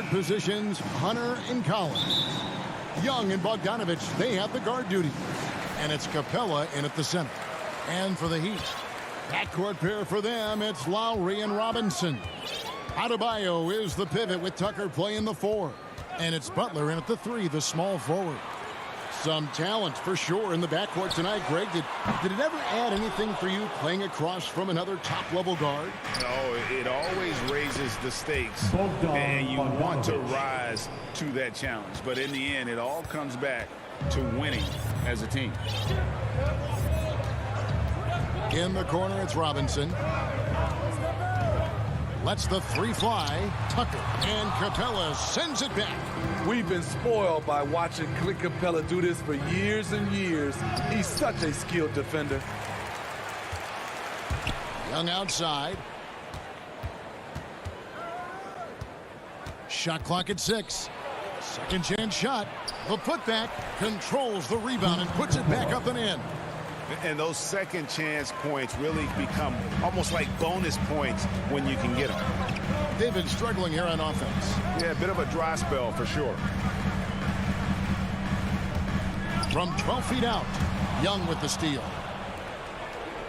guard positions, Hunter and Collins. Young and Bogdanovich, they have the guard duty. And it's Capella in at the center. And for the Heat, backcourt pair for them, it's Lowry and Robinson. Adebayo is the pivot with Tucker playing the 4. And it's Butler in at the 3, the small forward. Some talent for sure in the backcourt tonight. Greg, did it ever add anything for you playing across from another top-level guard? No, it always raises the stakes, and you want to rise to that challenge. But in the end, it all comes back to winning as a team. In the corner, it's Robinson. Lets the 3 fly. Tucker and Capella sends it back. We've been spoiled by watching Clint Capella do this for years and years. He's such a skilled defender. Young outside. Shot clock at 6. Second chance shot. The putback controls the rebound and puts it back up and in. And those second chance points really become almost like bonus points when you can get them. They've been struggling here on offense. Yeah, a bit of a dry spell for sure. From 12 feet out, Young with the steal.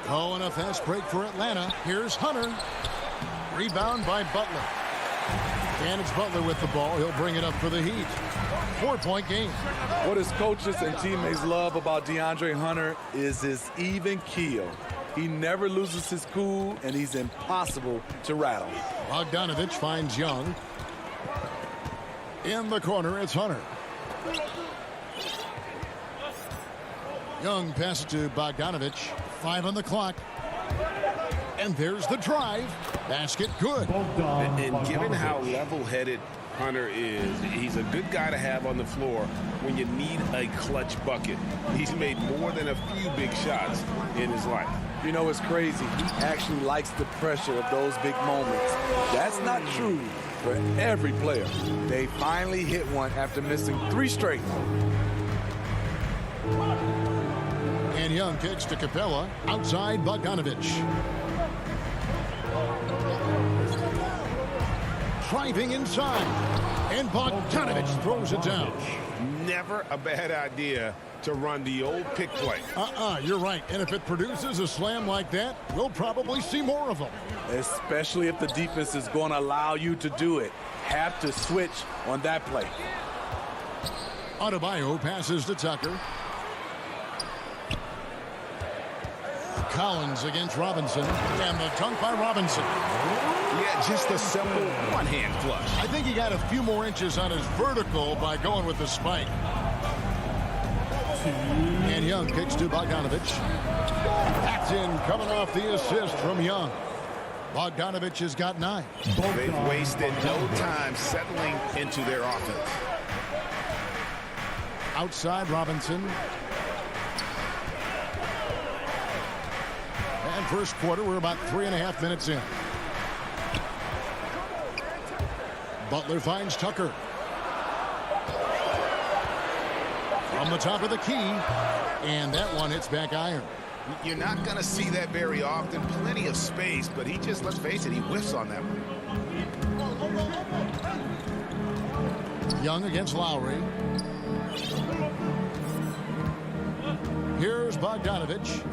Oh, and a fast break for Atlanta. Here's Hunter. Rebound by Butler. And it's Butler with the ball. He'll bring it up for the Heat. 4-point game. What his coaches and teammates love about DeAndre Hunter is his even keel. He never loses his cool, and he's impossible to rattle. Bogdanovich finds Young. In the corner, it's Hunter. Young passes to Bogdanovich. 5 on the clock. And there's the drive. Basket good. And given how level-headed Hunter is, he's a good guy to have on the floor when you need a clutch bucket. He's made more than a few big shots in his life. You know, it's crazy. He actually likes the pressure of those big moments. That's not true for every player. They finally hit one after missing 3 straight. And Young kicks to Capella. Outside Bogdanovich. Driving inside. And Bogdanovich throws it down. Never a bad idea to run the old pick play. You're right. And if it produces a slam like that, we'll probably see more of them. Especially if the defense is going to allow you to do it. Have to switch on that play. Adebayo passes to Tucker. Collins against Robinson. And the dunk by Robinson. Yeah, just a simple one-hand flush. I think he got a few more inches on his vertical by going with the spike. And Young kicks to Bogdanovich. That's in, coming off the assist from Young. Bogdanovich has got 9. They've wasted no time settling into their offense. Outside Robinson. And first quarter, we're about 3.5 minutes in. Butler finds Tucker. From the top of the key. And that one hits back iron. You're not going to see that very often. Plenty of space, but he just, let's face it, he whiffs on that one. Young against Lowry. Here's Bogdanovich.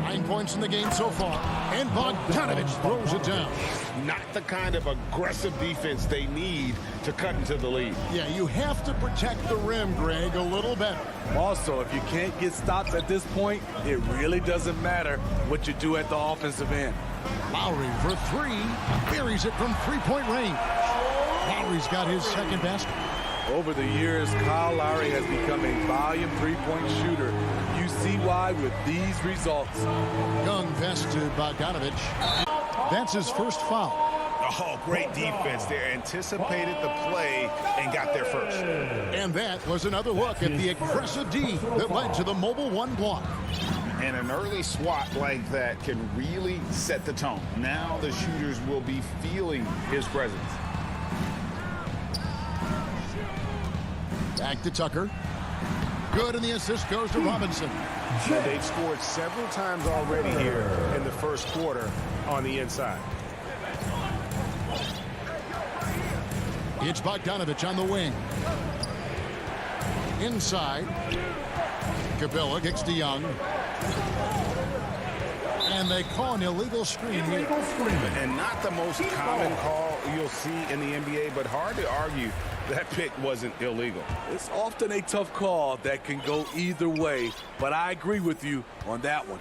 9 points in the game so far. And Bogdanovich throws it down. Not the kind of aggressive defense they need to cut into the lead. Yeah, you have to protect the rim, Greg, a little better. Also, if you can't get stops at this point, it really doesn't matter what you do at the offensive end. Lowry for 3. Buries it from 3-point range. Lowry's got his second basket. Over the years, Kyle Lowry has become a volume 3-point shooter. You see why with these results. Young pass to Bogdanovich. That's his first foul. Oh, great defense there. Anticipated the play and got there first. And that was another look at the aggressive D that led to the mobile 1 block. And an early swat like that can really set the tone. Now the shooters will be feeling his presence. Back to Tucker. Good, and the assist goes to Robinson. They've scored several times already here in the first quarter on the inside. It's Bogdanovich on the wing. Inside. Capella kicks to Young. And they call an illegal screen here. And not the most common call you'll see in the NBA, but hard to argue that pick wasn't illegal. It's often a tough call that can go either way, but I agree with you on that one.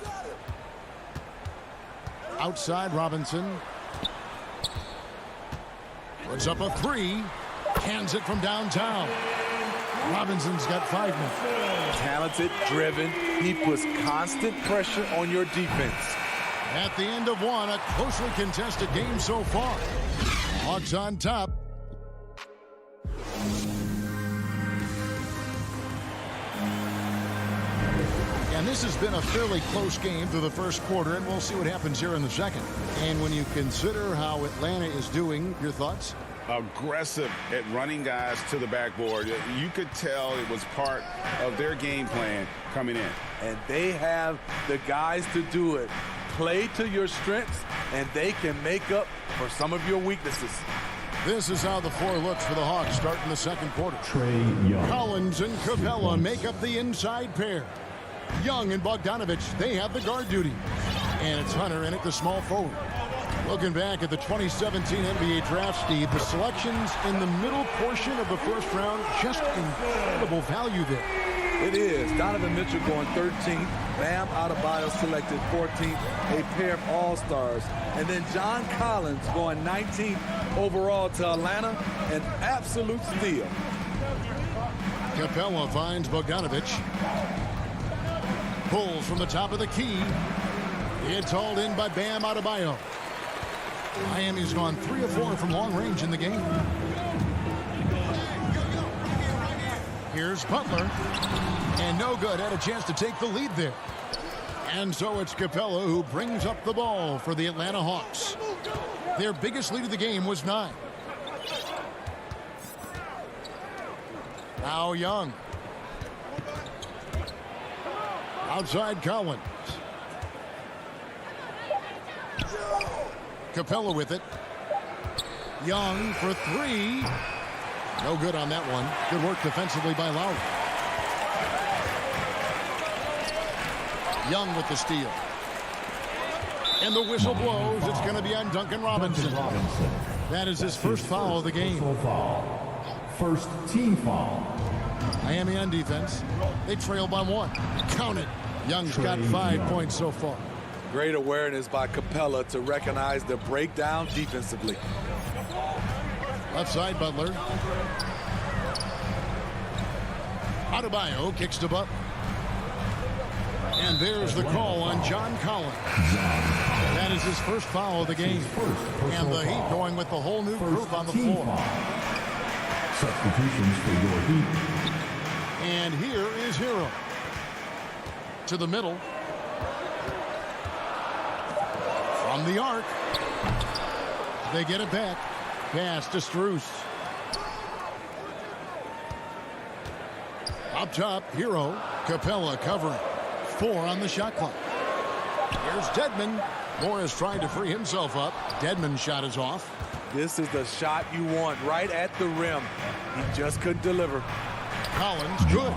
Outside Robinson. Puts up a three. Hands it from downtown. Robinson's got 5 men. Talented, driven. He puts constant pressure on your defense. At the end of one, a closely contested game so far. Hawks on top. And this has been a fairly close game through the first quarter, and we'll see what happens here in the second. And when you consider how Atlanta is doing, your thoughts? Aggressive at running guys to the backboard. You could tell it was part of their game plan coming in. And they have the guys to do it. Play to your strengths, and they can make up for some of your weaknesses. This is how the floor looks for the Hawks starting the second quarter. Collins and Capella make up the inside pair. Young and Bogdanovich, they have the guard duty. And it's Hunter in at the small forward. Looking back at the 2017 NBA draft, Steve, the selections in the middle portion of the first round, just incredible value there. It is. Donovan Mitchell going 13th. Bam Adebayo selected 14th. A pair of All-Stars. And then John Collins going 19th overall to Atlanta. An absolute steal. Capella finds Bogdanovich. Pulls from the top of the key. It's hauled in by Bam Adebayo. Miami's gone 3 of 4 from long range in the game. Here's Butler. And no good. Had a chance to take the lead there. And so it's Capella who brings up the ball for the Atlanta Hawks. Their biggest lead of the game was 9. Now Young. Outside Collins. Capella with it. Young for 3. No good on that one. Good work defensively by Lowry. Young with the steal. And the whistle blows. It's going to be on Duncan Robinson. That is his first foul of the game. First team foul. Miami on defense. They trail by 1. Count it. Young's got 5 points so far. Great awareness by Capella to recognize the breakdown defensively. Left side, Butler. Adebayo kicks to Butler. And there's the call on John Collins. That is his first foul of the game. And the Heat going with the whole new group on the floor. Substitutions for your Heat. And here is Hero. To the middle. From the arc. They get it back. Pass to Strus. Up top, Hero. Capella covering. 4 on the shot clock. Here's Dedmon. Morris tried to free himself up. Dedmon's shot is off. This is the shot you want right at the rim. He just couldn't deliver. Collins, good.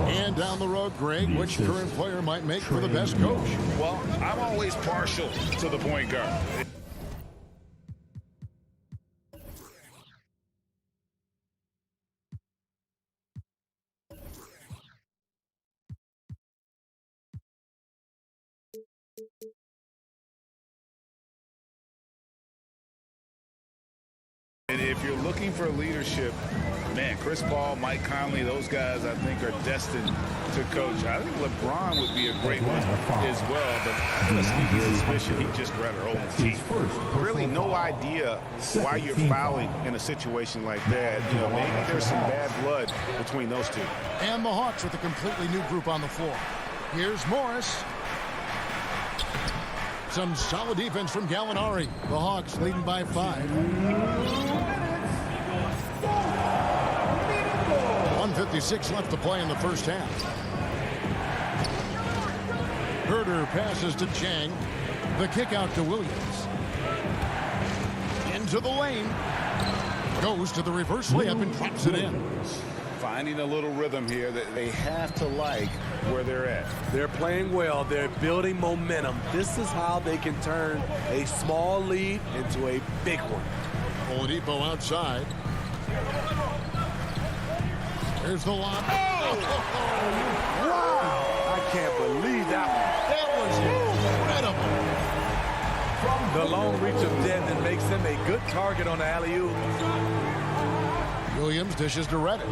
And down the road, Greg, which current player might make for the best coach? Well, I'm always partial to the point guard. And if you're looking for leadership, man, Chris Paul, Mike Conley, those guys I think are destined to coach. I think LeBron would be a great one as well, but I have a sneaky suspicion he'd just rather hold his team. Really no idea why you're fouling in a situation like that. You know, maybe there's some bad blood between those two. And the Hawks with a completely new group on the floor. Here's Morris. Some solid defense from Gallinari. The Hawks leading by 5. 1:56 left to play in the first half. Herder passes to Chang. The kick out to Williams. Into the lane. Goes to the reverse layup and drops it in. Finding a little rhythm here that they have to like where they're at. They're playing well. They're building momentum. This is how they can turn a small lead into a big one. Oladipo outside. Here's the lob. Oh! Wow! I can't believe that one. That was incredible. The long reach of Dedmon makes him a good target on the alley-oop. Williams dishes to Reddish.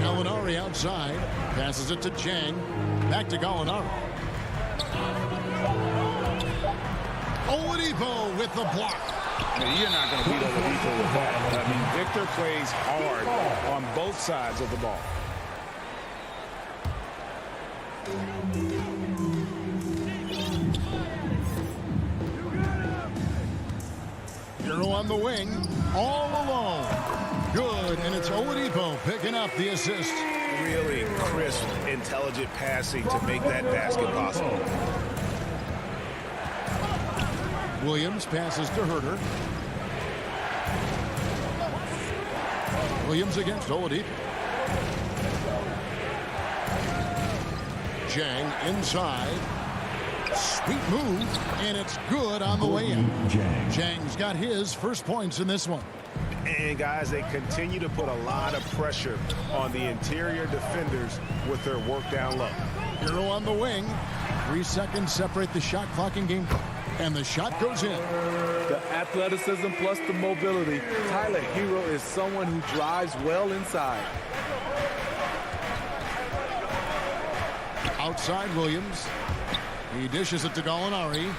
Gallinari outside. Passes it to Chang. Back to Gallinari. Oladipo with the block. Now, you're not going to beat Oladipo with that. I mean, Victor plays hard on both sides of the ball. Hero on the wing, all alone. Good, and it's Oladipo picking up the assist. Really crisp, intelligent passing to make that basket possible. Williams passes to Herter. Williams against Oladipo. Chang inside. Sweet move, and it's good on the way in. Chang's got his first points in this one. And guys, they continue to put a lot of pressure on the interior defenders with their work down low. Hero on the wing. 3 seconds separate the shot clock in game. And the shot goes in. The athleticism plus the mobility. Tyler Hero is someone who drives well inside. Outside Williams. He dishes it to Gallinari.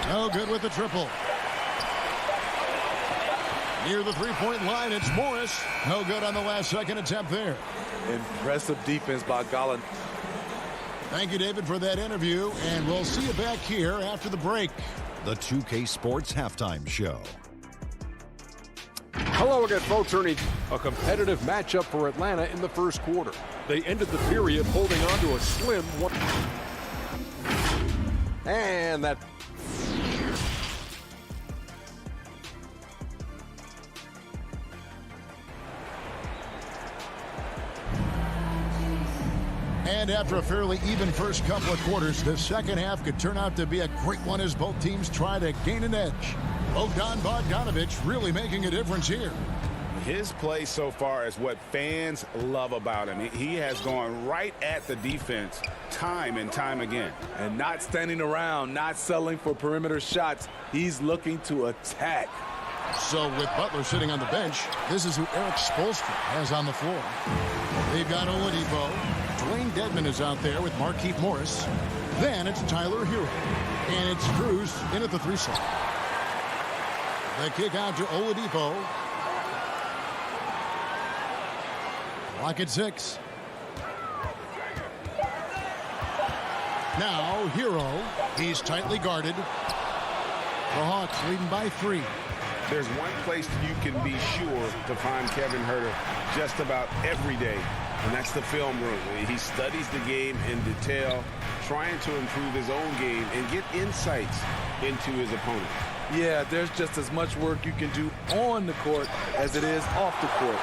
No good with the triple. Near the three-point line, it's Morris. No good on the last second attempt there. Impressive defense by Gallinari. Thank you, David, for that interview, and we'll see you back here after the break. The 2K Sports Halftime Show. Hello again, folks. Ernie, a competitive matchup for Atlanta in the first quarter. They ended the period holding on to a slim one. And that... And after a fairly even first couple of quarters, the second half could turn out to be a great one as both teams try to gain an edge. Bogdanovich really making a difference here. His play so far is what fans love about him. He has gone right at the defense time and time again. And not standing around, not settling for perimeter shots. He's looking to attack. So with Butler sitting on the bench, this is who Eric Spoelstra has on the floor. They've got Oladipo. Dwayne Dedmon is out there with Markieff Morris. Then it's Tyler Hero. And it's Cruz in at the 3 slot. The kick out to Oladipo. Clock at 6. Now Hero. He's tightly guarded. The Hawks leading by 3. There's one place you can be sure to find Kevin Herter just about every day, and that's the film room. He studies the game in detail, trying to improve his own game and get insights into his opponent. Yeah, there's just as much work you can do on the court as it is off the court.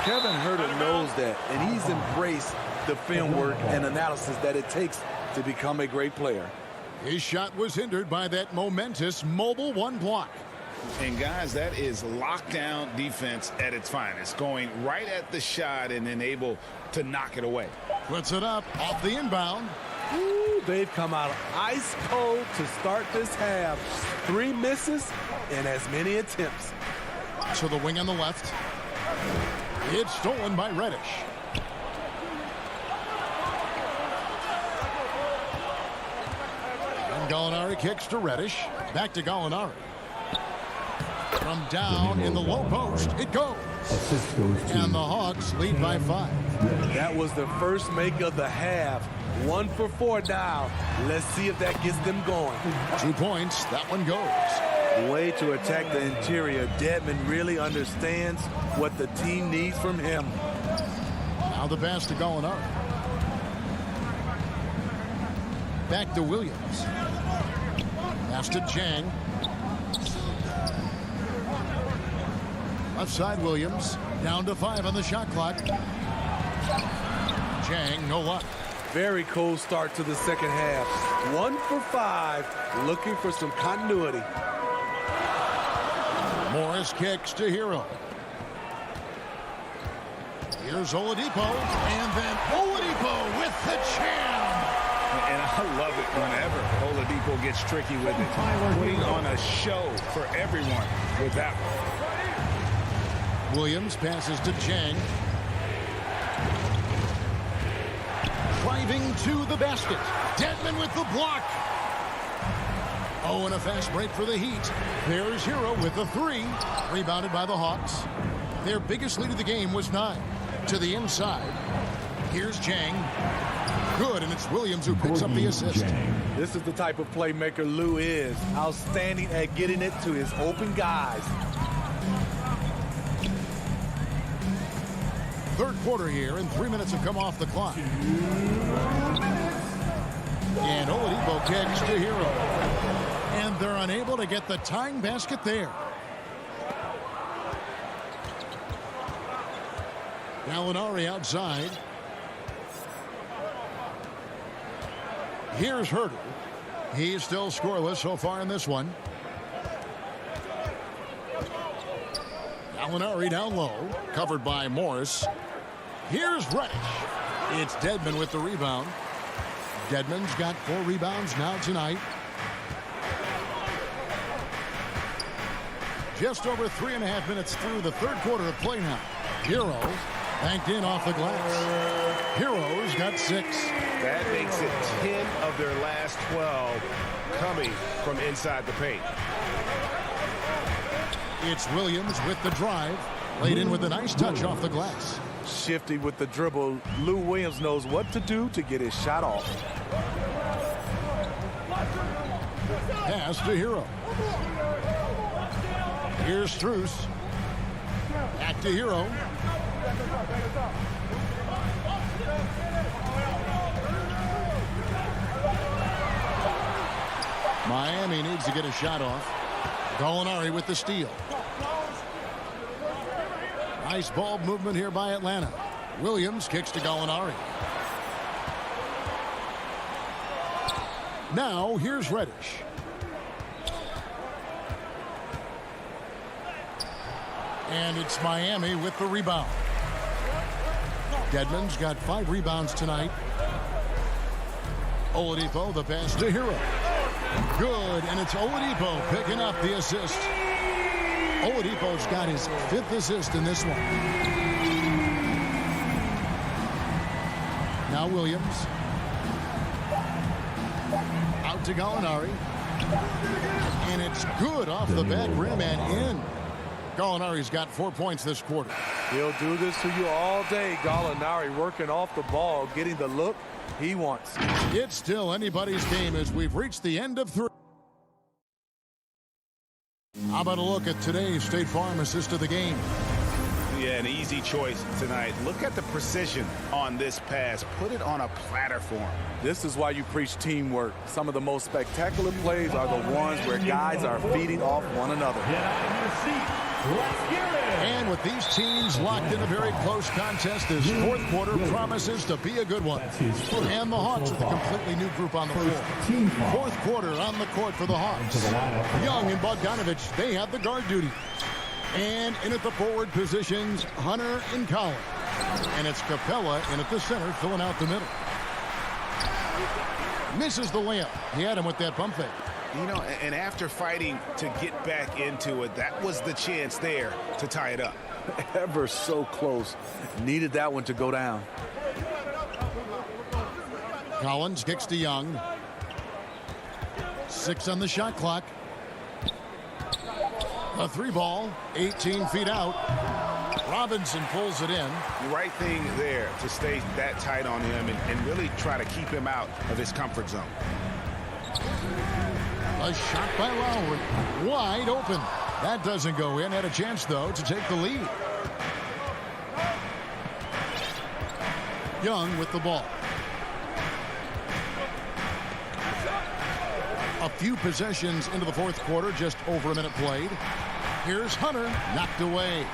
Kevin Herter knows that, and he's embraced the film work and analysis that it takes to become a great player. His shot was hindered by that momentous mobile 1 block. And guys, that is lockdown defense at its finest, going right at the shot and then able to knock it away. Puts it up off the inbound. Ooh, they've come out ice cold to start this half. 3 misses and as many attempts. To the wing on the left. It's stolen by Reddish. And Gallinari kicks to Reddish. Back to Gallinari. From down in the low post, it goes. And the Hawks lead by 5. That was the first make of the half. 1 for 4 now. Let's see if that gets them going. 2 points, that one goes. Way to attack the interior. Dedmon really understands what the team needs from him. Now the pass to Gallinari. Back to Williams. Pass to Chang. Left side, Williams. Down to 5 on the shot clock. Chang, no luck. Very cold start to the second half. 1 for 5, looking for some continuity. Morris kicks to Hero. Here's Oladipo, and then Oladipo with the jam. And I love it whenever Oladipo gets tricky with it. Putting on a show for everyone with that one. Williams passes to Chang. Driving to the basket. Dedmon with the block. Oh, and a fast break for the Heat. There's Hero with the 3. Rebounded by the Hawks. Their biggest lead of the game was 9. To the inside. Here's Chang. Good, and it's Williams who picks up the assist. This is the type of playmaker Lou is. Outstanding at getting it to his open guys. Third quarter here, and 3 minutes have come off the clock. And Oladipo kicks to Hero. And they're unable to get the tying basket there. Gallinari outside. Here's Herter. He's still scoreless so far in this one. Gallinari down low, covered by Morris. Here's Reddish. It's Dedmon with the rebound. Dedmon's got 4 rebounds now tonight. Just over 3.5 minutes through the third quarter of play now. Hero banked in off the glass. Hero's got 6. That makes it 10 of their last 12 coming from inside the paint. It's Williams with the drive. Laid in with a nice touch off the glass. Shifty with the dribble. Lou Williams knows what to do to get his shot off. Pass to Hero. Here's Strus. Back to Hero. Miami needs to get a shot off. Gallinari with the steal. Nice ball movement here by Atlanta. Williams kicks to Gallinari. Now here's Reddish. And it's Miami with the rebound. Dedmon's got 5 rebounds tonight. Oladipo, the pass to Hero. Good, and it's Oladipo picking up the assist. Oladipo's got his 5th assist in this one. Now Williams. Out to Gallinari. And it's good off the back rim and in. Gallinari's got 4 points this quarter. He'll do this to you all day. Gallinari working off the ball, getting the look he wants. It's still anybody's game as we've reached the end of 3. How about a look at today's State Farm assist of the game? Yeah, an easy choice tonight. Look at the precision on this pass. Put it on a platter for him. This is why you preach teamwork. Some of the most spectacular plays are the ones where guys are feeding off one another. And with these teams locked in a very close contest, this fourth quarter promises to be a good one. And the Hawks with a completely new group on the floor. Fourth quarter on the court for the Hawks. Young and Bogdanovich, they have the guard duty. And in at the forward positions, Hunter and Collins. And it's Capella in at the center, filling out the middle. Misses the layup. He had him with that pump fake. You know, and after fighting to get back into it, that was the chance there to tie it up. Ever so close. Needed that one to go down. Collins kicks to Young. 6 on the shot clock. A 3 ball, 18 feet out. Robinson pulls it in. The right thing there to stay that tight on him and really try to keep him out of his comfort zone. A shot by Lowry. Wide open. That doesn't go in. Had a chance, though, to take the lead. Young with the ball. A few possessions into the fourth quarter, just over a minute played. Here's Hunter, knocked away.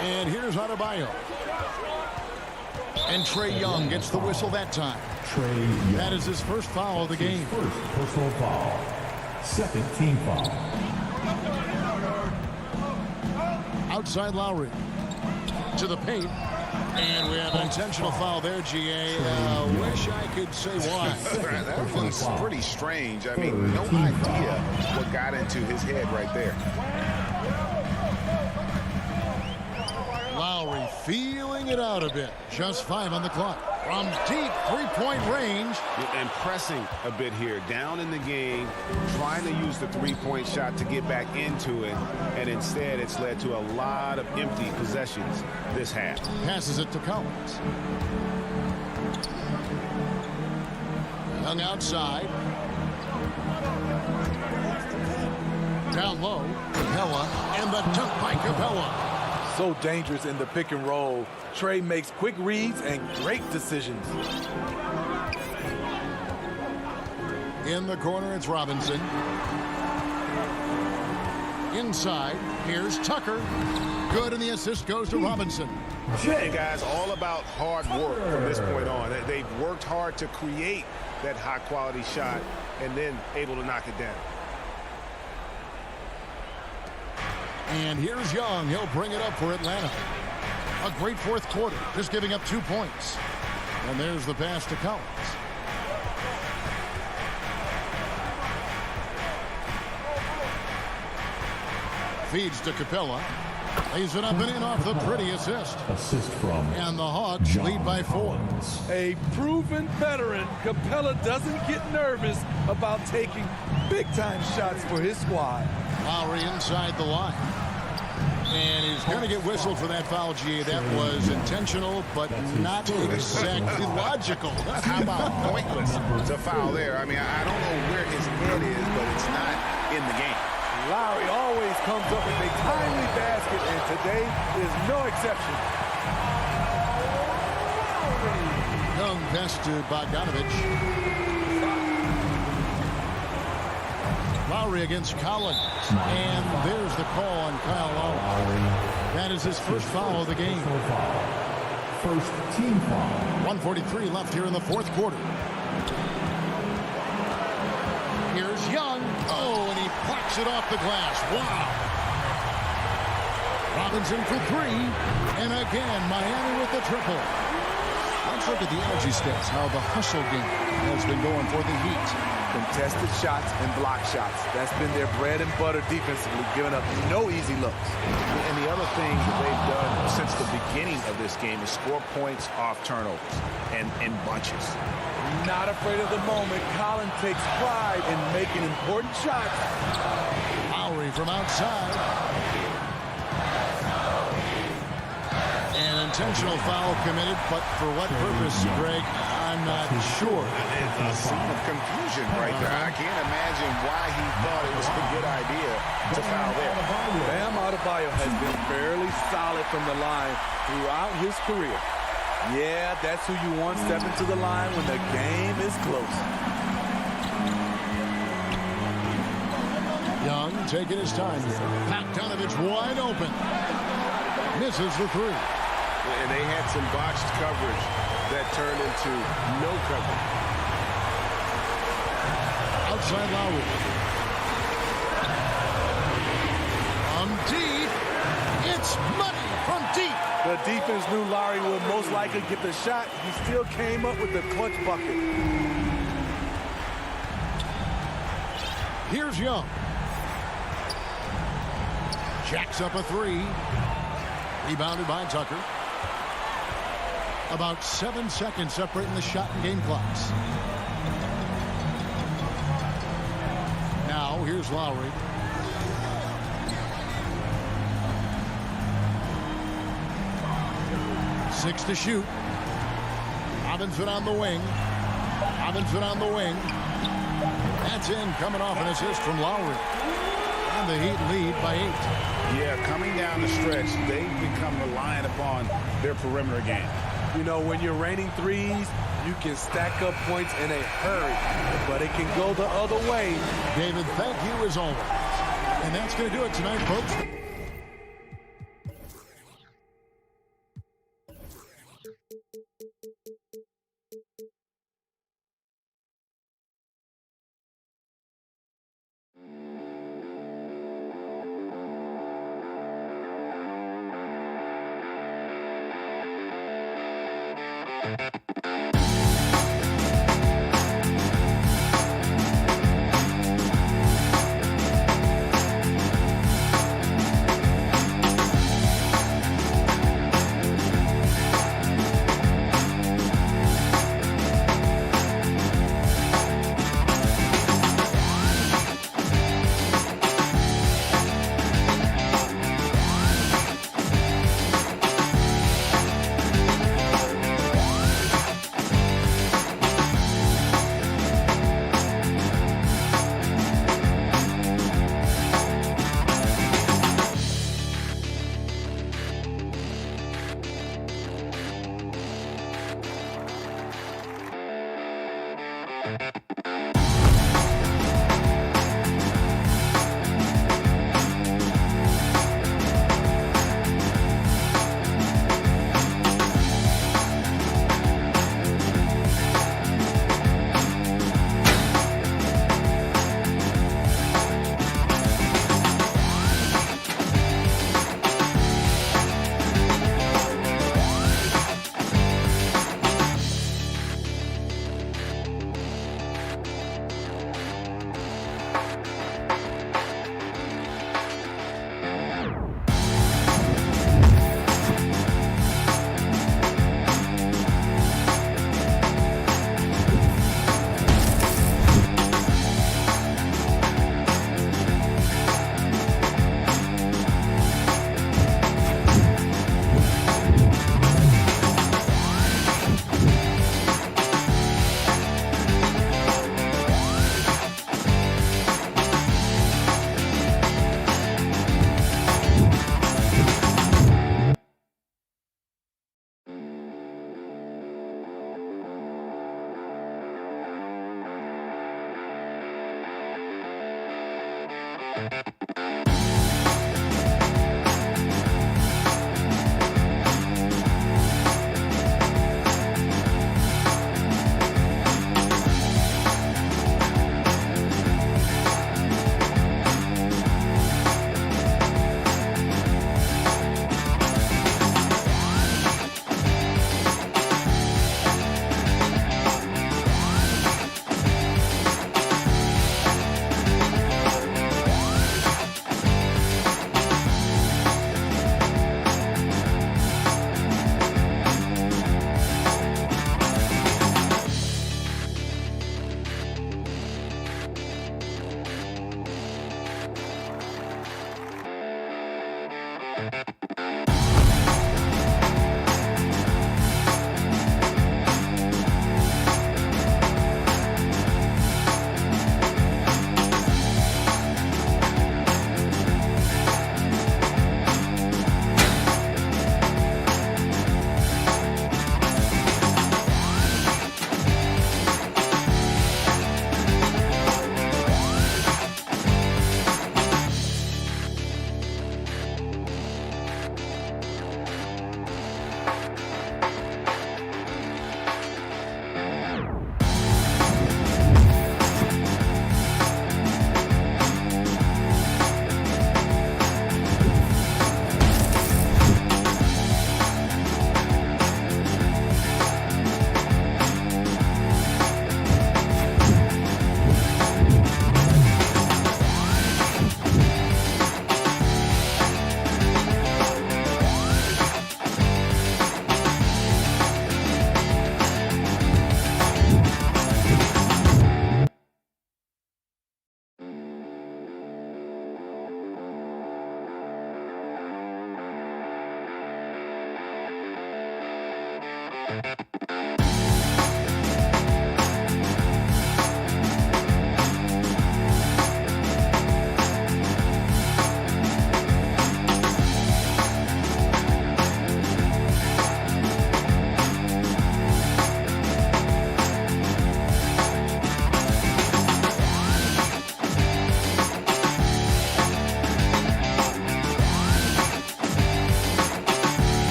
And here's Adebayo. And Trae Young gets the whistle that time. Trae Young. That is his first foul of the game. First personal foul. Second team foul. Outside Lowry. To the paint. And we have an intentional foul there, GA. Wish I could say why. That was pretty strange. I mean, no idea what got into his head right there. Lowry feeling it out a bit. Just 5 on the clock. From deep three-point range. And pressing a bit here, down in the game, trying to use the three-point shot to get back into it, and instead it's led to a lot of empty possessions this half. Passes it to Collins. Young outside. Down low, Capella, and the dunk by Capella. So dangerous in the pick and roll. Trae makes quick reads and great decisions. In the corner, it's Robinson. Inside, here's Tucker. Good, and the assist goes to Robinson. And guys, all about hard work from this point on. They've worked hard to create that high-quality shot and then able to knock it down. And here's Young. He'll bring it up for Atlanta. A great fourth quarter, just giving up 2 points. And there's the pass to Collins. Feeds to Capella. Lays it up and in off the pretty assist. Assist from And the Hawks lead by 4. Collins. A proven veteran, Capella doesn't get nervous about taking big-time shots for his squad. Lowry inside the line. And he's going to get whistled for that foul, G. That was intentional, but not exactly logical. How about pointless to foul there? I mean, I don't know where his head is, but it's not in the game. Lowry always comes up with a timely basket, and today is no exception. Young pass to Bogdanovich. Lowry against Collins. And there's the call on Kyle Lowry. That is his first foul of the game. First team foul. 1:43 left here in the fourth quarter. Here's Young. Oh, and he plucks it off the glass. Wow. Robinson for 3. And again, Miami with the triple. Let's look at the energy stats, how the hustle game has been going for the Heat. Contested shots and block shots. That's been their bread and butter defensively, giving up no easy looks. And the other thing that they've done since the beginning of this game is score points off turnovers and in bunches. Not afraid of the moment. Collins takes pride in making important shots. Lowry from outside. An intentional foul committed, but for what purpose, Greg? I'm not sure. It's a scene of confusion right there. I can't imagine why he thought it was a good idea to foul there. Bam Adebayo has been fairly solid from the line throughout his career. Yeah, that's who you want stepping to the line when the game is close. Young taking his time here. Bogdanovich wide open. Misses the 3. And they had some botched coverage that turned into no coverage. Outside Lowry. From deep. It's money from deep. The defense knew Lowry would most likely get the shot. He still came up with the clutch bucket. Here's Young. Jacks up a 3. Rebounded by Tucker. About 7 seconds separating the shot and game clocks. Now, here's Lowry. Six to shoot. Robinson on the wing. Robinson on the wing. That's in, coming off an assist from Lowry. And the Heat lead by 8. Yeah, coming down the stretch, they've become reliant upon their perimeter game. You know, when you're raining threes, you can stack up points in a hurry, but it can go the other way. David, thank you as always. And that's going to do it tonight, folks.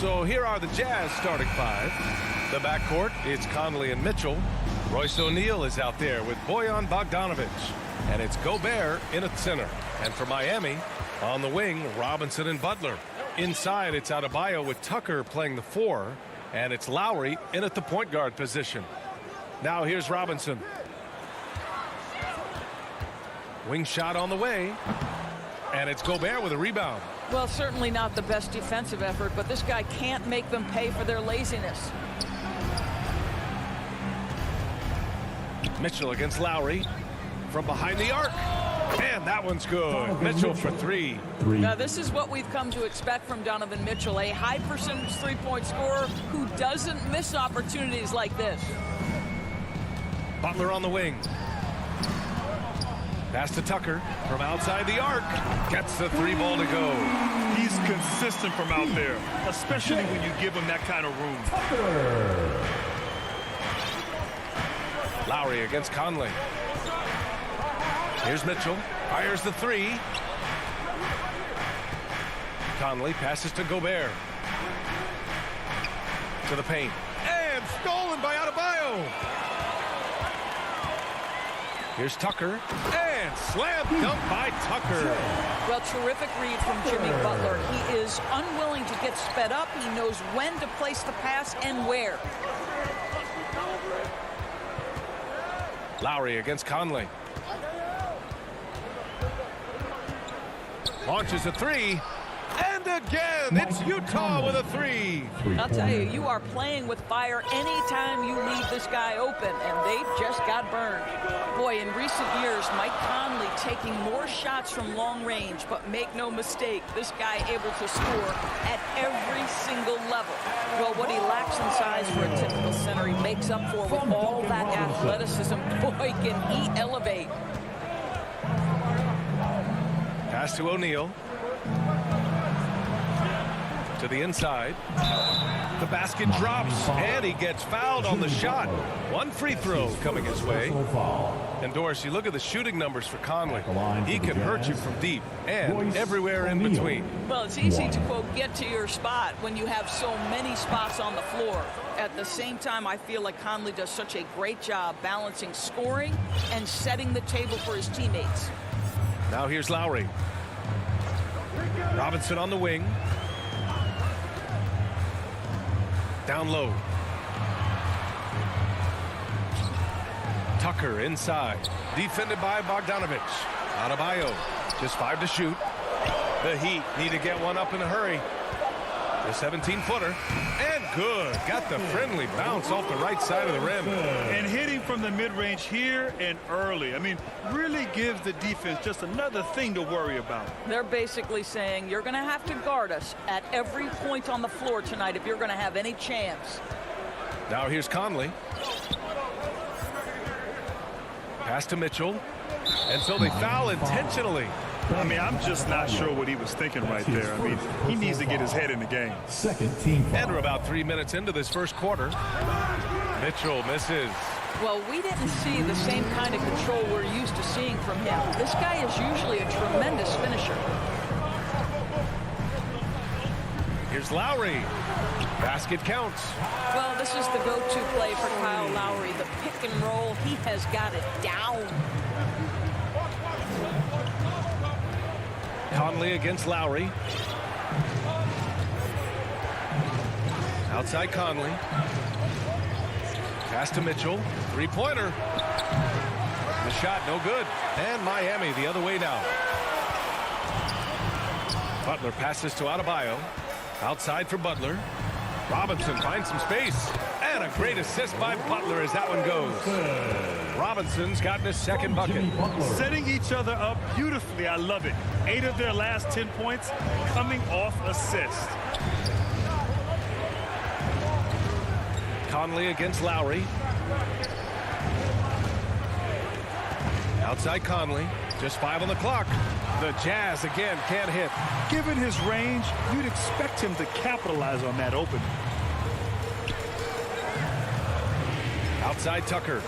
So here are the Jazz starting five. The backcourt is Conley and Mitchell. Royce O'Neal is out there with Bojan Bogdanovic. And it's Gobert in at center. And for Miami, on the wing, Robinson and Butler. Inside, it's Adebayo with Tucker playing the 4. And it's Lowry in at the point guard position. Now here's Robinson. Wing shot on the way. And it's Gobert with a rebound. Well, certainly not the best defensive effort, but this guy can't make them pay for their laziness. Mitchell against Lowry from behind the arc. And that one's good. Mitchell for 3. Now, this is what we've come to expect from Donovan Mitchell, a high percentage three-point scorer who doesn't miss opportunities like this. Butler on the wing. Pass to Tucker from outside the arc. Gets the 3 ball to go. He's consistent from out there, especially when you give him that kind of room. Lowry against Conley. Here's Mitchell. Fires the 3. Conley passes to Gobert. To the paint. And stolen by Adebayo. Here's Tucker. And slam dunk by Tucker. Well, terrific read from Jimmy Butler. He is unwilling to get sped up. He knows when to place the pass and where. Lowry against Conley. Launches a 3. And And again, it's Utah with a three. I'll tell you, you are playing with fire anytime you leave this guy open, and they just got burned. Boy, in recent years, Mike Conley taking more shots from long range, but make no mistake, this guy able to score at every single level. Well, what he lacks in size for a typical center, he makes up for with all that athleticism. Boy, can he elevate. Pass to O'Neal. To the inside. The basket drops, and he gets fouled on the shot. One free throw coming his way. And Doris, you look at the shooting numbers for Conley. He can hurt you from deep and everywhere in between. Well, it's easy to, quote, get to your spot when you have so many spots on the floor. At the same time, I feel like Conley does such a great job balancing scoring and setting the table for his teammates. Now here's Lowry. Robinson on the wing. Down low. Tucker inside. Defended by Bogdanovich. Adebayo. Just 5 to shoot. The Heat need to get one up in a hurry. The 17-footer. And good. Got the friendly bounce off the right side of the rim. And hitting from the mid-range here and early. I mean, really gives the defense just another thing to worry about. They're basically saying you're going to have to guard us at every point on the floor tonight if you're going to have any chance. Now here's Conley. Pass to Mitchell. And so they foul intentionally. I mean, I'm just not sure what he was thinking right there. I mean, he needs to get his head in the game. Second team foul. And we're about 3 minutes into this first quarter. Mitchell misses. Well, we didn't see the same kind of control we're used to seeing from him. This guy is usually a tremendous finisher. Here's Lowry. Basket counts. Well, this is the go-to play for Kyle Lowry. The pick and roll, he has got it down. Conley against Lowry. Outside Conley. Pass to Mitchell. Three-pointer. The shot no good. And Miami the other way now. Butler passes to Adebayo. Outside for Butler. Robinson finds some space. And a great assist by Butler as that one goes. Robinson's gotten his second bucket. Setting each other up beautifully. I love it. 8 of their last 10 points coming off assist. Conley against Lowry. Outside Conley. Just 5 on the clock. The Jazz again can't hit. Given his range, you'd expect him to capitalize on that opening. Outside Tucker.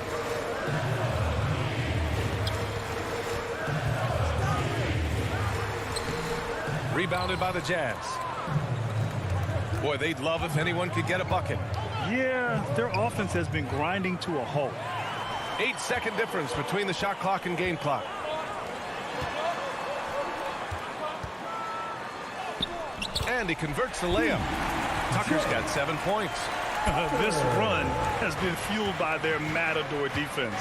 Rebounded by the Jazz. Boy, they'd love if anyone could get a bucket. Yeah, their offense has been grinding to a halt. 8-second difference between the shot clock and game clock. And he converts the layup. Tucker's got 7 points. This run has been fueled by their matador defense.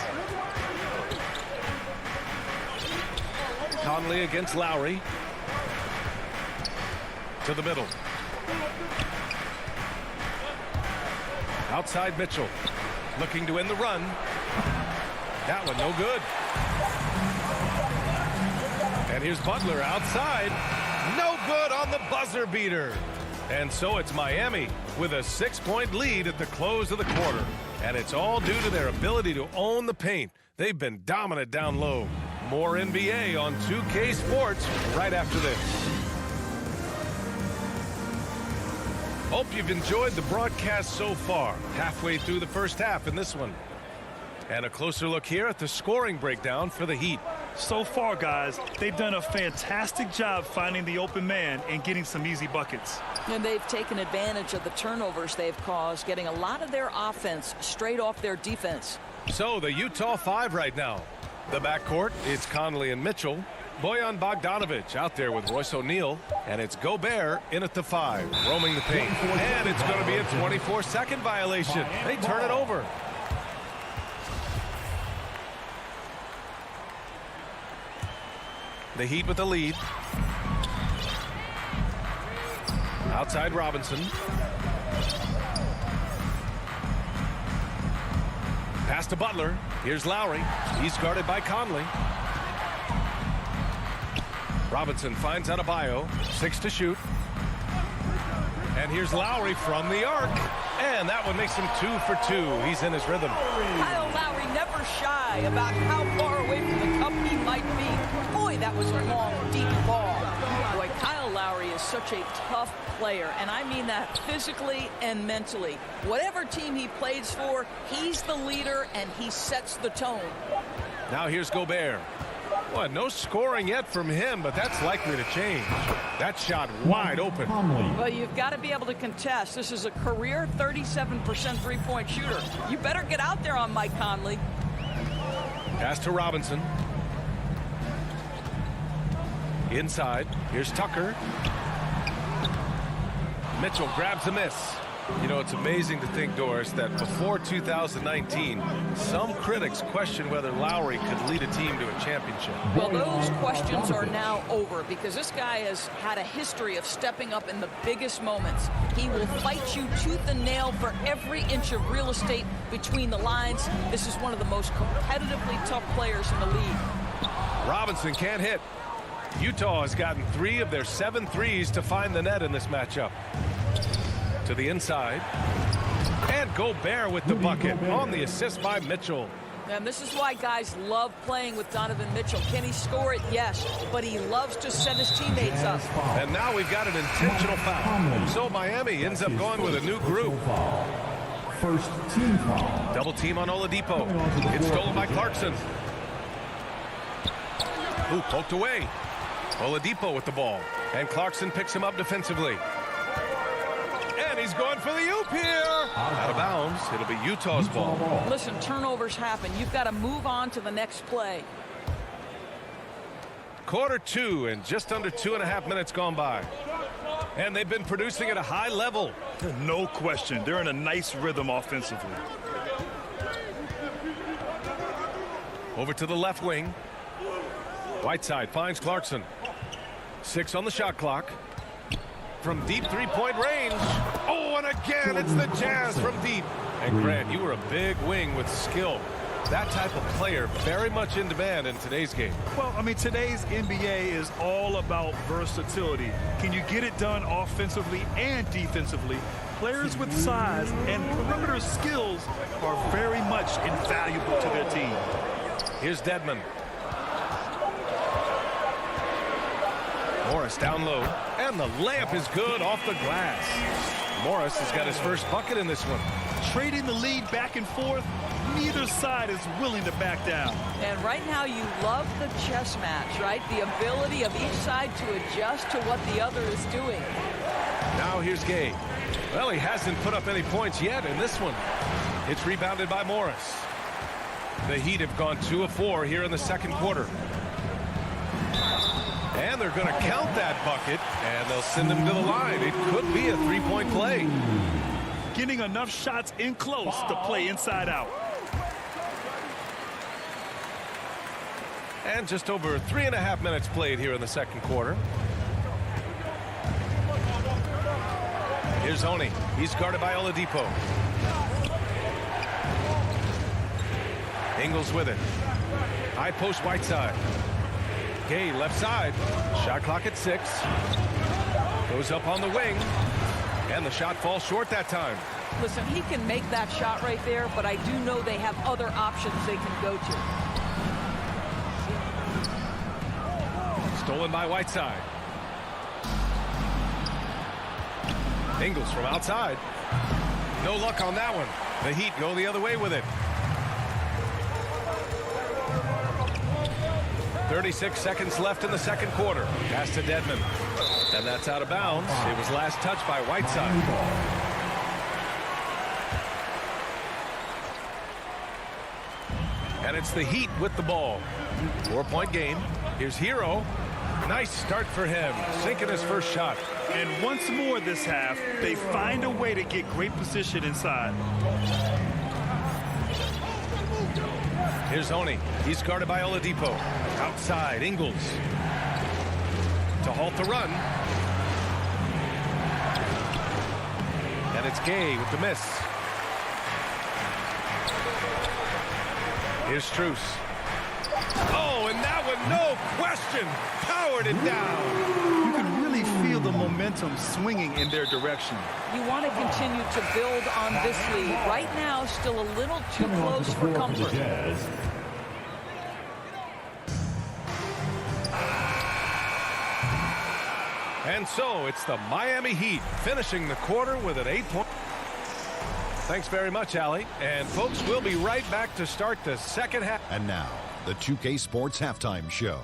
Conley against Lowry. To the middle. Outside Mitchell. Looking to end the run. That one no good. And here's Butler outside. No good on the buzzer beater. And so it's Miami with a 6-point lead at the close of the quarter. And it's all due to their ability to own the paint. They've been dominant down low. More NBA on 2K Sports right after this. Hope you've enjoyed the broadcast so far. Halfway through the first half in this one. And a closer look here at the scoring breakdown for the Heat. So far, guys, they've done a fantastic job finding the open man and getting some easy buckets. And they've taken advantage of the turnovers they've caused, getting a lot of their offense straight off their defense. So the Utah 5 right now. The backcourt, it's Conley and Mitchell. Bojan Bogdanovich out there with Royce O'Neal. And it's Gobert in at the 5, roaming the paint. And it's going to be a 24-second violation. They turn it over. The Heat with the lead. Outside Robinson. Pass to Butler. Here's Lowry. He's guarded by Conley. Robinson finds Adebayo. 6 to shoot. And here's Lowry from the arc. And that one makes him 2 for 2. He's in his rhythm. Kyle Lowry never shy about how far away from the cup he might be. Boy, that was a long, deep ball. Boy, Kyle Lowry is such a tough player, and I mean that physically and mentally. Whatever team he plays for, he's the leader, and he sets the tone. Now here's Gobert. Well, no scoring yet from him, but that's likely to change. That shot wide open. Well, you've got to be able to contest. This is a career 37% three-point shooter. You better get out there on Mike Conley. Pass to Robinson. Inside. Here's Tucker. Mitchell grabs a miss. You know, it's amazing to think, Doris, that before 2019, some critics questioned whether Lowry could lead a team to a championship. Well, those questions are now over because this guy has had a history of stepping up in the biggest moments. He will fight you tooth and nail for every inch of real estate between the lines. This is one of the most competitively tough players in the league. Robinson can't hit. Utah has gotten 3 of their 7 threes to find the net in this matchup. To the inside. And Gobert with the bucket on the assist by Mitchell. And this is why guys love playing with Donovan Mitchell. Can he score it? Yes. But he loves to set his teammates up. And now we've got an intentional foul. So Miami ends up going with a new group. First team foul. Double team on Oladipo. It's stolen by Clarkson. Ooh, poked away. Oladipo with the ball. And Clarkson picks him up defensively. And he's going for the oop here. Out of bounds. It'll be Utah's ball. Listen, turnovers happen. You've got to move on to the next play. Quarter 2 and just under 2.5 minutes gone by. And they've been producing at a high level. No question. They're in a nice rhythm offensively. Over to the left wing. Whiteside finds Clarkson. 6 on the shot clock. From deep three-point range. Oh, and again, it's the Jazz from deep. And Grant, you were a big wing with skill. That type of player very much in demand in today's game. Well, I mean, today's NBA is all about versatility. Can you get it done offensively and defensively? Players with size and perimeter skills are very much invaluable to their team. Here's Dedmon. Morris down low, and the layup is good off the glass. Morris has got his first bucket in this one. Trading the lead back and forth, neither side is willing to back down. And right now you love the chess match, right? The ability of each side to adjust to what the other is doing. Now here's Gay. Well, he hasn't put up any points yet in this one. It's rebounded by Morris. The Heat have gone 2 of 4 here in the second quarter. And they're going to count that bucket, and they'll send him to the line. It could be a three-point play. Getting enough shots in close to play inside out. And just over 3.5 minutes played here in the second quarter. Here's Oni. He's guarded by Oladipo. Ingles with it. High post Whiteside. Gay left side. Shot clock at 6. Goes up on the wing. And the shot falls short that time. Listen, he can make that shot right there, but I do know they have other options they can go to. Stolen by Whiteside. Ingles from outside. No luck on that one. The Heat go the other way with it. 36 seconds left in the second quarter. Pass to Dedmon. And that's out of bounds. It was last touched by Whiteside. And it's the Heat with the ball. 4-point game. Here's Hero. Nice start for him. Sinking his first shot. And once more this half, they find a way to get great position inside. Here's Oni. He's guarded by Oladipo. Outside, Ingles. To halt the run. And it's Gay with the miss. Here's Strus. Oh, and that one, no question, powered it down. You can really feel the momentum swinging in their direction. You want to continue to build on this lead. Right now, still a little too close for comfort. And so it's the Miami Heat finishing the quarter with an 8-point. Thanks very much, Allie. And folks, we'll be right back to start the second half. And now, the 2K Sports Halftime Show.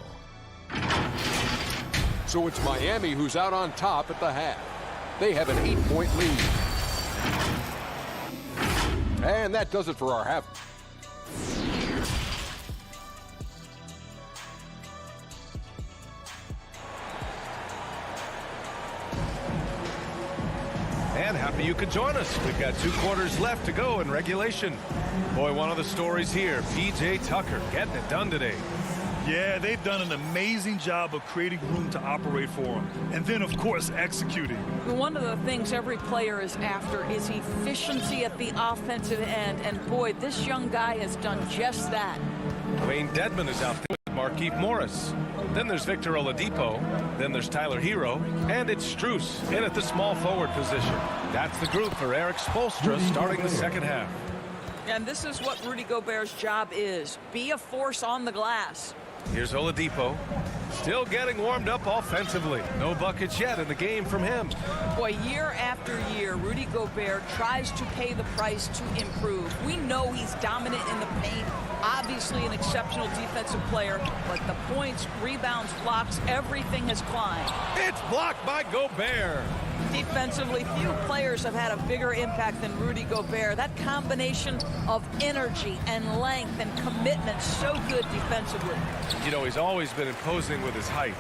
So it's Miami who's out on top at the half. They have an 8-point lead. And that does it for our half. And happy you could join us. We've got 2 quarters left to go in regulation. Boy, one of the stories here, P.J. Tucker getting it done today. Yeah, they've done an amazing job of creating room to operate for him. And then, of course, executing. One of the things every player is after is efficiency at the offensive end. And boy, this young guy has done just that. Wayne Dedman is out there with Markieff Morris. Then there's Victor Oladipo. Then there's Tyler Hero. And it's Strus in at the small forward position. That's the group for Eric Spoelstra starting the second half. And this is what Rudy Gobert's job is. Be a force on the glass. Here's Oladipo. Still getting warmed up offensively. No buckets yet in the game from him. Boy, year after year, Rudy Gobert tries to pay the price to improve. We know he's dominant in the paint. Obviously an exceptional defensive player, but the points, rebounds, blocks, everything has climbed. It's blocked by Gobert. Defensively, few players have had a bigger impact than Rudy Gobert. That combination of energy and length and commitment, so good defensively. You know, he's always been imposing with his height.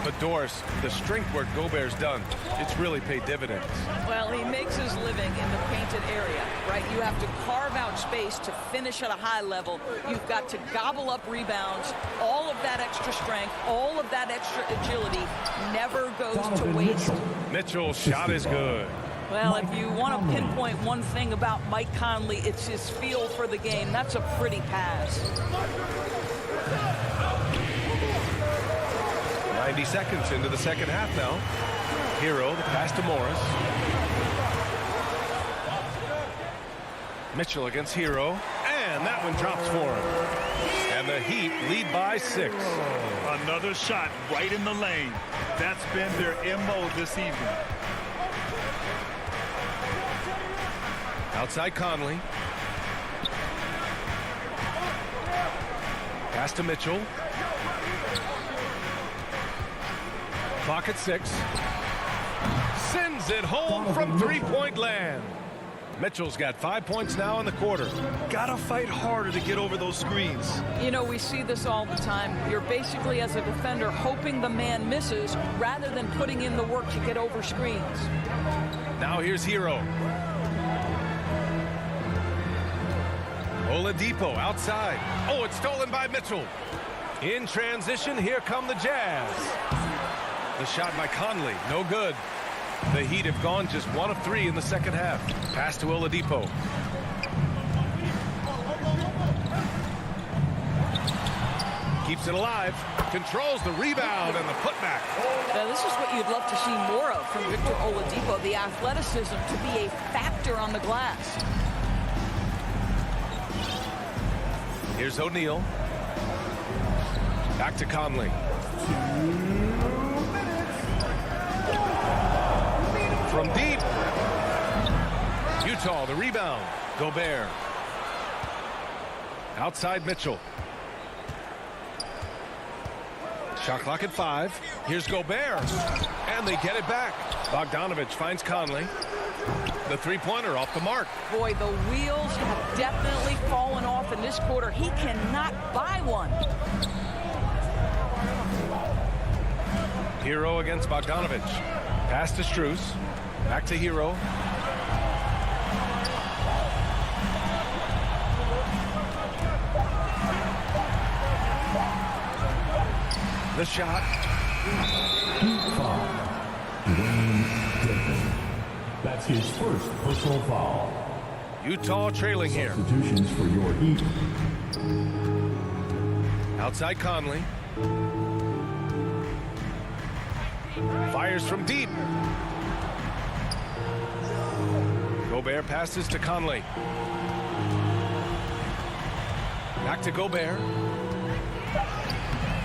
But Doris, the strength work Gobert's done, it's really paid dividends. Well, he makes his living in the painted area, right? You have to carve out space to finish at a high level. You've got to gobble up rebounds. All of that extra strength, all of that extra agility never goes to waste. Mitchell's shot is good. Well, if you want to pinpoint one thing about Mike Conley, it's his feel for the game. That's a pretty pass. 90 seconds into the second half now. Hero, the pass to Morris. Mitchell against Hero. And that one drops for him. And the Heat lead by 6. Another shot right in the lane. That's been their MO this evening. Outside Conley. Pass to Mitchell. Clock at 6. Sends it home from three-point land. Mitchell's got 5 points now in the quarter. Gotta fight harder to get over those screens. You know, we see this all the time. You're basically, as a defender, hoping the man misses rather than putting in the work to get over screens. Now here's Hero. Oladipo outside. Oh, it's stolen by Mitchell. In transition, here come the Jazz. The shot by Conley, no good. The Heat have gone just 1 of 3 in the second half. Pass to Oladipo. Keeps it alive. Controls the rebound and the putback. Now, this is what you'd love to see more of from Victor Oladipo, the athleticism to be a factor on the glass. Here's O'Neal. Back to Conley. From deep. Utah, the rebound. Gobert. Outside Mitchell. Shot clock at 5. Here's Gobert. And they get it back. Bogdanovich finds Conley. The three-pointer off the mark. Boy, the wheels have definitely fallen off in this quarter. He cannot buy one. Hero against Bogdanovich. Pass to Strus. Back to Hero. The shot. Dwayne Dedman. That's his first personal foul. Utah trailing here. Substitutions for your Heat. Outside Conley. Fires from deep. Gobert passes to Conley. Back to Gobert.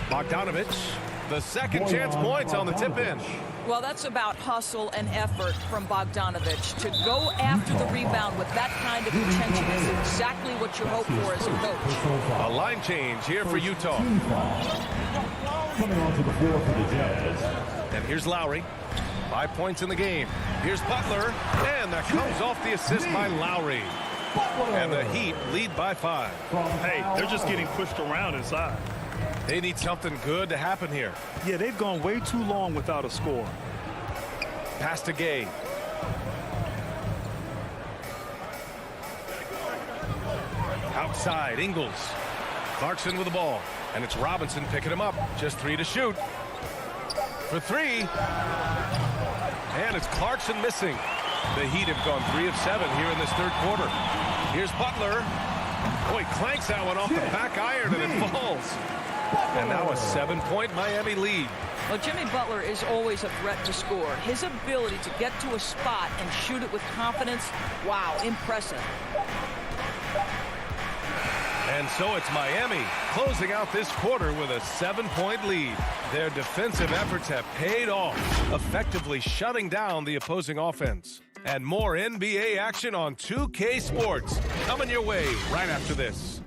Bogdanovich. The second chance points on the tip in. Well, that's about hustle and effort from Bogdanovich. To go after the rebound with that kind of intention is exactly what you hope for as a coach. A line change here for Utah. Coming onto the floor for the Jazz. And here's Lowry. 5 points in the game. Here's Butler. And that comes off the assist by Lowry. And the Heat lead by 5. Hey, they're just getting pushed around inside. They need something good to happen here. Yeah, they've gone way too long without a score. Pass to Gay. Outside, Ingles. Clarkson with the ball. And it's Robinson picking him up. Just 3 to shoot. For 3. And it's Clarkson missing. The Heat have gone 3 of 7 here in this third quarter. Here's Butler. Boy, clanks that one off the back iron and it falls. And now a 7-point Miami lead. Well, Jimmy Butler is always a threat to score. His ability to get to a spot and shoot it with confidence, wow, impressive. And so it's Miami closing out this quarter with a 7-point lead. Their defensive efforts have paid off, effectively shutting down the opposing offense. And more NBA action on 2K Sports coming your way right after this.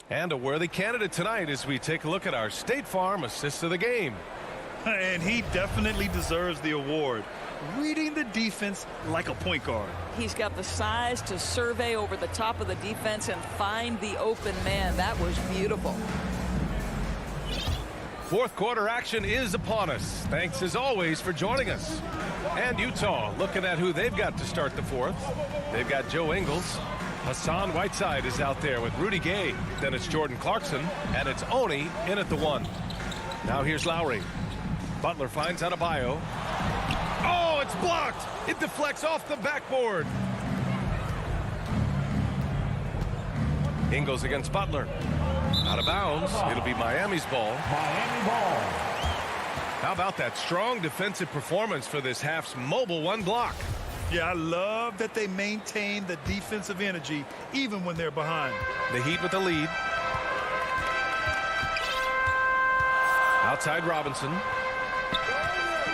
And a worthy candidate tonight as we take a look at our State Farm Assist of the Game. And he definitely deserves the award. Reading the defense like a point guard. He's got the size to survey over the top of the defense and find the open man. That was beautiful. Fourth quarter action is upon us. Thanks as always for joining us. And Utah looking at who they've got to start the fourth. They've got Joe Ingles. Hassan Whiteside is out there with Rudy Gay. Then it's Jordan Clarkson. And it's Oni in at the 1. Now here's Lowry. Butler finds Adebayo. Oh, it's blocked. It deflects off the backboard. Ingles against Butler. Out of bounds. It'll be Miami's ball. Miami ball. How about that strong defensive performance for this half's mobile 1 block? Yeah, I love that they maintain the defensive energy even when they're behind. The Heat with the lead. Outside Robinson.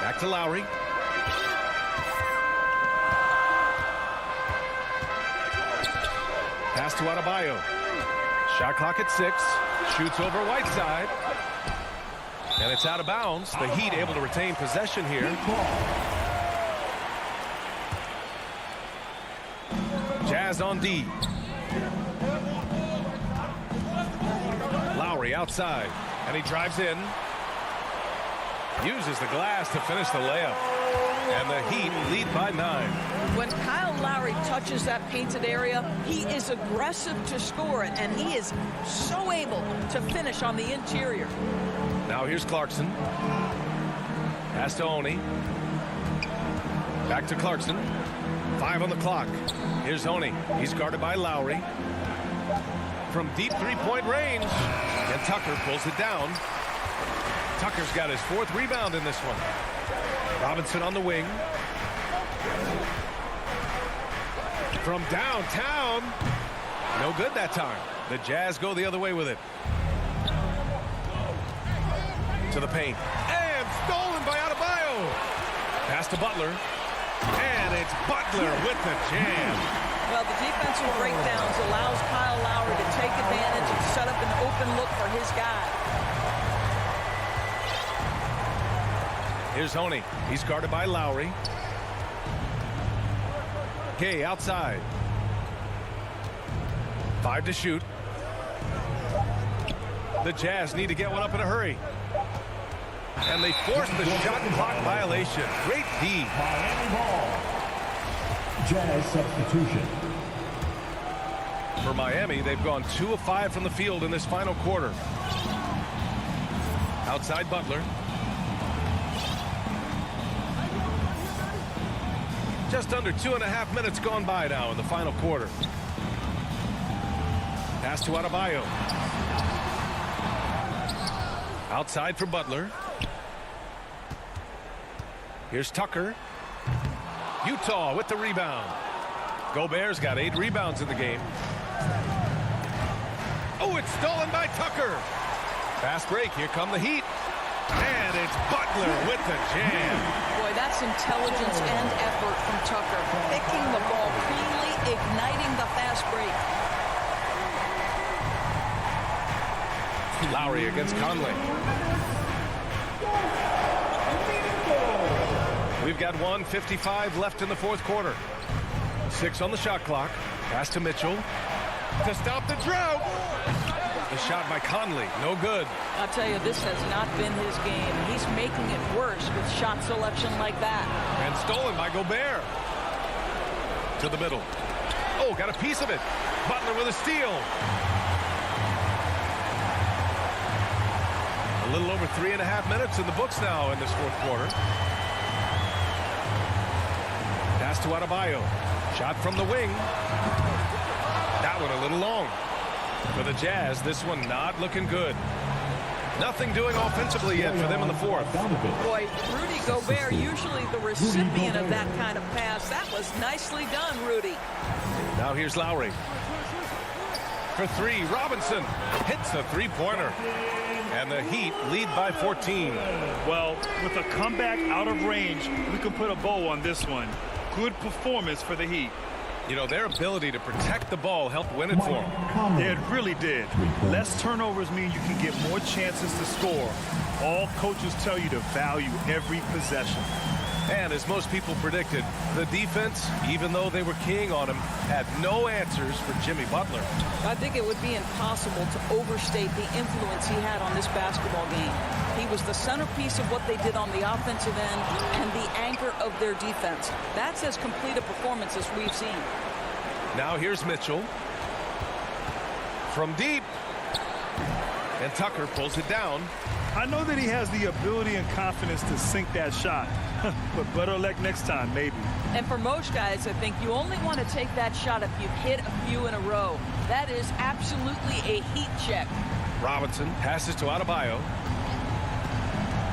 Back to Lowry. Pass to Adebayo. Shot clock at 6. Shoots over Whiteside. And it's out of bounds. The Heat able to retain possession here. Jazz on D. Lowry outside. And he drives in. Uses the glass to finish the layup. And the Heat lead by 9. When Kyle Lowry touches that painted area, he is aggressive to score it, and he is so able to finish on the interior. Now here's Clarkson. Pass to Oni. Back to Clarkson. 5 on the clock. Here's Oni. He's guarded by Lowry. From deep three-point range. And Tucker pulls it down. Tucker's got his 4th rebound in this one. Robinson on the wing. From downtown. No good that time. The Jazz go the other way with it. To the paint. And stolen by Adebayo. Pass to Butler. And it's Butler with the jam. Well, the defensive breakdowns allows Kyle Lowry to take advantage and set up an open look for his guy. Here's Honey. He's guarded by Lowry. Gay outside. 5 to shoot. The Jazz need to get one up in a hurry. And they force the shot clock violation. Great D. Miami ball. Jazz substitution. For Miami, they've gone 2 of 5 from the field in this final quarter. Outside Butler. Just under 2.5 minutes gone by now in the final quarter. Pass to Adebayo. Outside for Butler. Here's Tucker. Utah with the rebound. Gobert's got 8 rebounds in the game. Oh, it's stolen by Tucker. Fast break. Here come the Heat. And it's Butler with the jam. Boy, that's intelligence and effort from Tucker. Picking the ball cleanly, igniting the fast break. Lowry against Conley. We've got 1:55 left in the fourth quarter. 6 on the shot clock. Pass to Mitchell to stop the drought. The shot by Conley, no good. I'll tell you, this has not been his game. He's making it worse with shot selection like that. And stolen by Gobert. To the middle. Oh, got a piece of it. Butler with a steal. A little over 3.5 minutes in the books now in this fourth quarter. Pass to Adebayo. Shot from the wing. That one a little long. For the Jazz, this one not looking good. Nothing doing offensively yet for them in the fourth. Boy, Rudy Gobert, usually the recipient of that kind of pass. That was nicely done, Rudy. Now here's Lowry. For 3, Robinson hits a three-pointer. And the Heat lead by 14. Well, with a comeback out of range, we can put a bow on this one. Good performance for the Heat. You know, their ability to protect the ball helped win it for them. It really did. Less turnovers mean you can get more chances to score. All coaches tell you to value every possession. And as most people predicted, the defense, even though they were keying on him, had no answers for Jimmy Butler. I think it would be impossible to overstate the influence he had on this basketball game. He was the centerpiece of what they did on the offensive end and the anchor of their defense. That's as complete a performance as we've seen. Now here's Mitchell. From deep. And Tucker pulls it down. I know that he has the ability and confidence to sink that shot. But better luck next time, maybe. And for most guys, I think you only want to take that shot if you've hit a few in a row. That is absolutely a heat check. Robinson passes to Adebayo.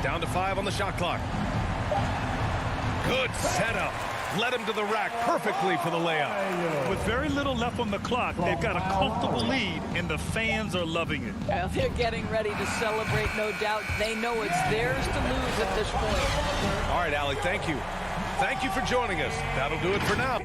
Down to 5 on the shot clock. Good setup. Led him to the rack perfectly for the layup. With very little left on the clock, they've got a comfortable lead, and the fans are loving it. Well, they're getting ready to celebrate, no doubt. They know it's theirs to lose at this point. All right, Allie, thank you. Thank you for joining us. That'll do it for now.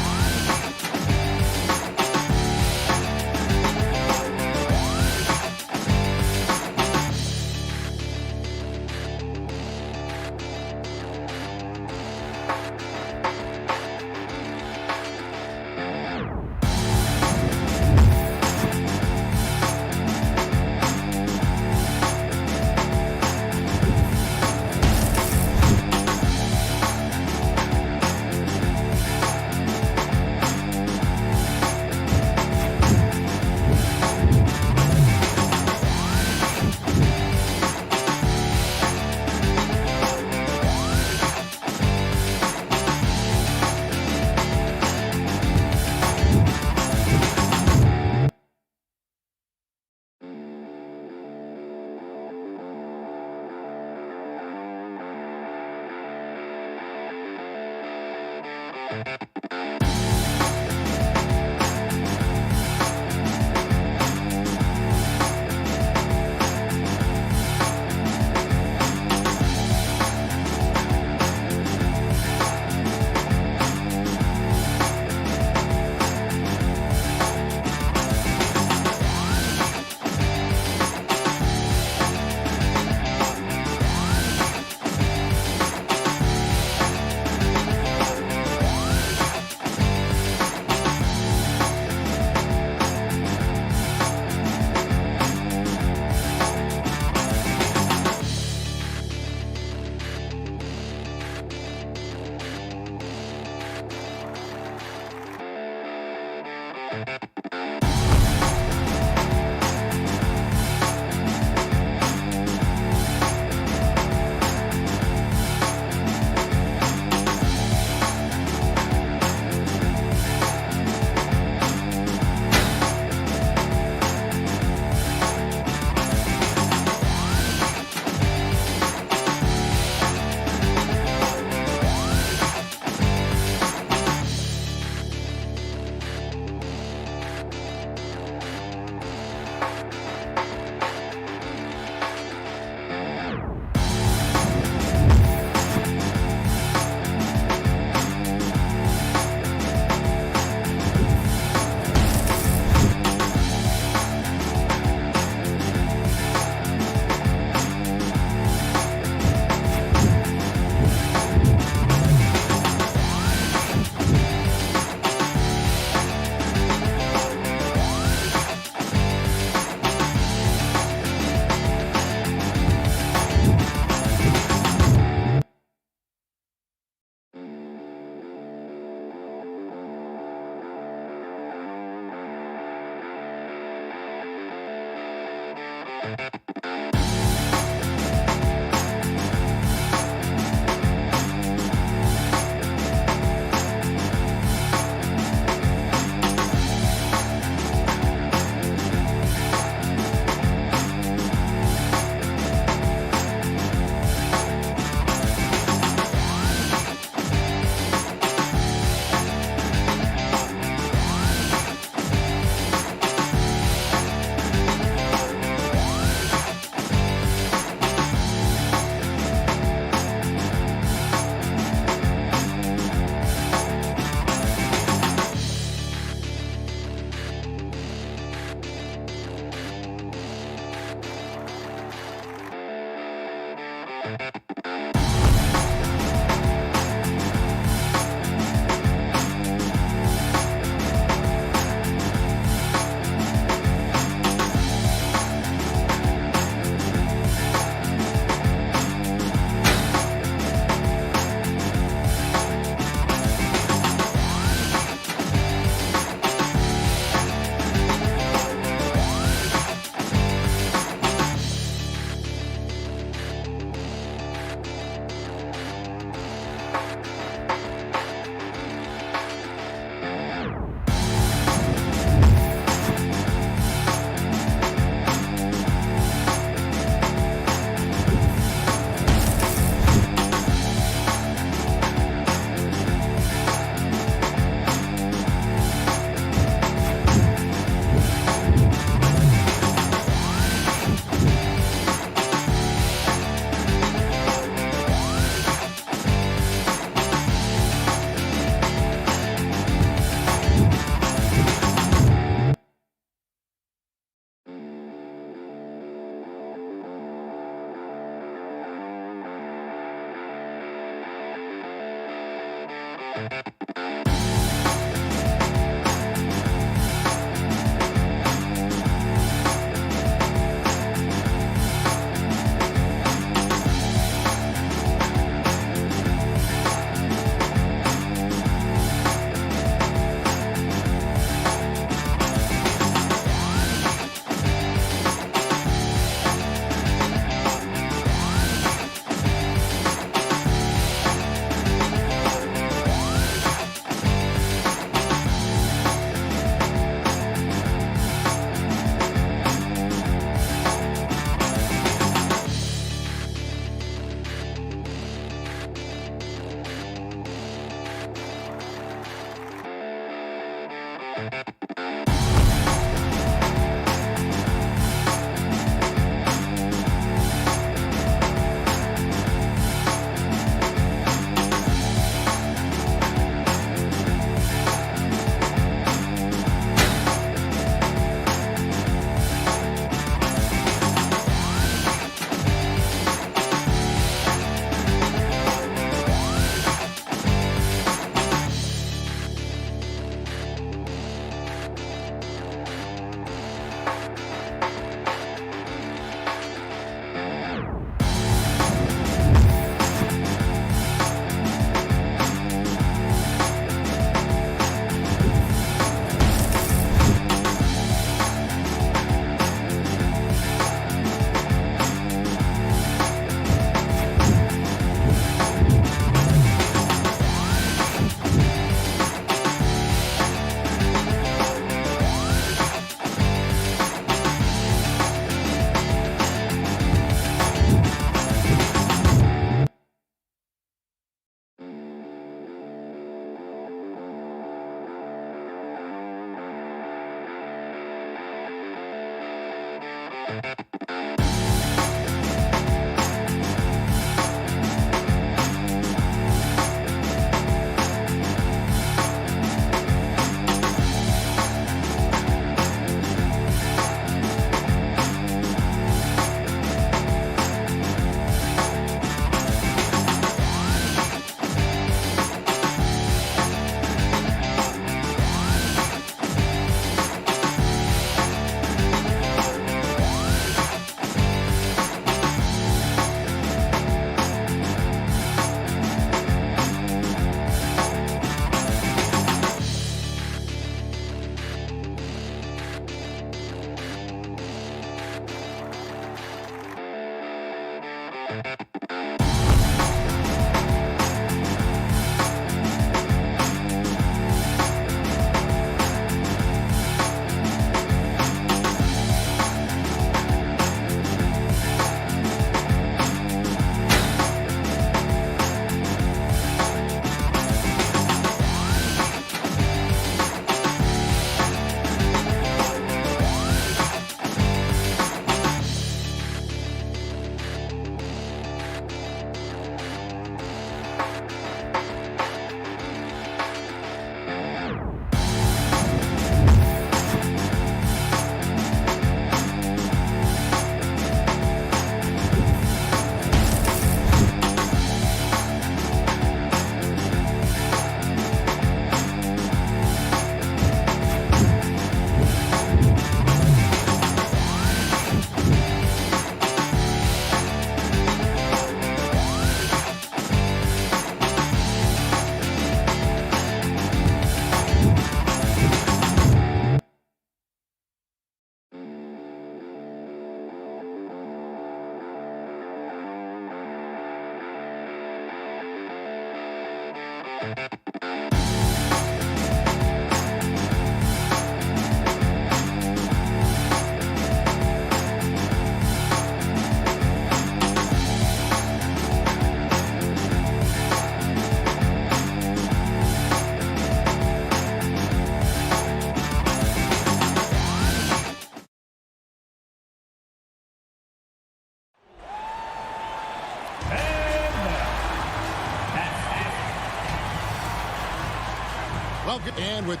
And with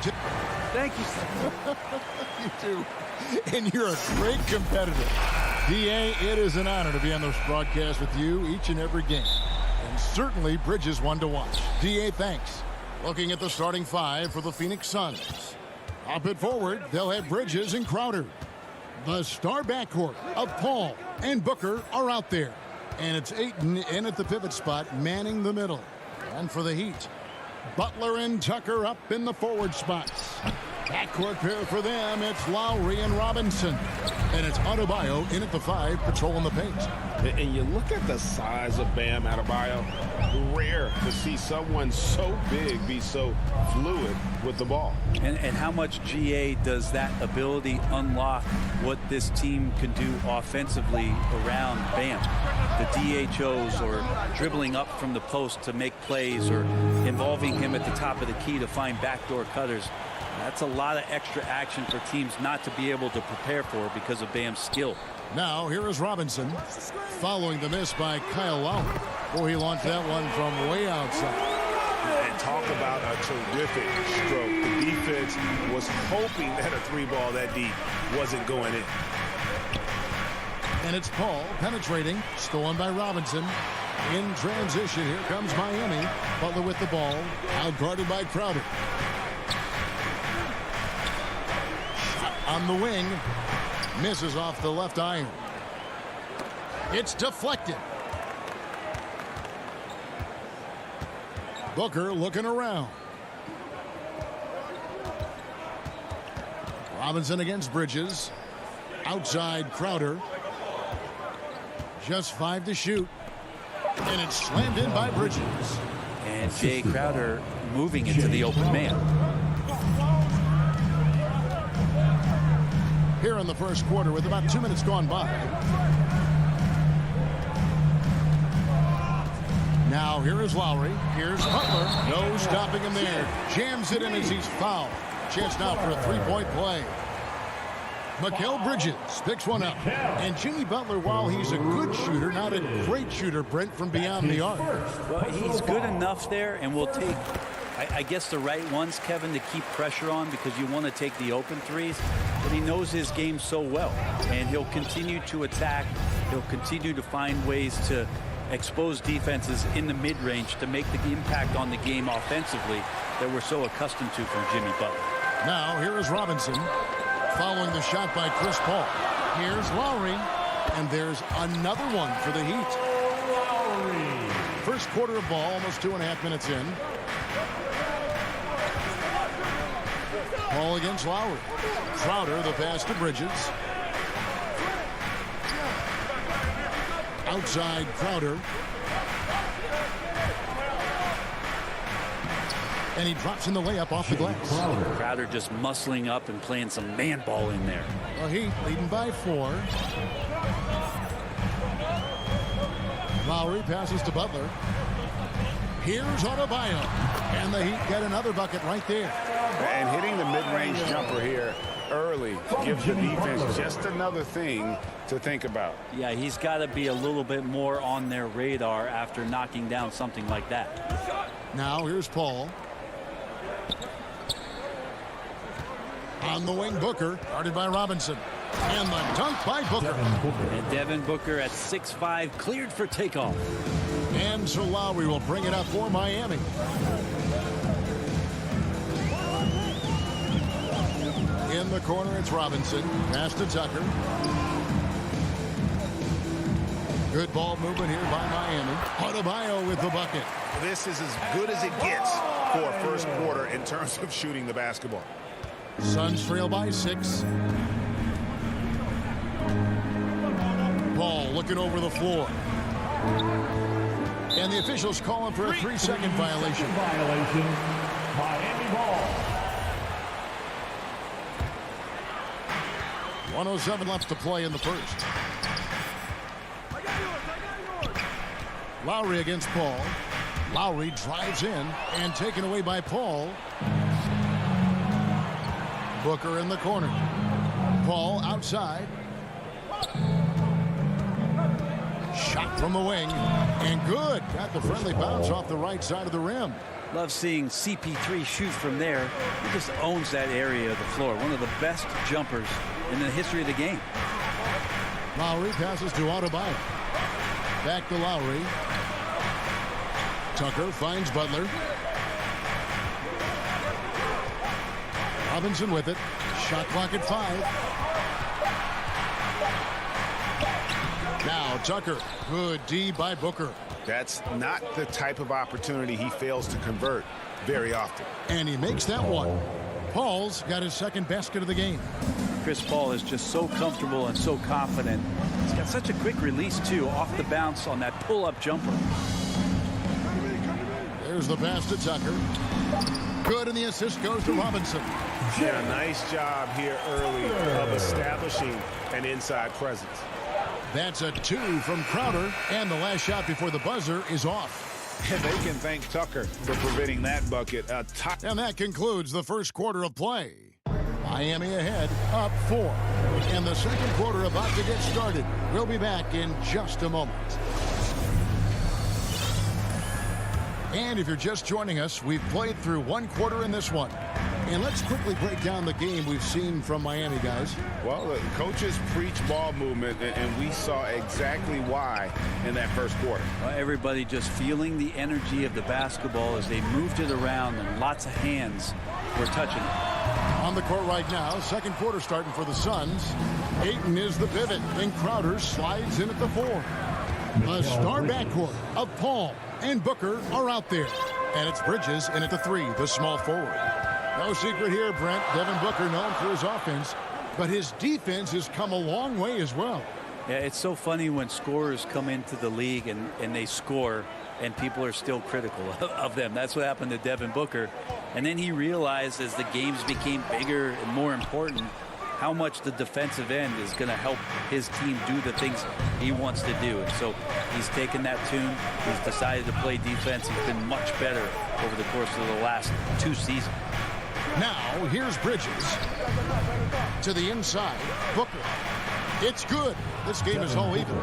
thank you, sir. You too. And you're a great competitor. DA, it is an honor to be on this broadcast with you each and every game. And certainly Bridges one to watch. DA, thanks. Looking at the starting five for the Phoenix Suns. Up it forward, they'll have Bridges and Crowder. The star backcourt of Paul and Booker are out there. And it's Ayton in at the pivot spot, manning the middle. And for the Heat, Butler and Tucker up in the forward spots. Backcourt pair for them, it's Lowry and Robinson. And it's Adebayo in at the 5, patrolling the paint. And you look at the size of Bam Adebayo. Rare to see someone so big be so fluid with the ball. And how much GA does that ability unlock what this team can do offensively around Bam? The DHOs or dribbling up from the post to make plays or involving him at the top of the key to find backdoor cutters. That's a lot of extra action for teams not to be able to prepare for because of Bam's skill. Now here is Robinson following the miss by Kyle Lowry. Oh, he launched that one from way outside. And talk about a terrific stroke. The defense was hoping that a three ball that deep wasn't going in. And it's Paul penetrating, stolen by Robinson. In transition, here comes Miami. Butler with the ball, out guarded by Crowder. Shot on the wing, misses off the left iron. It's deflected. Booker looking around. Robinson against Bridges. Outside Crowder. Just 5 to shoot. And it's slammed in by Bridges. And Jay Crowder moving into the open man. Here in the first quarter with about 2 minutes gone by. Now here is Lowry. Here's Butler. No stopping him there. Jams it in as he's fouled. Chance now for a three-point play. Mikal Bridges picks one up. And Jimmy Butler, while he's a good shooter, not a great shooter, Brent, from beyond the arc. Well, he's good enough there, and will take, I guess, the right ones, Kevin, to keep pressure on, because you want to take the open threes. But he knows his game so well, and he'll continue to attack. He'll continue to find ways to expose defenses in the mid-range to make the impact on the game offensively that we're so accustomed to from Jimmy Butler. Now, here is Robinson following the shot by Chris Paul. Here's Lowry, and there's another one for the Heat. First quarter of ball, almost 2.5 minutes in. Paul against Lowry. Crowder, the pass to Bridges. Outside Crowder. And he drops in the layup off the glass. Crowder just muscling up and playing some man ball in there. Well, Heat leading by 4. Lowry passes to Butler. Here's Adebayo. And the Heat get another bucket right there. And hitting the mid-range jumper here early gives the defense just another thing to think about. Yeah, he's got to be a little bit more on their radar after knocking down something like that. Now here's Paul. On the wing, Booker, guarded by Robinson. And the dunk by Booker. And Devin Booker at 6'5", cleared for takeoff. And so Lowry will bring it up for Miami. In the corner, it's Robinson. Pass to Tucker. Good ball movement here by Miami. Adebayo with the bucket. This is as good as it gets for a first quarter in terms of shooting the basketball. Suns trail by 6. Ball looking over the floor. And the officials calling for a 3-second violation. Miami ball. 1:07 left to play in the first. Lowry against Paul. Lowry drives in and taken away by Paul. Booker in the corner. Paul outside. Shot from the wing. And good. Got the friendly bounce off the right side of the rim. Love seeing CP3 shoot from there. He just owns that area of the floor. One of the best jumpers in the history of the game. Lowry passes to Adebayo. Back to Lowry. Tucker finds Butler. Robinson with it. Shot clock at 5. Now Tucker. Good D by Booker. That's not the type of opportunity he fails to convert very often. And he makes that one. Paul's got his second basket of the game. Chris Paul is just so comfortable and so confident. He's got such a quick release, too, off the bounce on that pull-up jumper. There's the pass to Tucker. Good, and the assist goes to Robinson. Yeah, nice job here early of establishing an inside presence. That's a 2 from Crowder, and the last shot before the buzzer is off. And they can thank Tucker for preventing that bucket. And that concludes the first quarter of play. Miami ahead, up 4. And the second quarter about to get started. We'll be back in just a moment. And if you're just joining us, we've played through one quarter in this one. And let's quickly break down the game we've seen from Miami, guys. Well, the coaches preach ball movement, and we saw exactly why in that first quarter. Everybody just feeling the energy of the basketball as they moved it around, and lots of hands were touching it. On the court right now, second quarter starting for the Suns. Ayton is the pivot, and Crowder slides in at the 4. A star backcourt of Paul and Booker are out there. And it's Bridges in at the 3, the small forward. No secret here, Brent. Devin Booker known for his offense, but his defense has come a long way as well. Yeah, it's so funny when scorers come into the league and they score, and people are still critical of them. That's what happened to Devin Booker. And then he realized as the games became bigger and more important, how much the defensive end is going to help his team do the things he wants to do. And so he's taken that tune. He's decided to play defense. He's been much better over the course of the last 2 seasons. Now, here's Bridges. To the inside, Booker. It's good. This game is all even.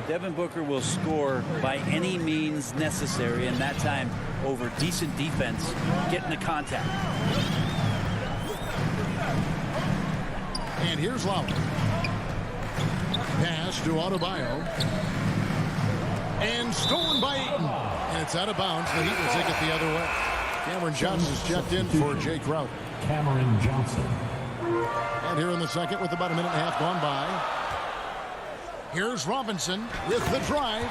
Devin Booker will score by any means necessary, and that time over decent defense, getting the contact. And here's Lowry. Pass to Adebayo. And stolen by Ayton. And it's out of bounds. The Heat will take it the other way. Cameron Johnson's checked in for Jay Crowder. Cameron Johnson. And here in the second with about a minute and a half gone by. Here's Robinson with the drive.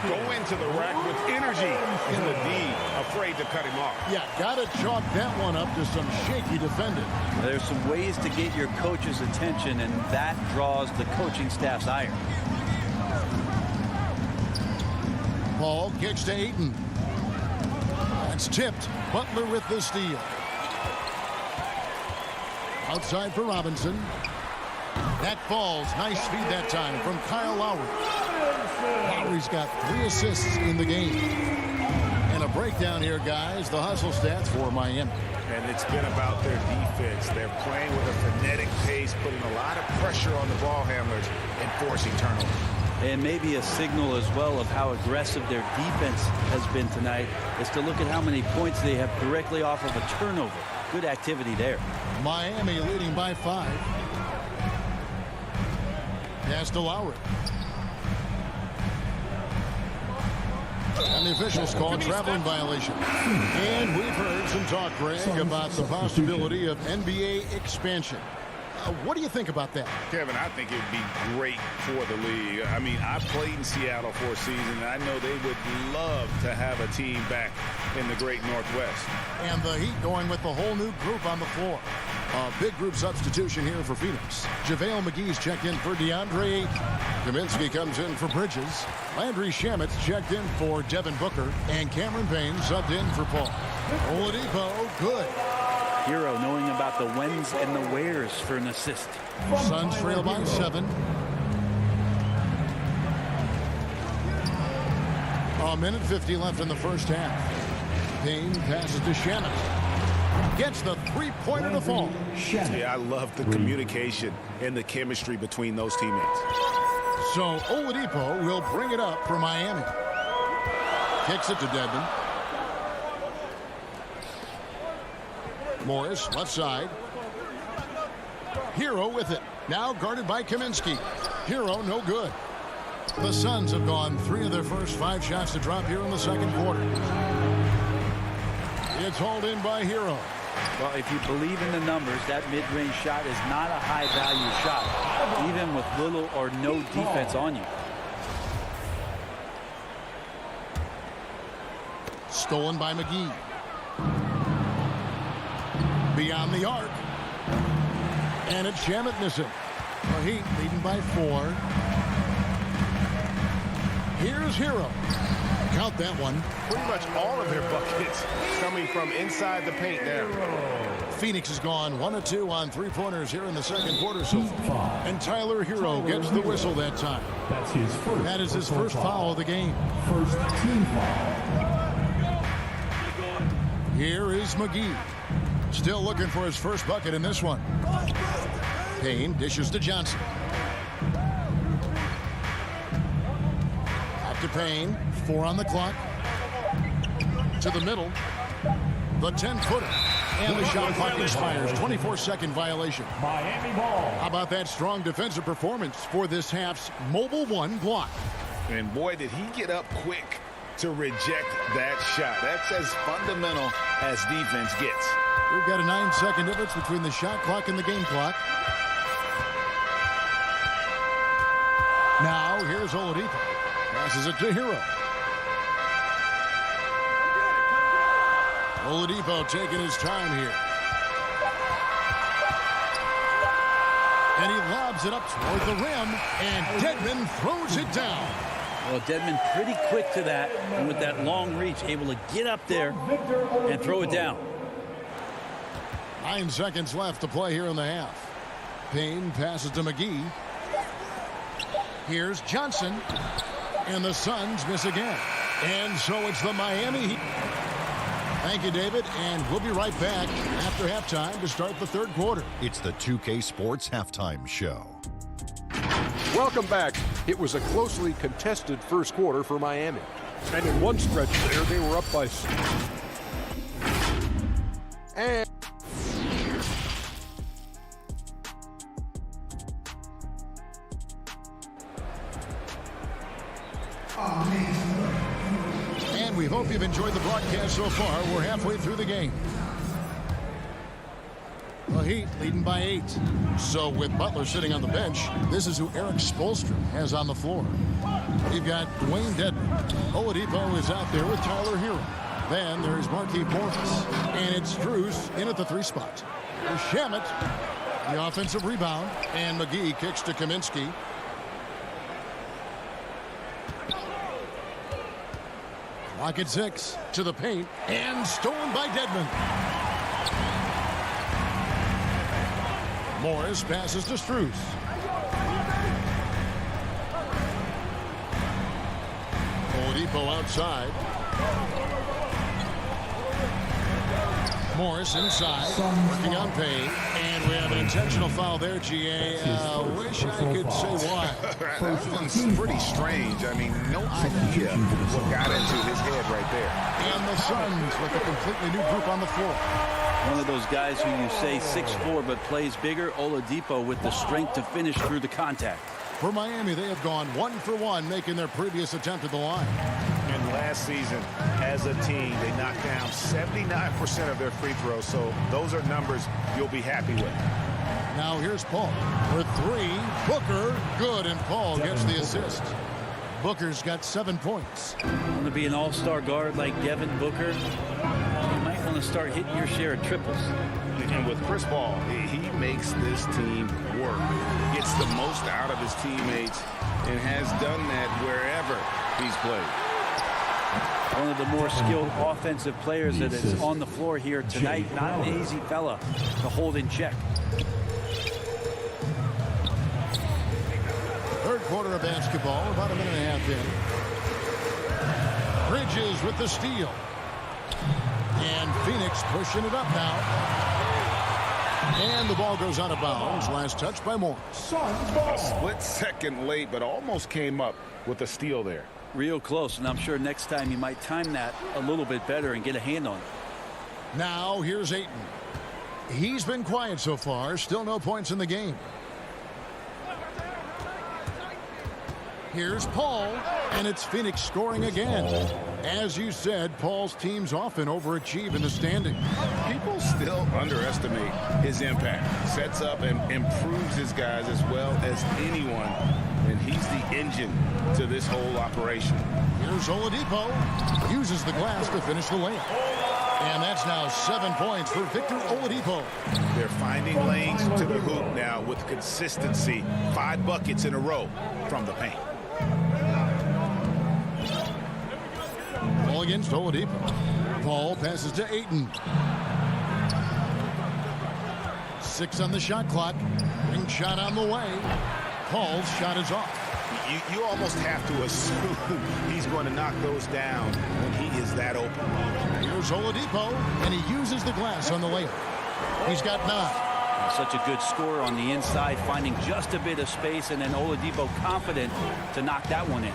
Go into the rack with energy. And the D afraid to cut him off. Yeah, got to chalk that one up to some shaky defending. There's some ways to get your coach's attention, and that draws the coaching staff's ire. Paul kicks to Ayton. That's tipped. Butler with the steal. Outside for Robinson. That falls. Nice feed that time from Kyle Lowry. Lowry's got 3 assists in the game. And a breakdown here, guys. The hustle stats for Miami. And it's been about their defense. They're playing with a frenetic pace, putting a lot of pressure on the ball handlers and forcing turnovers. And maybe a signal as well of how aggressive their defense has been tonight is to look at how many points they have directly off of a turnover. Good activity there. Miami leading by 5. Pass to Lowry. And the officials call traveling violation. And we've heard some talk, Greg, about the possibility of NBA expansion. What do you think about that? Kevin, I think it would be great for the league. I mean, I played in Seattle for a season, and I know they would love to have a team back in the great Northwest. And the Heat going with the whole new group on the floor. A big group substitution here for Phoenix. JaVale McGee's checked in for DeAndre Ayton. Kaminsky comes in for Bridges. Landry Shamet's checked in for Devin Booker. And Cameron Payne subbed in for Paul. Oladipo, good. Hero knowing about the whens and the wheres for an assist. Suns trail by 7. A minute 50 left in the first half. Payne passes to Shamet. Gets the three-pointer to fall. Yeah, I love the communication and the chemistry between those teammates. So Oladipo will bring it up for Miami. Kicks it to Dedmon. Morris, left side. Hero with it. Now guarded by Kaminsky. Hero, no good. The Suns have gone 3 of their first 5 shots to drop here in the second quarter. It's hauled in by Hero. Well, if you believe in the numbers, that mid-range shot is not a high-value shot, even with little or no defense on you. Stolen by McGee. Beyond the arc. And it's Shamet missing. The Heat leading by 4. Here's Hero. Count that one. Pretty much all of their buckets coming from inside the paint there. Phoenix has gone 1 of 2 on 3-pointers here in the second quarter so far. And Tyler Hero gets the whistle that time. That's his first. That is his first foul of the game. First team foul. Here is McGee. Still looking for his first bucket in this one. Payne dishes to Johnson. Out to Payne. 4 on the clock. To the middle. The 10-footer. And the shot clock expires. 24-second violation. Miami ball. How about that strong defensive performance for this half's Mobile 1 block? And boy, did he get up quick to reject that shot. That's as fundamental as defense gets. We've got a 9-second difference between the shot clock and the game clock. Now, here's Oladipo. Passes it to Hero. Oladipo taking his time here. And he lobs it up toward the rim, and Dedmon throws it down. Well, Dedmon pretty quick to that, and with that long reach, able to get up there and throw it down. 9 seconds left to play here in the half. Payne passes to McGee. Here's Johnson. And the Suns miss again. And so it's the Miami Heat. Thank you, David, and we'll be right back after halftime to start the third quarter. It's the 2K Sports Halftime Show. Welcome back. It was a closely contested first quarter for Miami. And in one stretch there, they were up by 6. And we hope you've enjoyed the broadcast so far. We're halfway through the game. The Heat leading by 8. So with Butler sitting on the bench, this is who Eric Spoelstra has on the floor. You've got Dwayne Dedmon. Oladipo is out there with Tyler Hero. Then there's Markieff Morris. And it's Strus in at the 3 spot. Shamet, the offensive rebound. And McGee kicks to Kaminsky. Clock at 6. To the paint. And stolen by Dedmon. Morris passes to Strus. Oladipo outside. Morris inside, working on Payne. And we have an intentional foul there, GA. Wish I could say why. That one's pretty strange. I mean, no idea what got into his head right there. And the Suns with a completely new group on the floor. One of those guys who you say 6'4" but plays bigger, Oladipo with the strength to finish through the contact. For Miami, they have gone 1 for 1, making their previous attempt at the line. And last season, as a team, they knocked down 79% of their free throws, so those are numbers you'll be happy with. Now here's Paul for 3. Booker, good, and Paul gets the assist. Booker's got 7 points. Want to be an all-star guard like Devin Booker? You might want to start hitting your share of triples. And with Chris Paul, he makes this team work. Gets the most out of his teammates and has done that wherever he's played. One of the more skilled offensive players that is on the floor here tonight. Not an easy fella to hold in check. Third quarter of basketball, about a minute and a half in. Bridges with the steal. And Phoenix pushing it up now. And the ball goes out of bounds. Last touch by Morris. A split second late, but almost came up with a steal there. Real close, and I'm sure next time you might time that a little bit better and get a hand on it. Now here's Ayton. He's been quiet so far. Still no points in the game. Here's Paul, and it's Phoenix scoring again. As you said, Paul's teams often overachieve in the standings. People still underestimate his impact. Sets up and improves his guys as well as anyone, and he's the engine to this whole operation. Here's Oladipo. Uses the glass to finish the layup. And that's now 7 points for Victor Oladipo. They're finding lanes to the hoop now with consistency. 5 buckets in a row from the paint. Ball against Oladipo. Paul passes to Ayton. 6 on the shot clock. Ring shot on the way. Paul's shot is off. You almost have to assume he's going to knock those down when he is that open. Here's Oladipo, and he uses the glass on the layup. He's got 9. Such a good scorer on the inside, finding just a bit of space, and then Oladipo confident to knock that one in.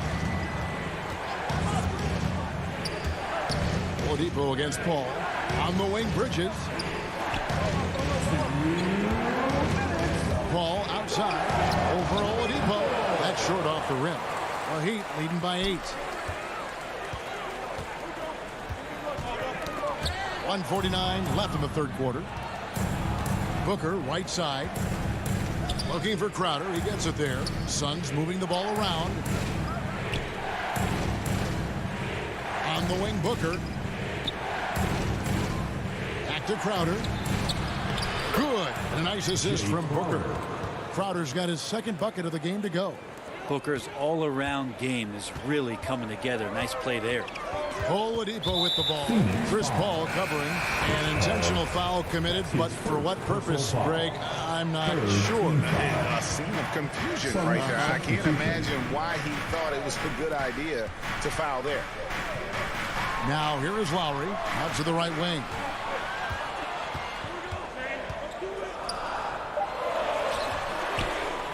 Oladipo against Paul. On the wing, Bridges. Paul outside. Over Oladipo. That's short off the rim. The Heat leading by 8. 1:49 left in the third quarter. Booker, right side. Looking for Crowder. He gets it there. Suns moving the ball around. On the wing, Booker. Back to Crowder. Good. A nice assist from Booker. Crowder's got his second bucket of the game to go. Booker's all-around game is really coming together. Nice play there. Oladipo with the ball. Chris Paul covering. An intentional foul committed, but for what purpose, Greg, I'm not sure. A scene of confusion right there. I can't imagine why he thought it was a good idea to foul there. Now here is Lowry out to the right wing.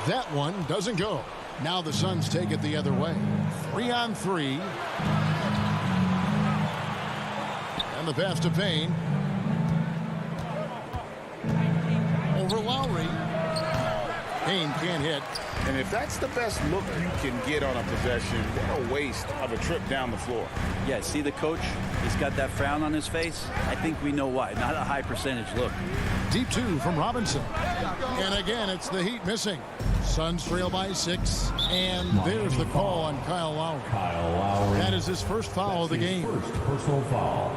That one doesn't go. Now the Suns take it the other way. 3-on-3. And the pass to Payne. Over Lowry. Payne can't hit. And if that's the best look you can get on a possession, what a waste of a trip down the floor. Yeah, see the coach? He's got that frown on his face. I think we know why. Not a high percentage look. Deep two from Robinson. And again, it's the Heat missing. Suns trail by 6. And there's the call on Kyle Lowry. That is his first foul of the game. First personal foul.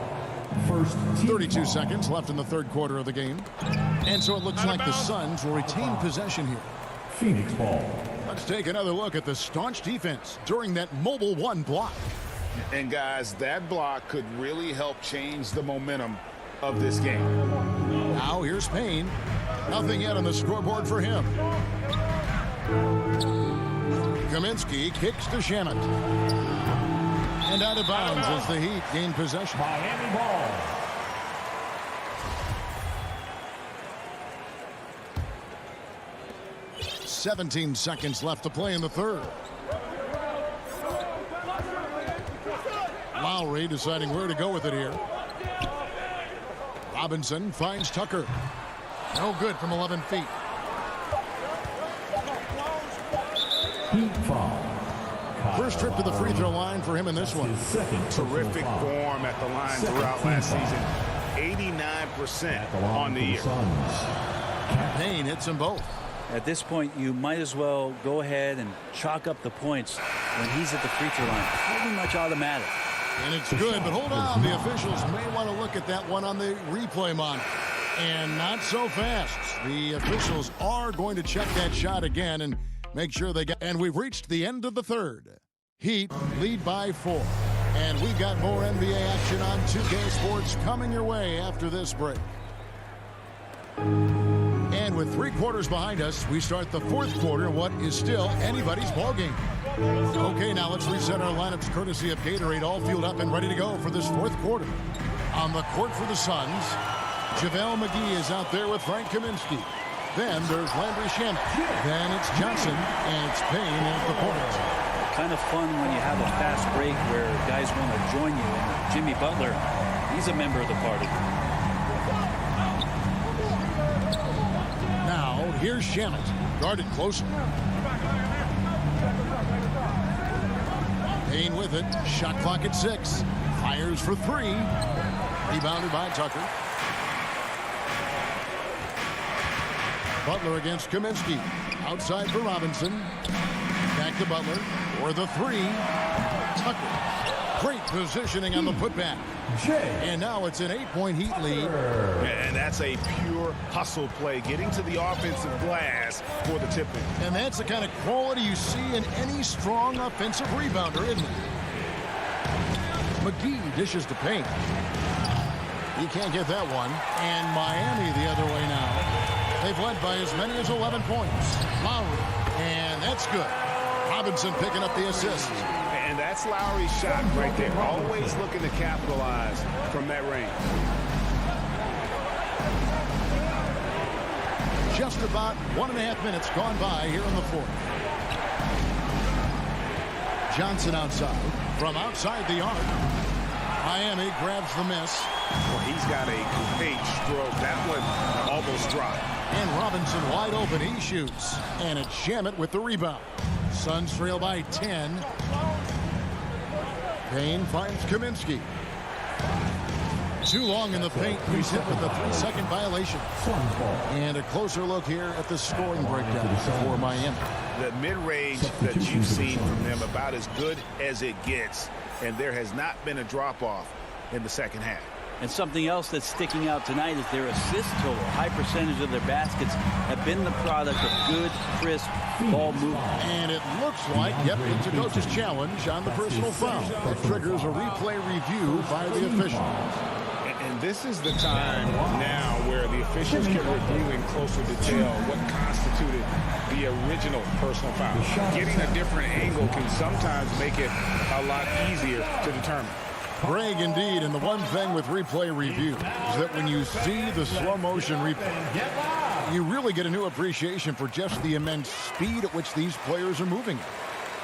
First 32 seconds left in the third quarter of the game. And so it looks like the Suns will retain possession here. Phoenix ball. Let's take another look at the staunch defense during that mobile 1 block. And guys, that block could really help change the momentum of this game. Now here's Payne. Nothing yet on the scoreboard for him. Kaminsky kicks to Shamet. And out of bounds as the Heat gain possession. Miami ball. .17 seconds left to play in the third. Lowry deciding where to go with it here. Robinson finds Tucker. No good from 11 feet. Heat foul. First trip to the free throw line for him in this one. Terrific form at the line throughout last season. 89% on the year. Payne hits them both. At this point, you might as well go ahead and chalk up the points when he's at the free throw line. Pretty much automatic. And it's good, but hold on. The officials may want to look at that one on the replay monitor. And not so fast. The officials are going to check that shot again and make sure they get. And we've reached the end of the third. Heat lead by 4. And we've got more NBA action on 2K Sports coming your way after this break. And with 3 quarters behind us, we start the fourth quarter in what is still anybody's ballgame. Okay, now let's reset our lineups courtesy of Gatorade, all fueled up and ready to go for this fourth quarter. On the court for the Suns, JaVale McGee is out there with Frank Kaminsky. Then there's Landry Shamet. Then it's Johnson, and it's Payne at the point. Kind of fun when you have a fast break where guys want to join you. And Jimmy Butler, he's a member of the party. Now, here's Shamet, guarded closer. Payne with it, shot clock at 6. Fires for 3. Rebounded by Tucker. Butler against Kaminsky. Outside for Robinson. Back to Butler for the 3. Tucker. Great positioning on the putback. And now it's an 8-point Heat lead. And that's a pure hustle play, getting to the offensive glass for the tip-in. And that's the kind of quality you see in any strong offensive rebounder, isn't it? McGee dishes to Payne. He can't get that one. And Miami the other way now. They've led by as many as 11 points. Lowry. And that's good. Robinson picking up the assist. And that's Lowry's shot right there. Always looking to capitalize from that range. Just about 1.5 minutes gone by here in the fourth. Johnson outside. From outside the arc. Miami grabs the miss. Well, he's got a great stroke. That one almost dropped. And Robinson wide open. He shoots. And it's Shamet with the rebound. Suns trail by 10. Payne finds Kaminsky. Too long in the paint. He's hit with a 3-second violation. And a closer look here at the scoring breakdown for Miami. The mid-range that you've seen from them about as good as it gets. And there has not been a drop-off in the second half. And something else that's sticking out tonight is their assist total. High percentage of their baskets have been the product of good, crisp ball movement. And it looks like, yep, it's a coach's challenge on the personal foul. That triggers a replay review by the official. And this is the time now where the officials can review in closer detail what constituted the original personal foul. Getting a different angle can sometimes make it a lot easier to determine. Greg, indeed, and the one thing with replay review is that when you see the slow motion replay, you really get a new appreciation for just the immense speed at which these players are moving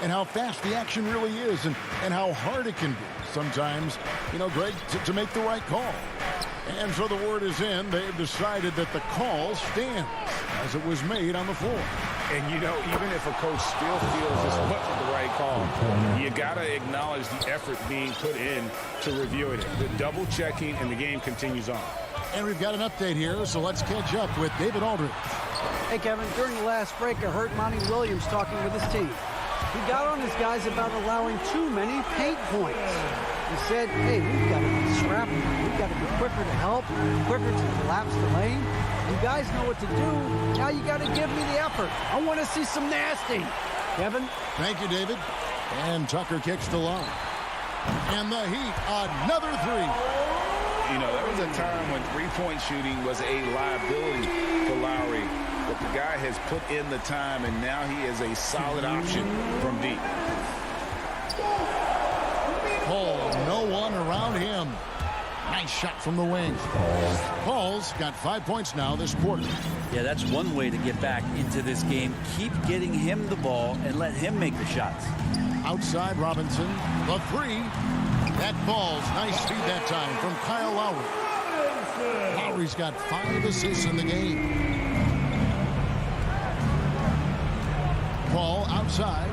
and how fast the action really is and how hard it can be sometimes, you know, Greg, to make the right call. And so the word is in. They've decided that the call stands as it was made on the floor. And, you know, even if a coach still feels this wasn't the right call, you got to acknowledge the effort being put in to reviewing it. The double checking, and the game continues on. And we've got an update here, so let's catch up with David Aldridge. Hey, Kevin, during the last break, I heard Monty Williams talking with his team. He got on his guys about allowing too many paint points. He said, hey, we've got to be scrappy. We've got to be quicker to help, quicker to collapse the lane. You guys know what to do. Now you got to give me the effort. I want to see some nasty. Kevin? Thank you, David. And Tucker kicks the line. And the Heat, another three. You know, there was a time when three-point shooting was a liability for Lowry. But the guy has put in the time, and now he is a solid option from deep. Paul, no one around him. Nice shot from the wing. Paul's got 5 points now this quarter. Yeah, that's one way to get back into this game. Keep getting him the ball and let him make the shots. Outside Robinson, the three. That ball's nice speed that time from Kyle Lowry. Lowry's got 5 assists in the game. Paul outside.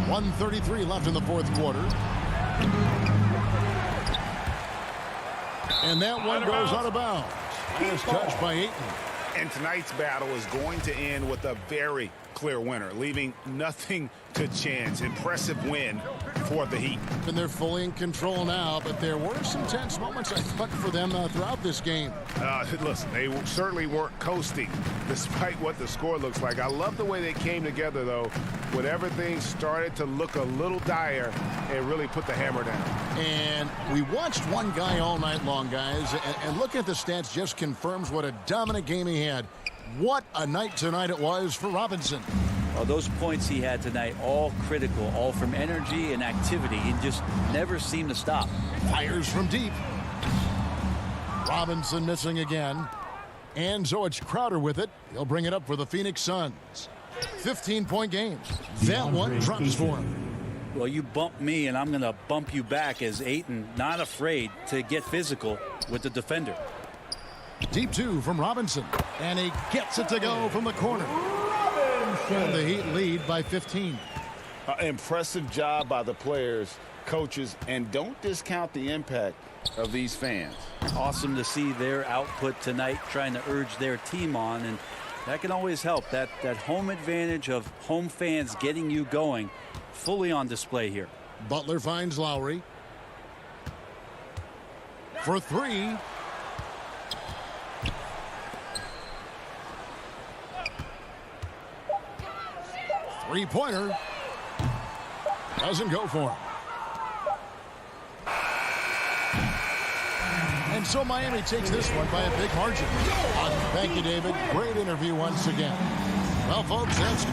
1:33 left in the fourth quarter. And that one goes out of bounds. It's touched by Ayton. And tonight's battle is going to end with a very clear winner, leaving nothing to chance. Impressive win for the Heat. And they're fully in control now, but there were some tense moments, I thought, for them throughout this game. Listen, they certainly weren't coasting, despite what the score looks like. I love the way they came together, though, when everything started to look a little dire and really put the hammer down. And we watched one guy all night long, guys, and looking at the stats just confirms what a dominant game he had. What a night tonight it was for Robinson. Well, those points he had tonight, all critical, all from energy and activity. He just never seemed to stop. Fires from deep. Robinson missing again. And so it's Crowder with it. He'll bring it up for the Phoenix Suns. 15-point game. That one drops for him. Well, you bump me, and I'm going to bump you back as Ayton not afraid to get physical with the defender. Deep two from Robinson. And he gets it to go from the corner. And the Heat lead by 15. Impressive job by the players, coaches, and don't discount the impact of these fans. Awesome to see their output tonight, trying to urge their team on, and that can always help. That home advantage of home fans getting you going, fully on display here. Butler finds Lowry. For three. Three-pointer. Doesn't go for him. And so Miami takes this one by a big margin. Thank you, David. Great interview once again. Well, folks, that's...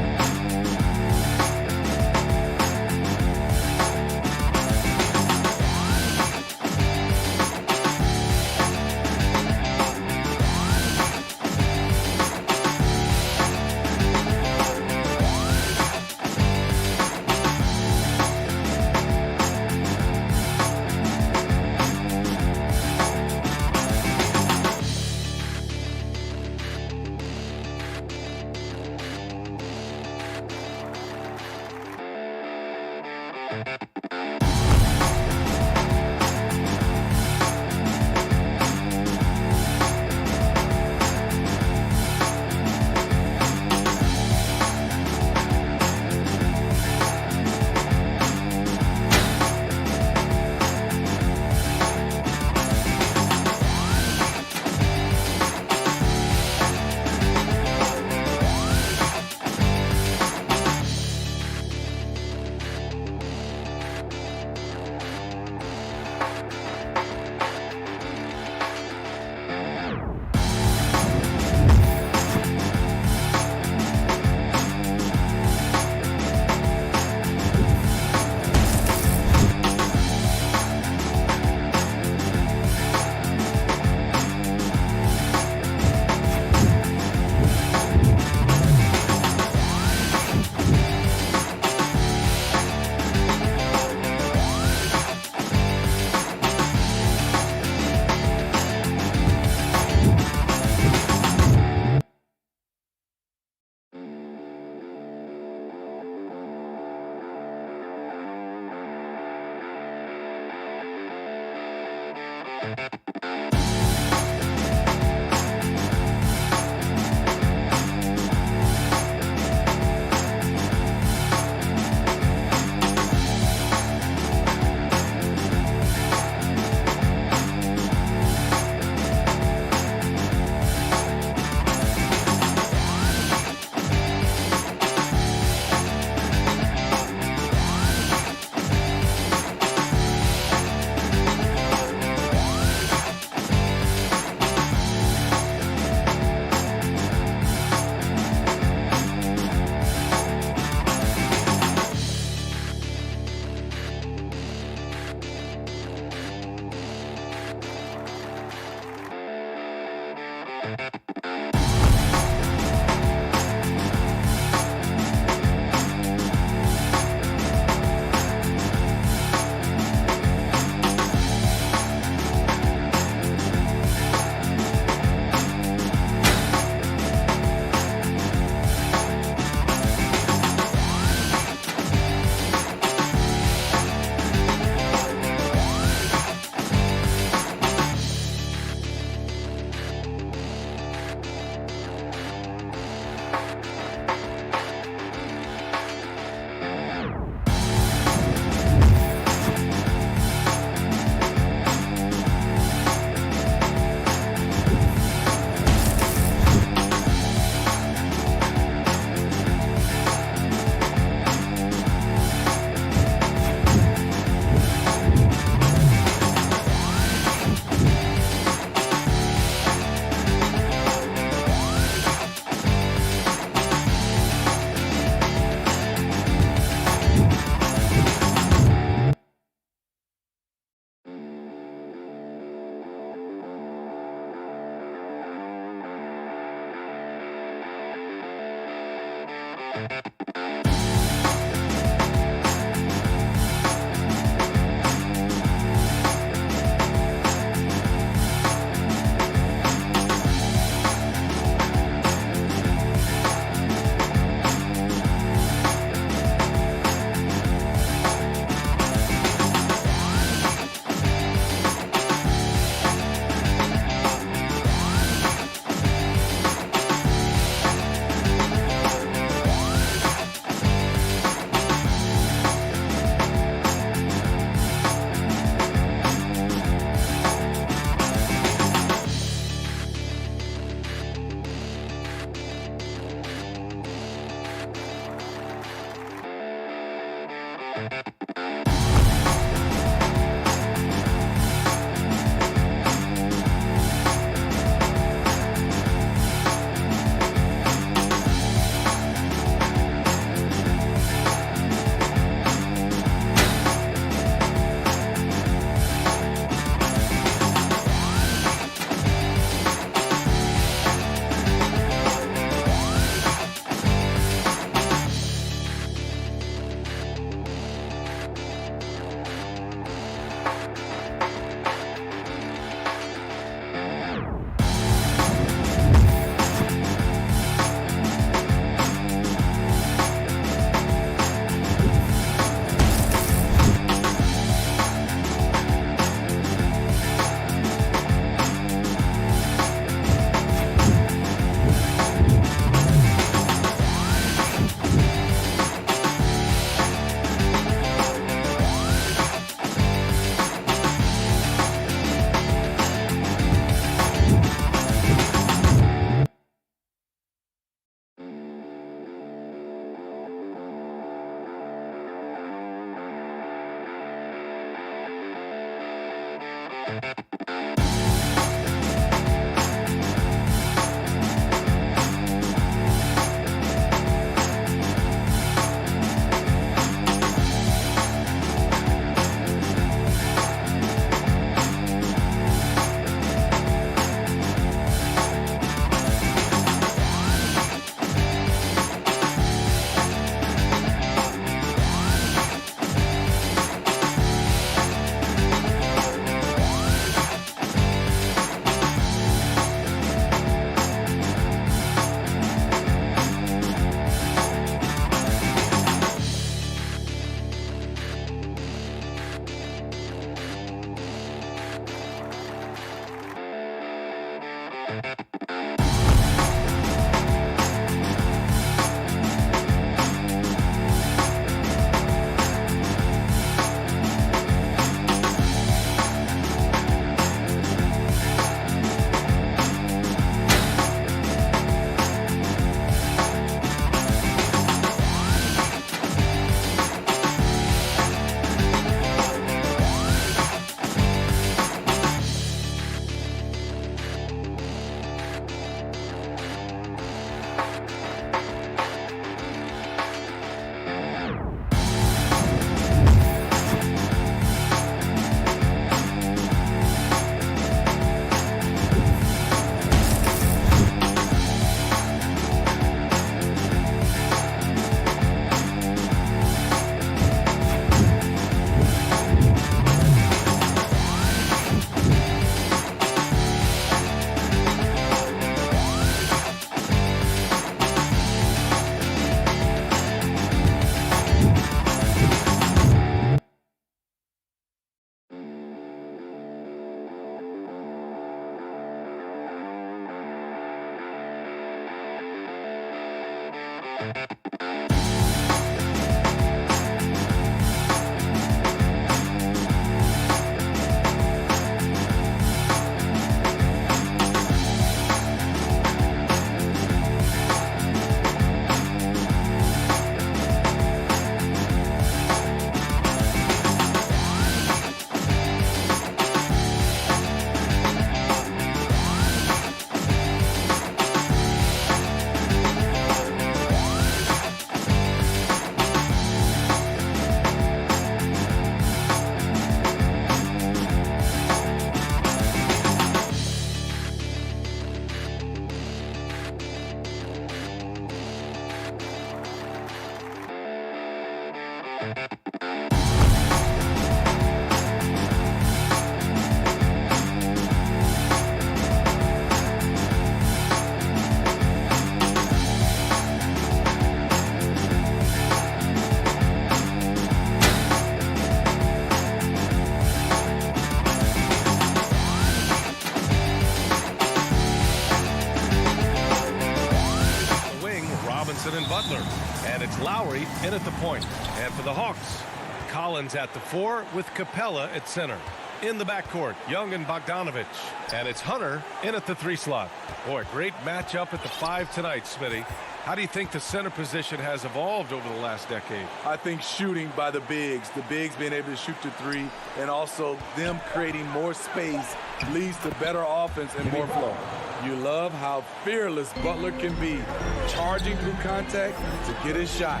And Butler, and it's Lowry in at the point. And for the Hawks, Collins at the 4 with Capella at center. In the backcourt, Young and Bogdanovich, and it's Hunter in at the 3 slot. Boy, great matchup at the 5 tonight, Smitty. How do you think the center position has evolved over the last decade? I think shooting by the bigs being able to shoot the 3, and also them creating more space leads to better offense and more flow. You love how fearless Butler can be, charging through contact to get his shot.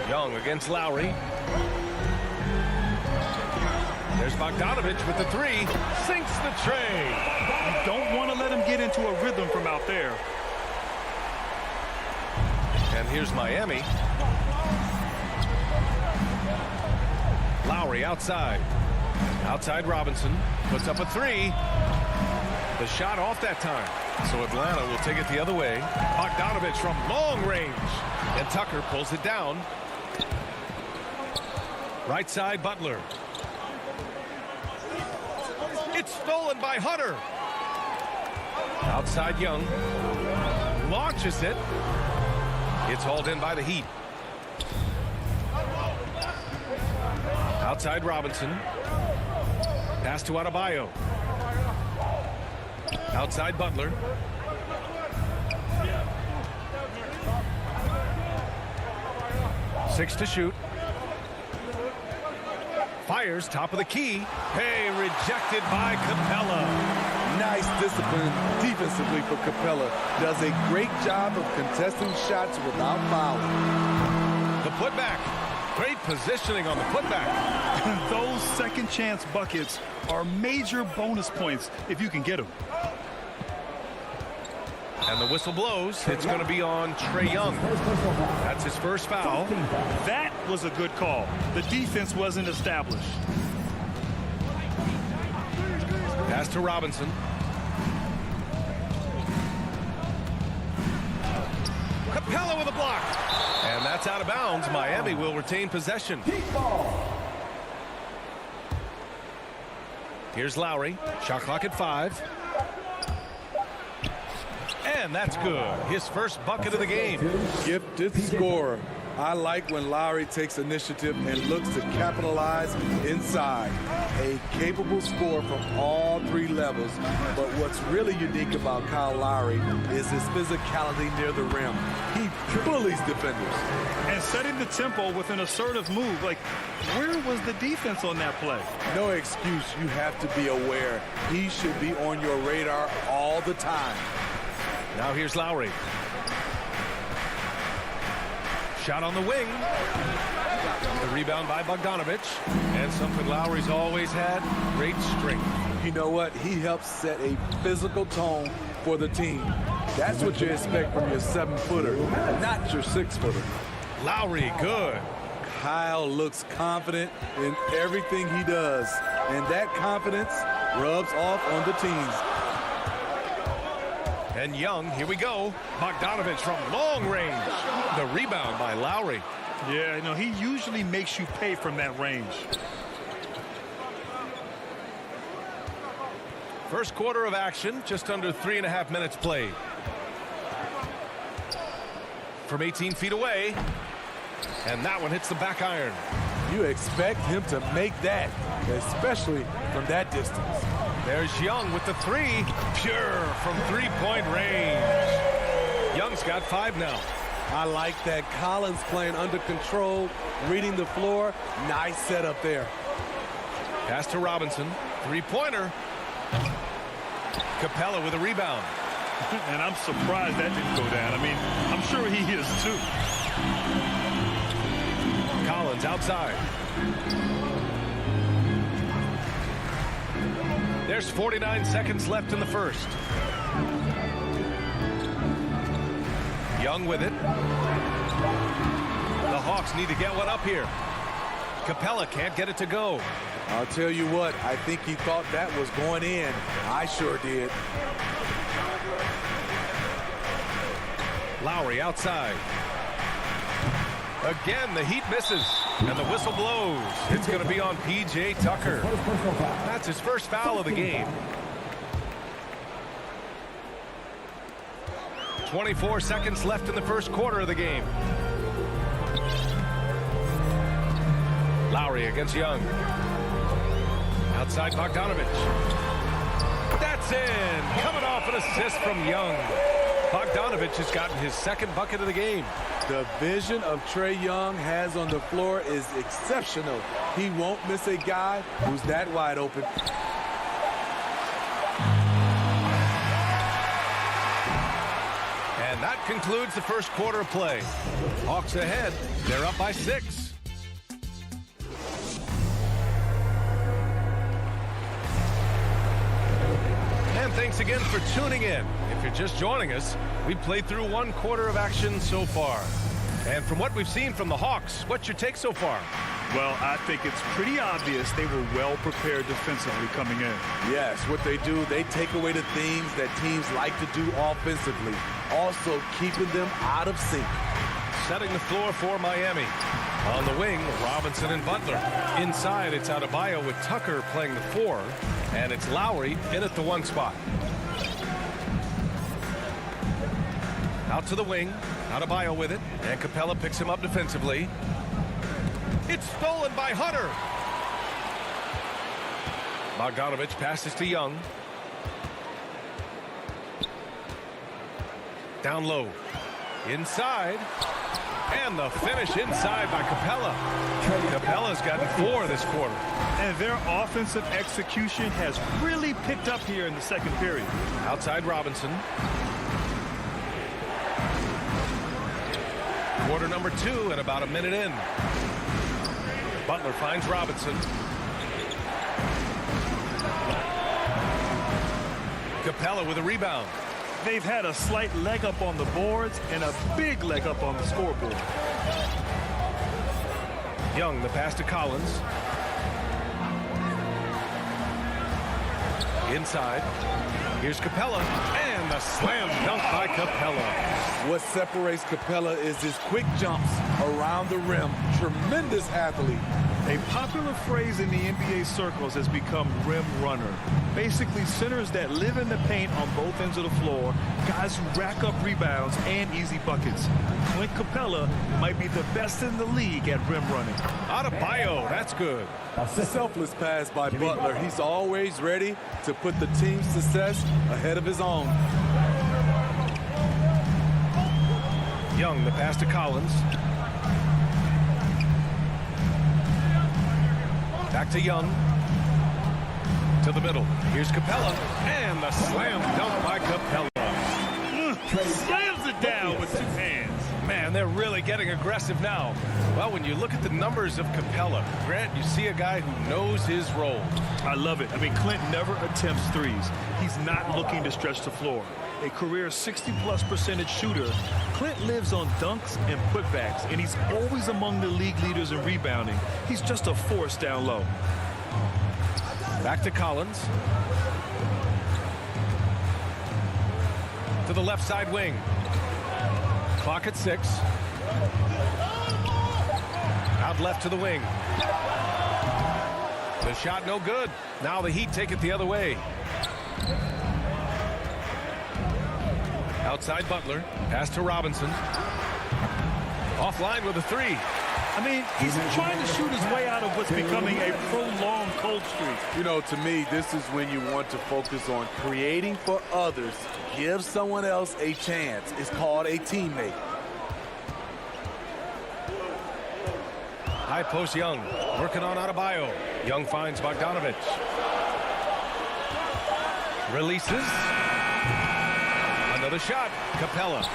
Young against Lowry. There's Bogdanovich with the 3. Sinks the tray. You don't want to let him get into a rhythm from out there. And here's Miami. Lowry outside. Outside Robinson. Puts up a 3. The shot off that time. So Atlanta will take it the other way. Bogdanovich from long range. And Tucker pulls it down. Right side Butler. It's stolen by Hunter. Outside Young. Launches it. It's hauled in by the Heat. Outside Robinson. Pass to Adebayo. Outside Butler. Six to shoot. Fires top of the key. Hey, rejected by Capella. Nice discipline defensively for Capella. Does a great job of contesting shots without fouling. The putback. Great positioning on the putback. Those second chance buckets are major bonus points if you can get them. And the whistle blows. It's going to be on Trae Young. That's his first foul. That was a good call. The defense wasn't established. Pass to Robinson. Capella with a block. And that's out of bounds. Miami will retain possession. Here's Lowry. Shot clock at 5. And that's good. His first bucket of the game. Gifted scorer. I like when Lowry takes initiative and looks to capitalize inside. A capable scorer from all 3 levels. But what's really unique about Kyle Lowry is his physicality near the rim. He bullies defenders. And setting the tempo with an assertive move. Like, where was the defense on that play? No excuse. You have to be aware. He should be on your radar all the time. Now here's Lowry. Shot on the wing. The rebound by Bogdanovich. And something Lowry's always had, great strength. You know what? He helps set a physical tone for the team. That's what you expect from your 7-footer, not your 6-footer. Lowry, good. Kyle looks confident in everything he does, and that confidence rubs off on the teams. And Young, here we go. Bogdanovich from long range. The rebound by Lowry. Yeah, no, he usually makes you pay from that range. First quarter of action, just under 3.5 minutes played. From 18 feet away. And that one hits the back iron. You expect him to make that, especially from that distance. There's Young with the 3. Pure from 3-point range. Young's got 5 now. I like that. Collins playing under control, reading the floor. Nice setup there. Pass to Robinson. 3-pointer. Capella with a rebound. And I'm surprised that didn't go down. I mean, I'm sure he is too. Collins outside. There's 49 seconds left in the first. Young with it. The Hawks need to get one up here. Capella can't get it to go. I'll tell you what, I think he thought that was going in. I sure did. Lowry outside. Again, the Heat misses, and the whistle blows. It's going to be on P.J. Tucker. That's his first foul of the game. 24 seconds left in the first quarter of the game. Lowry against Young. Outside Bogdanovich. That's in. Coming off an assist from Young. Bogdanovich has gotten his second bucket of the game. The vision of Trae Young has on the floor is exceptional. He won't miss a guy who's that wide open. And that concludes the first quarter of play. Hawks ahead. They're up by 6. And thanks again for tuning in. If you're just joining us, we played through 1 quarter of action so far. And from what we've seen from the Hawks, what's your take so far? Well, I think it's pretty obvious they were well prepared defensively coming in. Yes, what they do, they take away the things that teams like to do offensively, also keeping them out of sync. Setting the floor for Miami. On the wing, Robinson and Butler. Inside, it's Adebayo with Tucker playing the 4, and it's Lowry in at the 1 spot. Out to the wing, Adebayo with it, and Capella picks him up defensively. It's stolen by Hunter. Bogdanovich passes to Young. Down low. Inside. And the finish inside by Capella. Capella's gotten 4 this quarter. And their offensive execution has really picked up here in the second period. Outside Robinson. Quarter number 2 and about a minute in. Butler finds Robinson. Capella with a rebound. They've had a slight leg up on the boards and a big leg up on the scoreboard. Young, the pass to Collins. Inside. Here's Capella. And the slam dunk by Capella. What separates Capella is his quick jumps around the rim. Tremendous athlete. A popular phrase in the NBA circles has become rim runner. Basically, centers that live in the paint on both ends of the floor, guys who rack up rebounds and easy buckets. Clint Capella might be the best in the league at rim running. Adebayo, that's good. Selfless pass by Butler. He's always ready to put the team's success ahead of his own. Young, the pass to Collins. Back to Young. To the middle. Here's Capella. And the slam dunk by Capella. Slams it down with 2 hands. Man, they're really getting aggressive now. Well, when you look at the numbers of Capella, Grant, you see a guy who knows his role. I love it. I mean, Clint never attempts threes. He's not looking to stretch the floor. A career 60+% shooter, Clint lives on dunks and putbacks, and he's always among the league leaders in rebounding. He's just a force down low. Back to Collins. To the left side wing. Clock at 6. Out left to the wing. The shot no good. Now the Heat take it the other way. Outside Butler. Pass to Robinson. Offline with a 3. I mean, he's trying to shoot his way out of what's becoming a prolonged cold streak. You know, to me, this is when you want to focus on creating for others. Give someone else a chance. It's called a teammate. High post Young. Working on Adebayo. Young finds Bogdanovich. Releases. Another shot. Capella.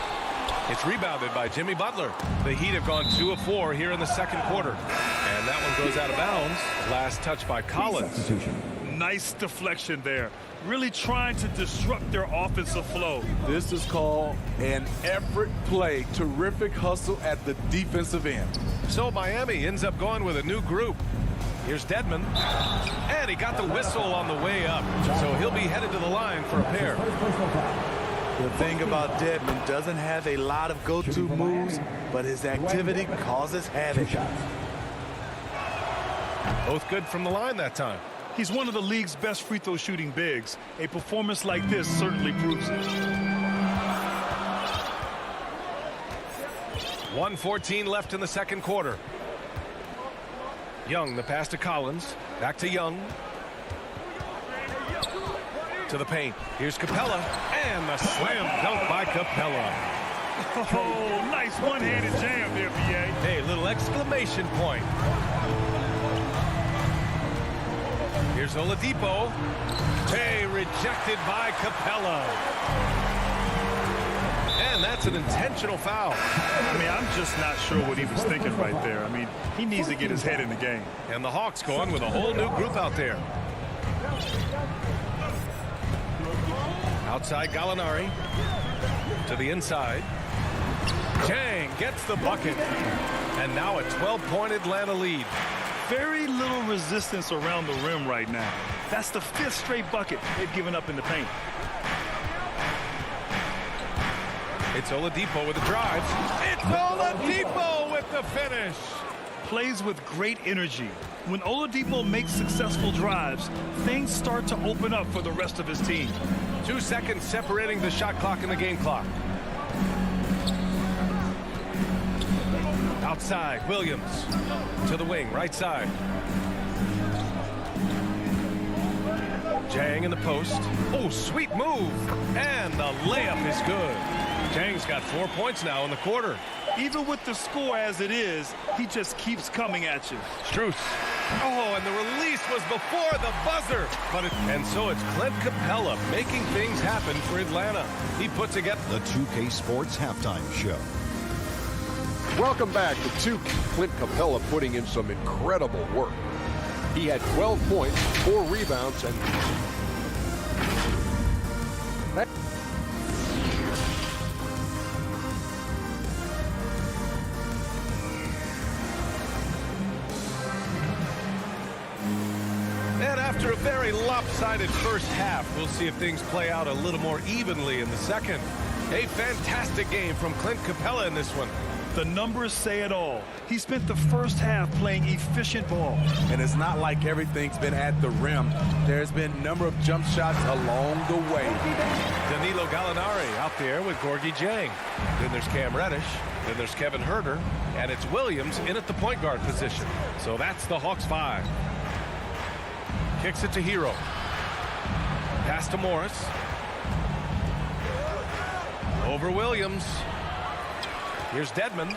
It's rebounded by Jimmy Butler. The Heat have gone 2 of 4 here in the second quarter. And that one goes out of bounds. Last touch by Collins. Nice deflection there. Really trying to disrupt their offensive flow. This is called an effort play. Terrific hustle at the defensive end. So Miami ends up going with a new group. Here's Dedmon. And he got the whistle on the way up. So he'll be headed to the line for a pair. The thing about Dedmon, doesn't have a lot of go-to moves, but his activity causes havoc. Both good from the line that time. He's one of the league's best free throw shooting bigs. A performance like this certainly proves it. 1:14 left in the second quarter. Young, the pass to Collins. Back to Young. To the paint. Here's Capella. And the slam dunk by Capella. Oh, nice one-handed jam there, B.A. Hey, little exclamation point. Here's Oladipo. Hey, rejected by Capella. And that's an intentional foul. I mean, I'm just not sure what he was thinking right there. I mean, he needs to get his head in the game. And the Hawks going with a whole new group out there. Outside Gallinari. To the inside. Chang gets the bucket. And now a 12-point Atlanta lead. Very little resistance around the rim right now. That's the 5th straight bucket they've given up in the paint. It's Oladipo with the drive. It's Oladipo with the finish. Plays with great energy. When Oladipo makes successful drives, things start to open up for the rest of his team. 2 seconds separating the shot clock and the game clock. Outside, Williams. To the wing, right side. Chang in the post. Oh, sweet move. And the layup is good. Chang's got 4 points now in the quarter. Even with the score as it is, he just keeps coming at you. Strus. Oh, and the release was before the buzzer. And so it's Clint Capella making things happen for Atlanta. He puts together the 2K Sports Halftime Show. Welcome back to 2K. Clint Capella putting in some incredible work. He had 12 points, 4 rebounds, and after a very lopsided first half, we'll see if things play out a little more evenly in the second. A fantastic game from Clint Capella in this one. The numbers say it all. He spent the first half playing efficient ball. And it's not like everything's been at the rim. There's been a number of jump shots along the way. Danilo Gallinari out there with Gorgie Jang. Then there's Cam Reddish. Then there's Kevin Huerter. And it's Williams in at the point guard position. So that's the Hawks 5. Kicks it to Hero. Pass to Morris. Over Williams. Here's Dedmon.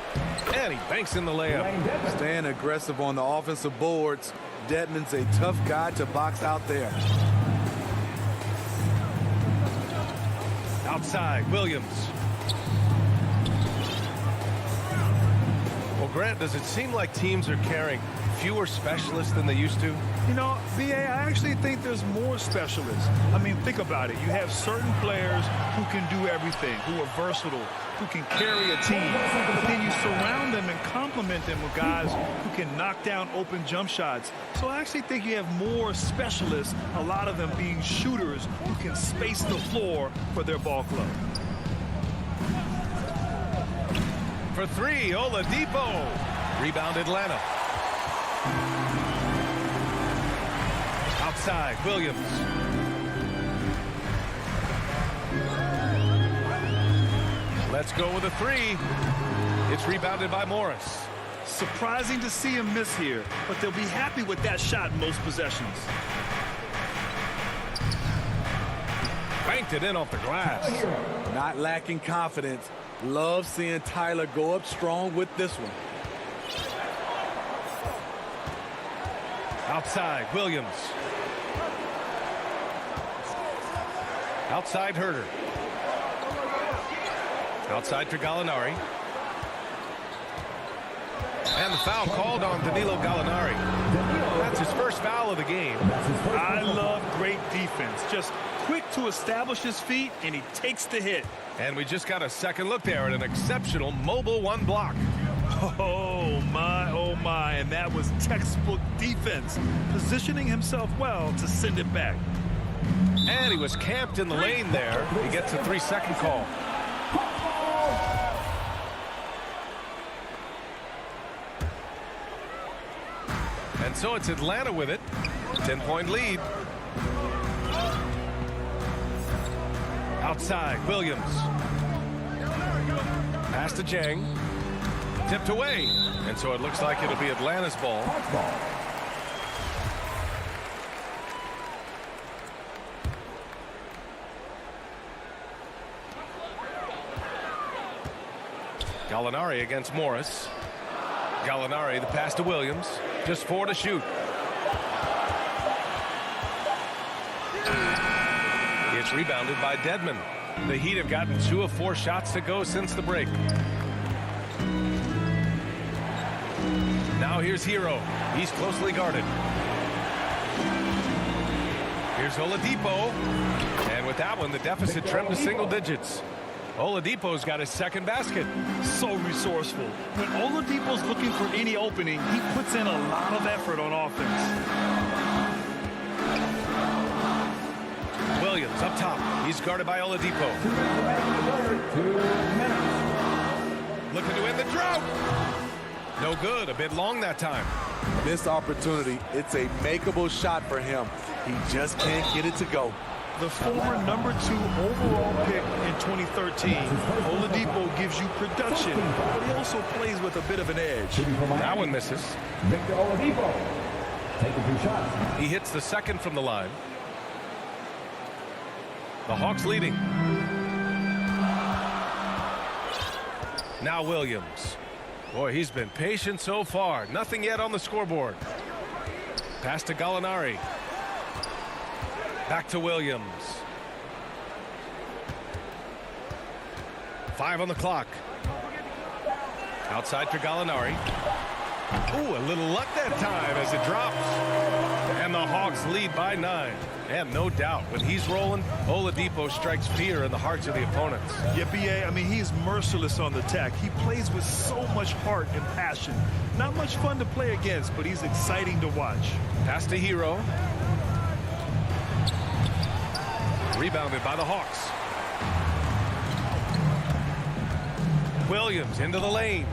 And he banks in the layup. Staying aggressive on the offensive boards. Dedmon's a tough guy to box out there. Outside, Williams. Well, Grant, does it seem like teams are carrying fewer specialists than they used to? You know, B.A., I actually think there's more specialists. I mean, think about it. You have certain players who can do everything, who are versatile, who can carry a team. But then you surround them and complement them with guys who can knock down open jump shots. So I actually think you have more specialists, a lot of them being shooters who can space the floor for their ball club. For three, Oladipo. Rebound Atlanta. Outside, Williams. Let's go with a three. It's rebounded by Morris. Surprising to see him miss here, but they'll be happy with that shot most possessions. Banked it in off the glass. Not lacking confidence. Love seeing Tyler go up strong with this one. Outside, Williams. Outside, Huerter. Outside for Gallinari. And the foul called on Danilo Gallinari. That's his first foul of the game. I love great defense. Just quick to establish his feet, and he takes the hit. And we just got a second look there at an exceptional mobile one block. Oh, my, and that was textbook defense, positioning himself well to send it back. And he was camped in the lane there. He gets a 3-second call. And so it's Atlanta with it. 10-point lead. Outside, Williams. Pass to Jang. Tipped away. And so it looks like it'll be Atlanta's ball. Gallinari against Morris. Gallinari, the pass to Williams. Just 4 to shoot. It's rebounded by Dedmon. The Heat have gotten 2 of 4 shots to go since the break. Now here's Hero. He's closely guarded. Here's Oladipo. And with that one, the deficit trimmed to single digits. Oladipo's got his second basket. So resourceful. When Oladipo's looking for any opening, he puts in a lot of effort on offense. Williams up top. He's guarded by Oladipo. Looking to win the drought. No good. A bit long that time. Missed opportunity. It's a makeable shot for him. He just can't get it to go. The former number 2 overall pick in 2013, Oladipo gives you production, but he also plays with a bit of an edge. That one misses. Victor Oladipo. Taking 2 shots. He hits the second from the line. The Hawks leading. Now Williams. Boy, he's been patient so far. Nothing yet on the scoreboard. Pass to Gallinari. Back to Williams. 5 on the clock. Outside for Gallinari. Ooh, a little luck that time as it drops. And the Hawks lead by 9. And no doubt, when he's rolling, Oladipo strikes fear in the hearts of the opponents. Yeah, B.A., I mean, he's merciless on the attack. He plays with so much heart and passion. Not much fun to play against, but he's exciting to watch. Pass to Hero. Rebounded by the Hawks. Williams into the lane.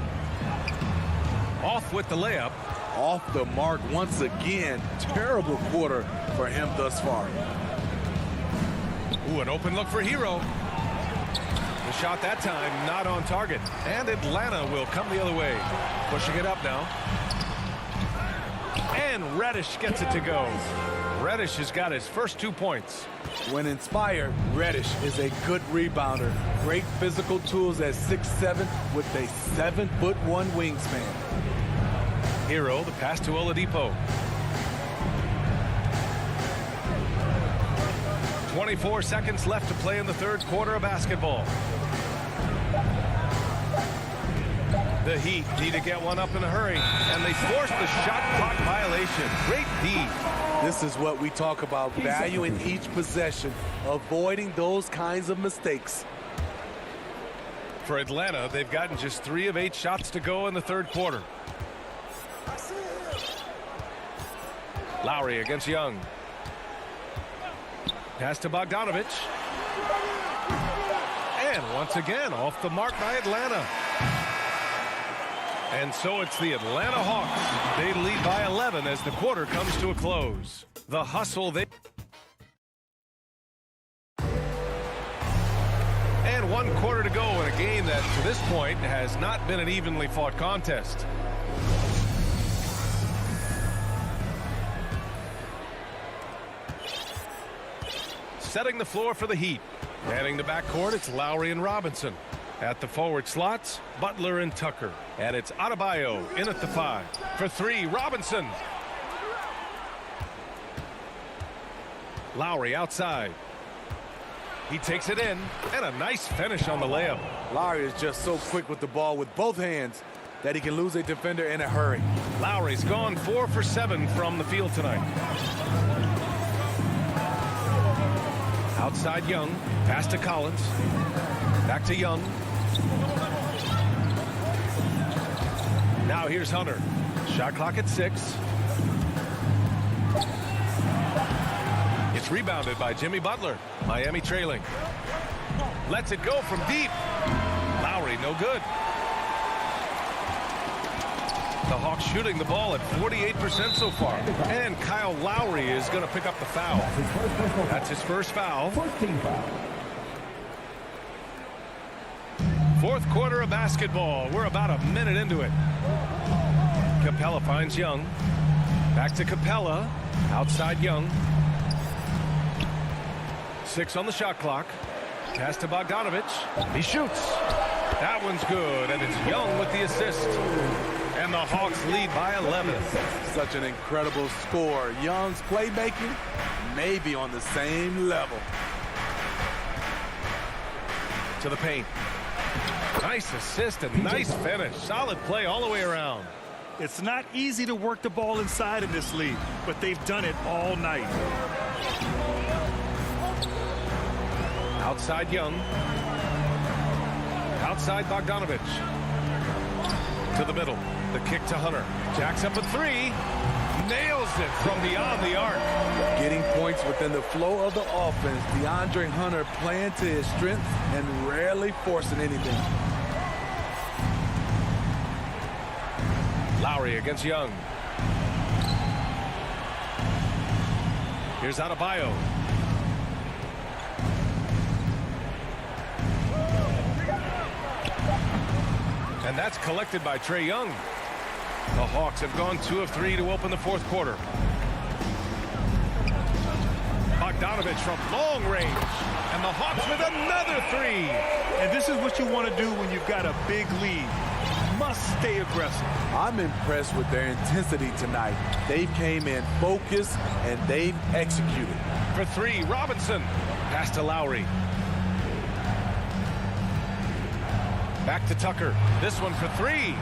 Off with the layup. Off the mark once again. Terrible quarter for him thus far. Ooh, an open look for Hero. The shot that time not on target. And Atlanta will come the other way. Pushing it up now. And Reddish gets it to go. Reddish has got his first 2 points. When inspired, Reddish is a good rebounder. Great physical tools at 6'7" with a 7'1" wingspan. Hero, the pass to Oladipo. 24 seconds left to play in the third quarter of basketball. The Heat need to get one up in a hurry, and they force the shot clock violation. Great D. This is what we talk about, valuing each possession, avoiding those kinds of mistakes. For Atlanta, they've gotten just 3 of 8 shots to go in the third quarter. Lowry against Young. Pass to Bogdanovich. And once again, off the mark by Atlanta. And so it's the Atlanta Hawks. They lead by 11 as the quarter comes to a close. The hustle they... And 1 quarter to go in a game that, to this point, has not been an evenly fought contest. Setting the floor for the Heat. Manning the backcourt, it's Lowry and Robinson. At the forward slots, Butler and Tucker. And it's Adebayo in at the 5. For 3, Robinson. Lowry outside. He takes it in, and a nice finish on the layup. Lowry is just so quick with the ball with both hands that he can lose a defender in a hurry. Lowry's gone 4 for 7 from the field tonight. Outside Young. Pass to Collins. Back to Young. Now here's Hunter. Shot clock at 6. It's rebounded by Jimmy Butler. Miami trailing. Lets it go from deep. Lowry no good. The Hawks shooting the ball at 48% so far. And Kyle Lowry is going to pick up the foul. That's his first foul. Fourth quarter of basketball. We're about a minute into it. Capella finds Young. Back to Capella. Outside Young. 6 on the shot clock. Pass to Bogdanovich. He shoots. That one's good, and it's Young with the assist. And the Hawks lead by 11. Such an incredible score. Young's playmaking may be on the same level. To the paint. Nice assist and nice finish. Solid play all the way around. It's not easy to work the ball inside in this league, but they've done it all night. Outside Young. Outside Bogdanovich. To the middle. The kick to Hunter. Jacks up a 3. Nails it from beyond the arc. Getting points within the flow of the offense. DeAndre Hunter playing to his strengths and rarely forcing anything. Lowry against Young. Here's Adebayo. And that's collected by Trae Young. The Hawks have gone 2 of 3 to open the fourth quarter. Bogdanovich from long range. And the Hawks with another 3. And this is what you want to do when you've got a big lead. Must stay aggressive. I'm impressed with their intensity tonight. They came in focused and they've executed. For 3, Robinson. Pass to Lowry. Back to Tucker. This one for 3.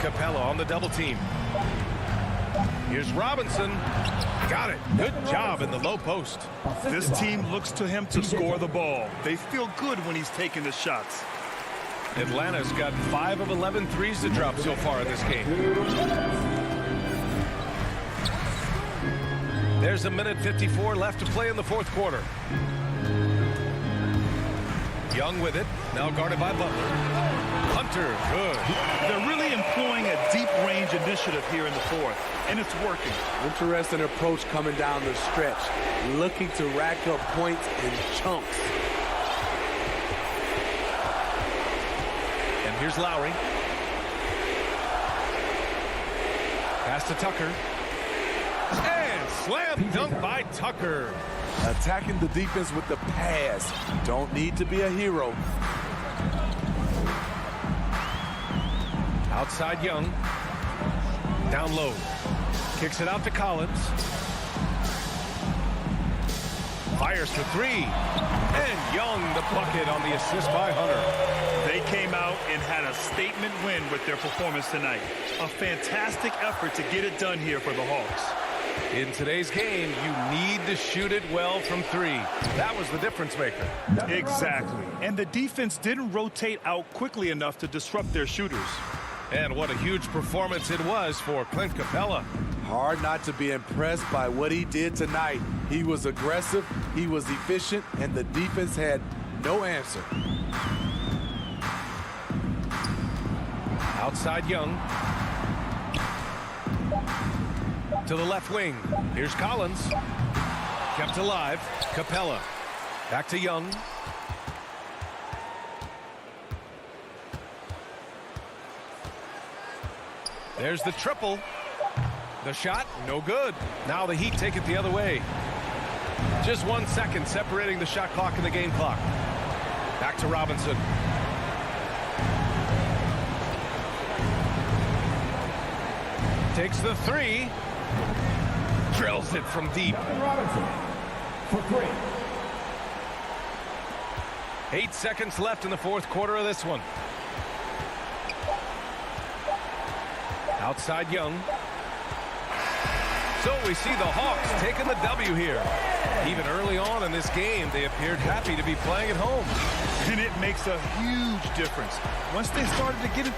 Capella on the double team. Here's Robinson. Got it. Good job in the low post. This team looks to him to score the ball. They feel good when he's taking the shots. Atlanta's got 5 of 11 threes to drop so far in this game. There's a minute 54 left to play in the fourth quarter. Young with it. Now guarded by Butler. Hunter, good. They're really employing a deep range initiative here in the fourth, and it's working. Interesting approach coming down the stretch, looking to rack up points in chunks. And here's Lowry. Pass to Tucker. And slam dunk by Tucker. Attacking the defense with the pass. Don't need to be a hero. Outside Young. Down low. Kicks it out to Collins. Fires for three. And Young the bucket on the assist by Hunter. They came out and had a statement win with their performance tonight. A fantastic effort to get it done here for the Hawks. In today's game, you need to shoot it well from three. That was the difference maker. Exactly. And the defense didn't rotate out quickly enough to disrupt their shooters. And what a huge performance it was for Clint Capella. Hard not to be impressed by what he did tonight. He was aggressive, he was efficient, and the defense had no answer. Outside Young. To the left wing. Here's Collins. Kept alive. Capella. Back to Young. There's the triple. The shot, no good. Now the Heat take it the other way. Just 1 second separating the shot clock and the game clock. Back to Robinson. Takes the three. Drills it from deep. Robinson for 3. 8 seconds left in the fourth quarter of this one. Outside Young. So we see the Hawks taking the W here. Even early on in this game, they appeared happy to be playing at home. And it makes a huge difference. Once they started to get it.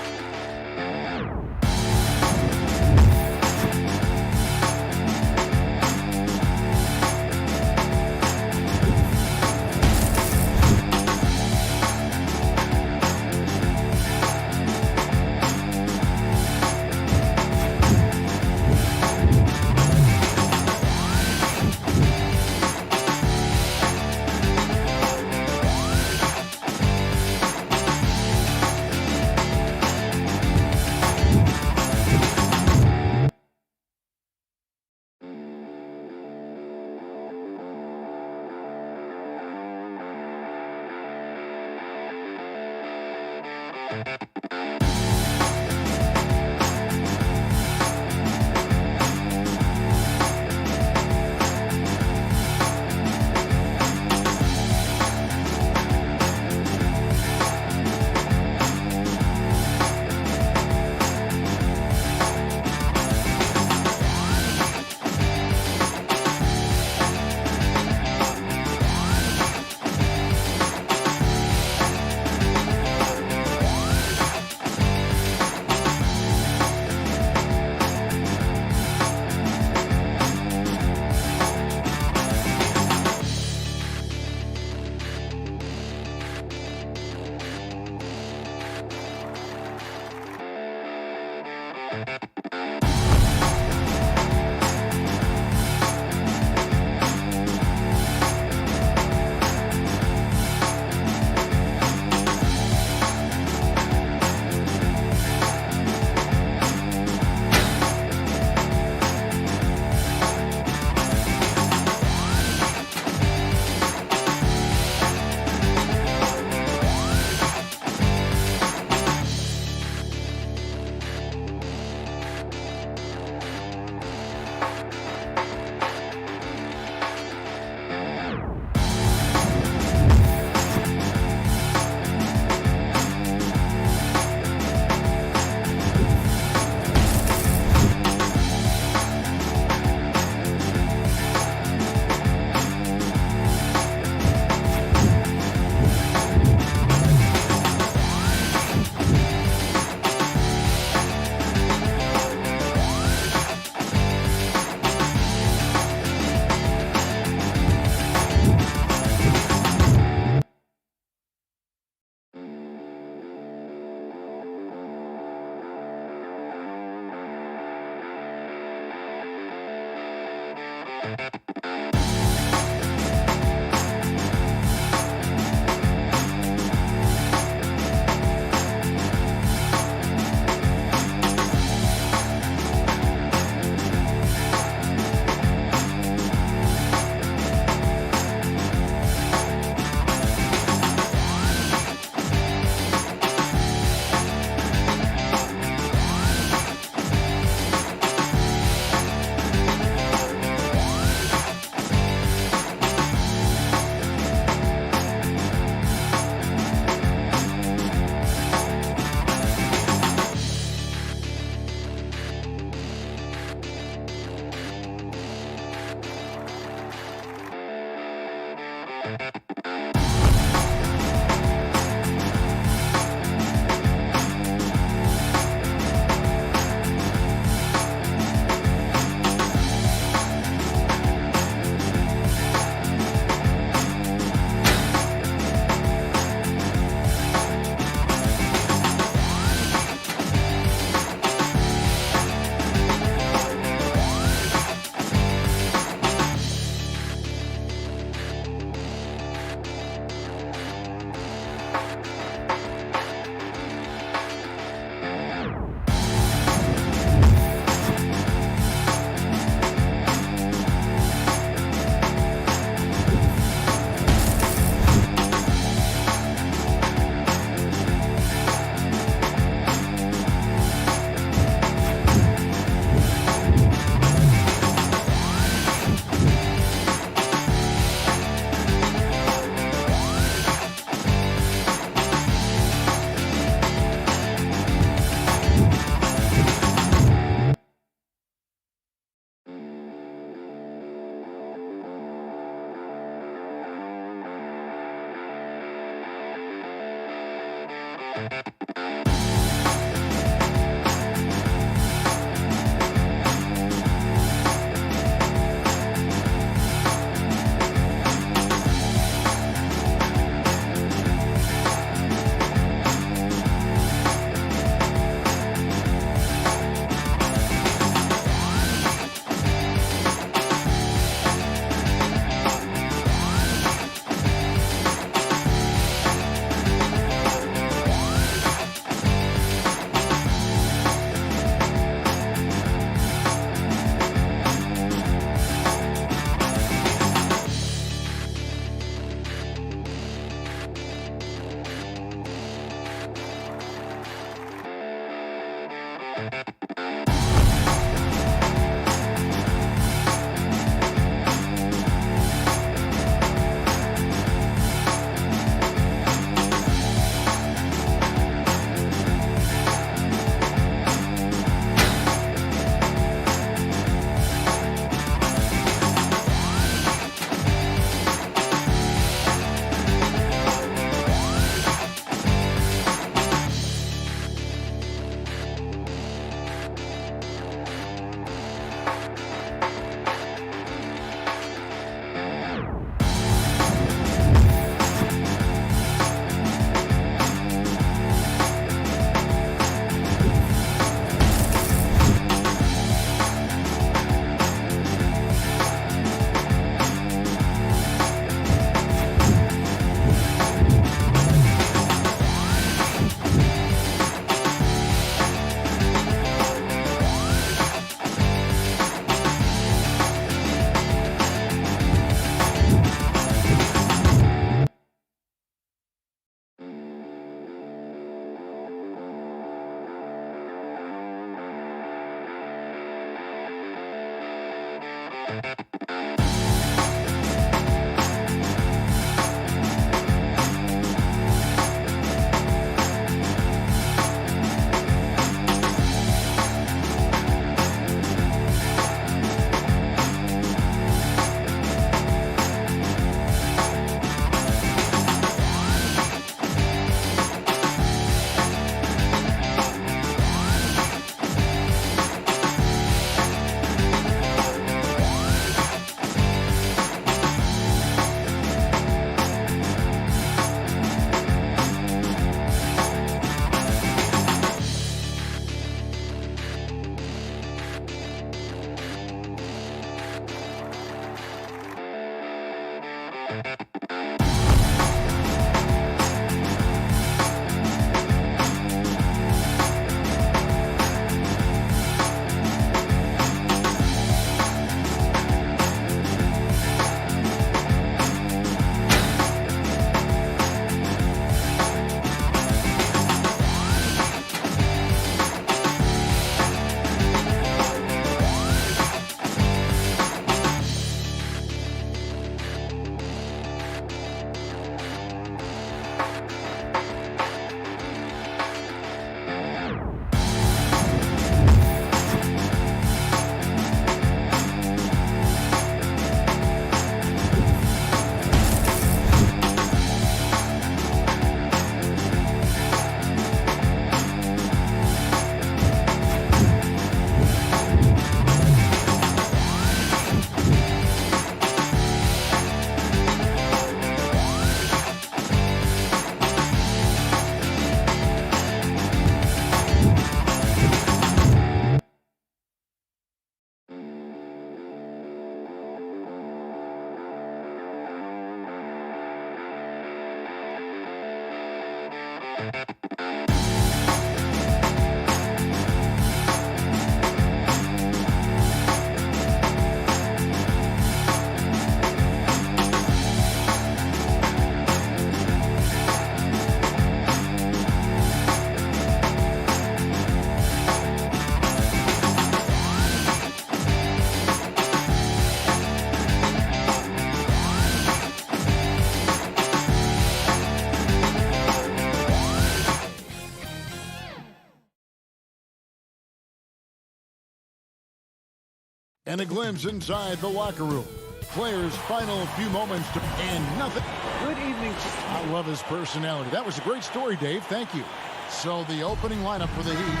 And a glimpse inside the locker room. Players' final few moments and nothing. Good evening. I love his personality. That was a great story, Dave. Thank you. So the opening lineup for the Heat.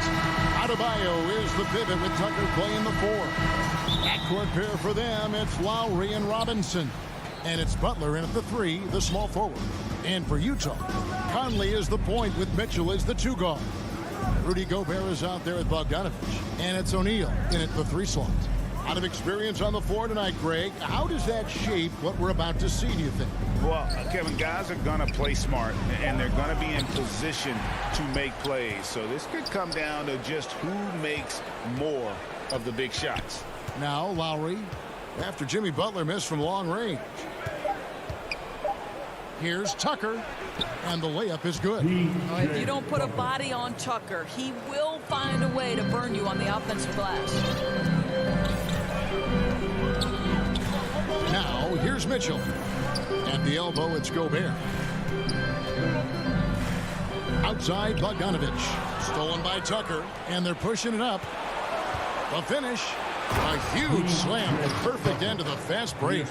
Adebayo is the pivot with Tucker playing the 4. Backcourt pair for them, it's Lowry and Robinson. And it's Butler in at the 3, the small forward. And for Utah, Conley is the point with Mitchell as the 2 guard. Rudy Gobert is out there with Bogdanovich. And it's O'Neal in at the 3 slot. Out of experience on the floor tonight, Greg. How does that shape what we're about to see, do you think? Well, Kevin, guys are going to play smart, and they're going to be in position to make plays. So this could come down to just who makes more of the big shots. Now Lowry, after Jimmy Butler missed from long range. Here's Tucker, and the layup is good. If you don't put a body on Tucker, he will find a way to burn you on the offensive glass. Now, here's Mitchell. At the elbow, it's Gobert. Outside, Bogdanovich. Stolen by Tucker, and they're pushing it up. The finish, a huge slam. A perfect end to the fast break.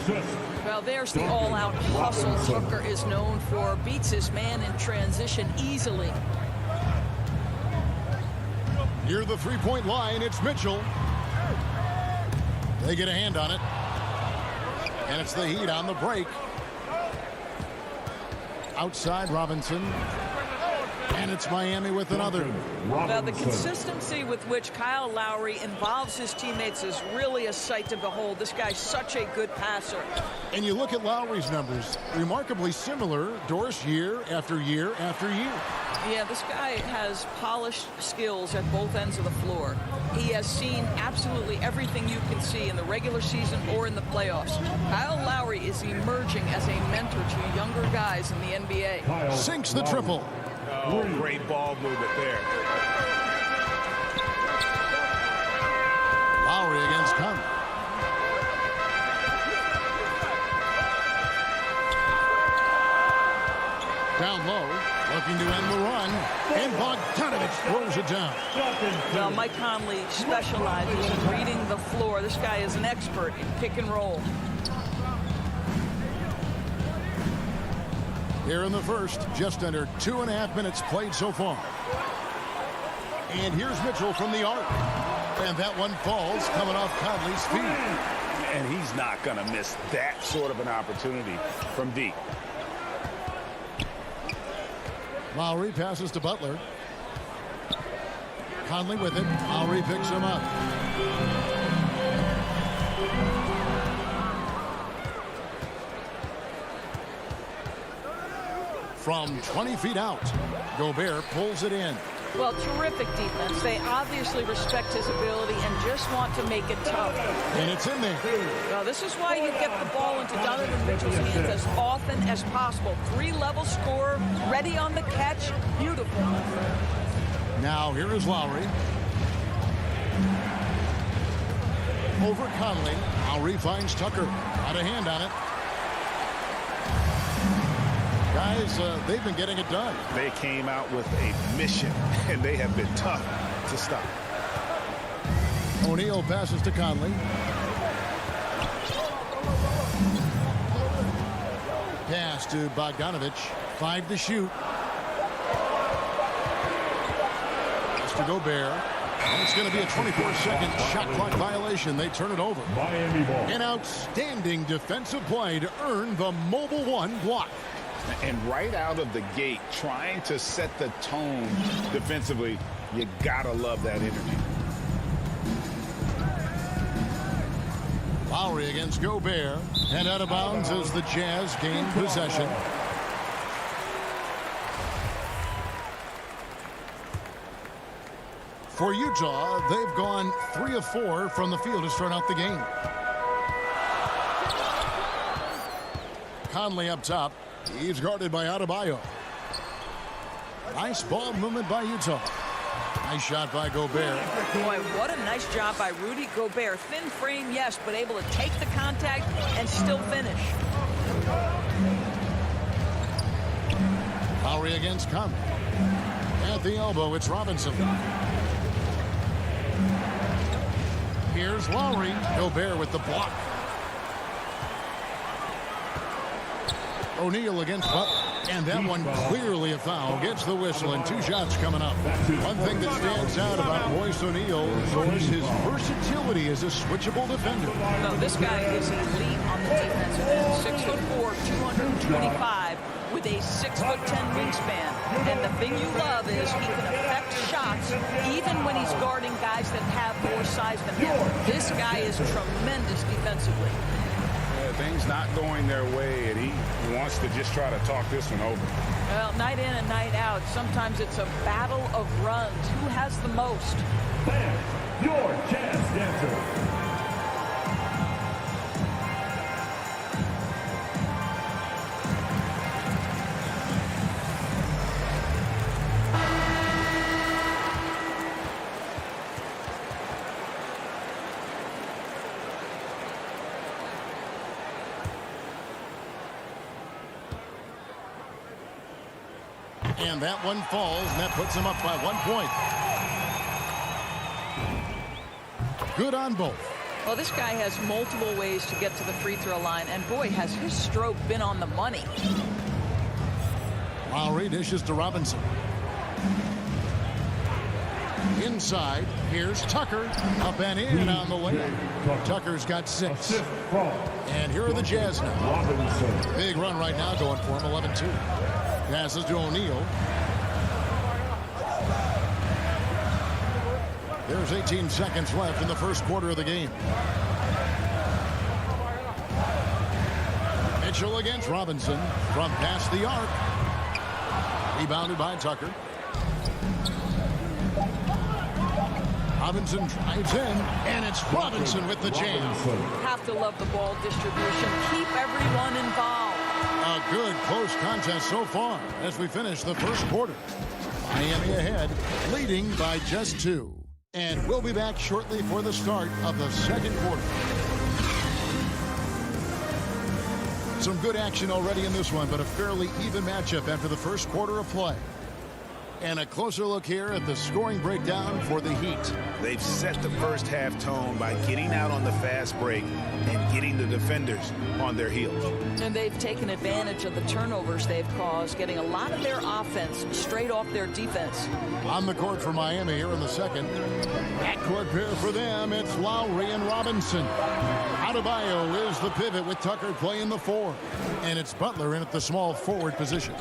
Well, there's the all-out hustle Tucker is known for. Beats his man in transition easily. Near the three-point line, it's Mitchell. They get a hand on it. And it's the Heat on the break. Outside, Robinson. And it's Miami with another. Well, the consistency with which Kyle Lowry involves his teammates is really a sight to behold. This guy's such a good passer. And you look at Lowry's numbers, remarkably similar, Doris, year after year after year. Yeah, this guy has polished skills at both ends of the floor. He has seen absolutely everything you can see in the regular season or in the playoffs. Kyle Lowry is emerging as a mentor to younger guys in the NBA. Sinks the triple. Oh, great ball movement there. Lowry against Conley. Down low, looking to end the run, and Bogdanovich throws it down. Well, Mike Conley specializes in reading the floor. This guy is an expert in pick and roll. Here in the first, just under 2.5 minutes played so far. And here's Mitchell from the arc. And that one falls coming off Conley's feet. And he's not going to miss that sort of an opportunity from deep. Lowry passes to Butler. Conley with it. Lowry picks him up. From 20 feet out, Gobert pulls it in. Well, terrific defense. They obviously respect his ability and just want to make it tough. And it's in there. Well, this is why you get the ball into Donovan Mitchell's hands as often as possible. 3-level scorer, ready on the catch. Beautiful. Now, here is Lowry. Over Conley. Lowry finds Tucker. Got a hand on it. Guys, they've been getting it done. They came out with a mission, and they have been tough to stop. O'Neal passes to Conley. Pass to Bogdanovich. 5 to shoot. Pass to Gobert. And it's going to be a 24-second shot clock violation. They turn it over. Miami ball. An outstanding defensive play to earn the mobile one block. And right out of the gate, trying to set the tone defensively, you gotta love that energy. Lowry against Gobert, and out of bounds as the Jazz gain possession. For Utah, they've gone 3 of 4 from the field to start out the game. Conley up top. He's guarded by Adebayo. Nice ball movement by Utah. Nice shot by Gobert. Boy, what a nice job by Rudy Gobert. Thin frame, yes, but able to take the contact and still finish. Lowry against Conley. At the elbow, it's Robinson. Here's Lowry. Gobert with the block. O'Neal against Butler. And that one clearly a foul. Gets the whistle and 2 shots coming up. One thing that stands out about Royce O'Neal is his versatility as a switchable defender. No, this guy is elite on the defensive end. 6'4", 225 with a 6'10" wingspan. And the thing you love is he can affect shots even when he's guarding guys that have more size than him. This guy is tremendous defensively. Things not going their way, and he wants to just try to talk this one over. Well, night in and night out, sometimes it's a battle of runs. Who has the most? Bam, your jazz dancer. And that one falls, and that puts him up by 1 point. Good on both. Well, this guy has multiple ways to get to the free throw line, and boy, has his stroke been on the money. Lowry dishes to Robinson. Inside, here's Tucker. Up and in on the way. Tucker's got 6. And here are the Jazz now. Big run right now going for him, 11-2. Passes to O'Neal. There's 18 seconds left in the first quarter of the game. Mitchell against Robinson from past the arc. Rebounded by Tucker. Robinson drives in, and it's Robinson with the jam. Have to love the ball distribution. Keep everyone involved. A good close contest so far as we finish the first quarter. Miami ahead, leading by just 2. And we'll be back shortly for the start of the second quarter. Some good action already in this one, but a fairly even matchup after the first quarter of play. And a closer look here at the scoring breakdown for the Heat. They've set the first half tone by getting out on the fast break and getting the defenders on their heels. And they've taken advantage of the turnovers they've caused, getting a lot of their offense straight off their defense. On the court for Miami here in the second. Backcourt pair for them, it's Lowry and Robinson. Adebayo is the pivot with Tucker playing the 4. And it's Butler in at the small forward position.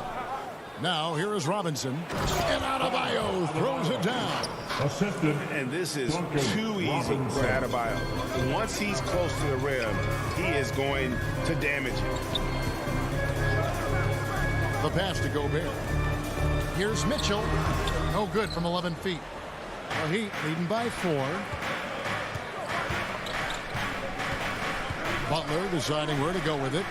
Now, here is Robinson, and Adebayo throws it down. And this is too easy for Adebayo. Once he's close to the rim, he is going to damage it. The pass to Gobert. Here's Mitchell. No good from 11 feet. The Heat leading by 4. Butler deciding where to go with it.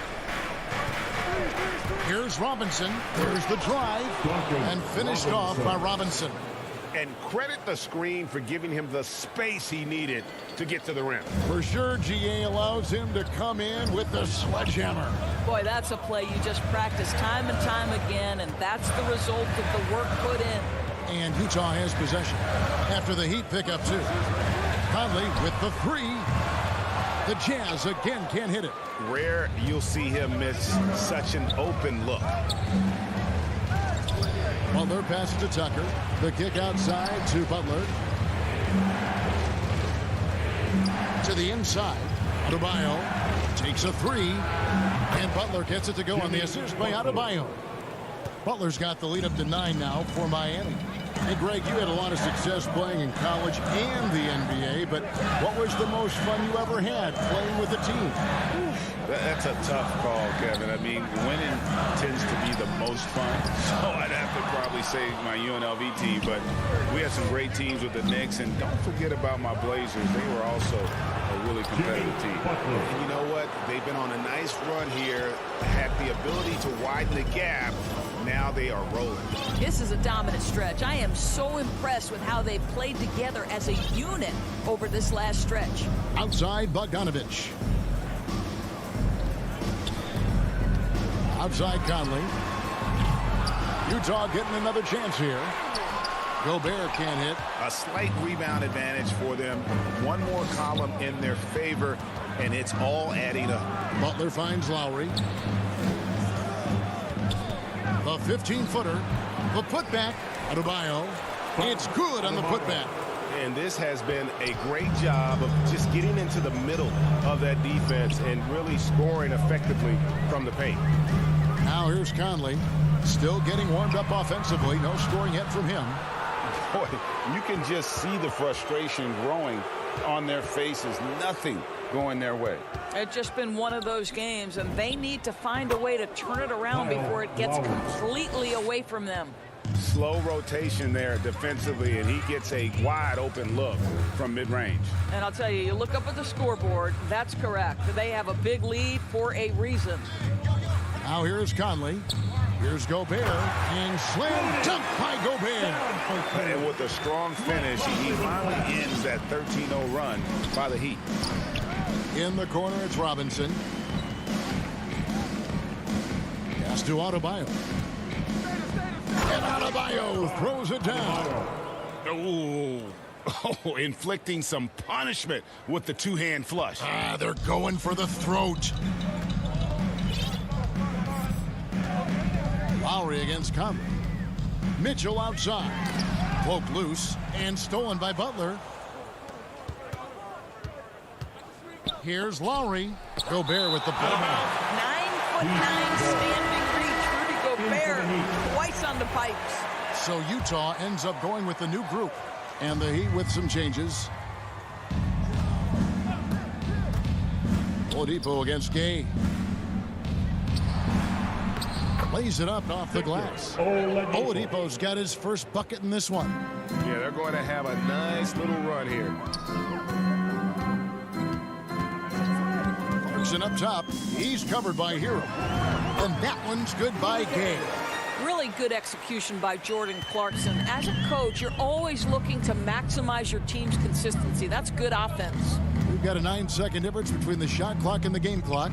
Here's Robinson. There's the drive. And finished off by Robinson. And credit the screen for giving him the space he needed to get to the rim. For sure, GA allows him to come in with the sledgehammer. Boy, that's a play you just practice time and time again, and that's the result of the work put in. And Utah has possession after the Heat pick up 2. Conley with the 3. The Jazz again can't hit it. Rare you'll see him miss such an open look. Butler passes to Tucker. The kick outside to Butler. To the inside. Adebayo takes a 3. And Butler gets it to go on the assist by Adebayo. Butler's got the lead up to 9 now for Miami. Hey, Greg, you had a lot of success playing in college and the NBA, but what was the most fun you ever had playing with a team? That's a tough call, Kevin. I mean, winning tends to be the most fun, so I'd have to probably say my UNLV team, but we had some great teams with the Knicks, and don't forget about my Blazers. They were also a really competitive team. And you know what? They've been on a nice run here, had the ability to widen the gap. Now they are rolling. This is a dominant stretch. I am so impressed with how they played together as a unit over this last stretch. Outside Bogdanovich. Outside Conley. Utah getting another chance here. Gobert can't hit. A slight rebound advantage for them. One more column in their favor, and it's all adding up. Butler finds Lowry. The 15-footer. The putback. Adebayo. It's good on the putback. And this has been a great job of just getting into the middle of that defense and really scoring effectively from the paint. Now here's Conley. Still getting warmed up offensively. No scoring yet from him. Boy, you can just see the frustration growing on their faces. Nothing going their way. It's just been one of those games, and they need to find a way to turn it around before it gets completely away from them. Slow rotation there defensively, and he gets a wide open look from mid-range. And I'll tell you, you look up at the scoreboard, that's correct. They have a big lead for a reason. Now here's Conley. Here's Gobert, and slam dunk by Gobert. And with a strong finish, he finally ends that 13-0 run by the Heat. In the corner, it's Robinson. Pass to Adebayo. And Adebayo throws it down. Oh, inflicting some punishment with the two-hand flush. They're going for the throat. Lowry against Conley. Mitchell outside. Poked loose and stolen by Butler. Here's Lowry. Gobert with the putback. 9'9" standing reach. Rudy Gobert twice on the pipes. So Utah ends up going with the new group. And the Heat with some changes. Oladipo against Gay. Lays it up off the glass. Oladipo's got his first bucket in this one. Yeah, they're going to have a nice little run here. Clarkson up top. He's covered by Hero. And that one's good by Gay. Really good execution by Jordan Clarkson. As a coach, you're always looking to maximize your team's consistency. That's good offense. We've got a 9-second difference between the shot clock and the game clock.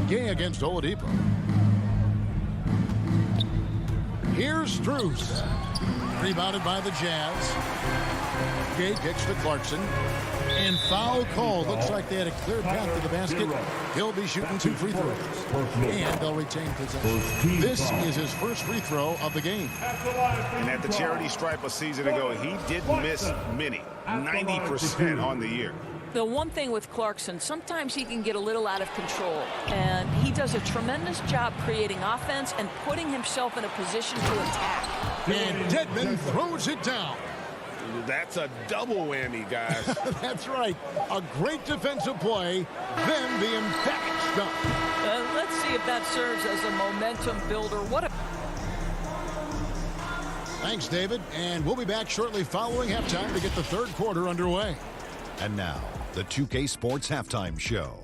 Gay against Oladipo. Here's Strus. Rebounded by the Jazz. Gay kicks to Clarkson. And foul call. Looks like they had a clear path to the basket. He'll be shooting 2 free throws. And they'll retain possession. This is his first free throw of the game. And at the charity stripe a season ago, he didn't miss many. 90% on the year. The one thing with Clarkson, sometimes he can get a little out of control, and he does a tremendous job creating offense and putting himself in a position to attack. And Dedmon throws it down. That's a double whammy, guys. That's right. A great defensive play, then the emphatic stop. Let's see if that serves as a momentum builder. Thanks, David. And we'll be back shortly following halftime to get the third quarter underway. And now, the 2K Sports Halftime Show.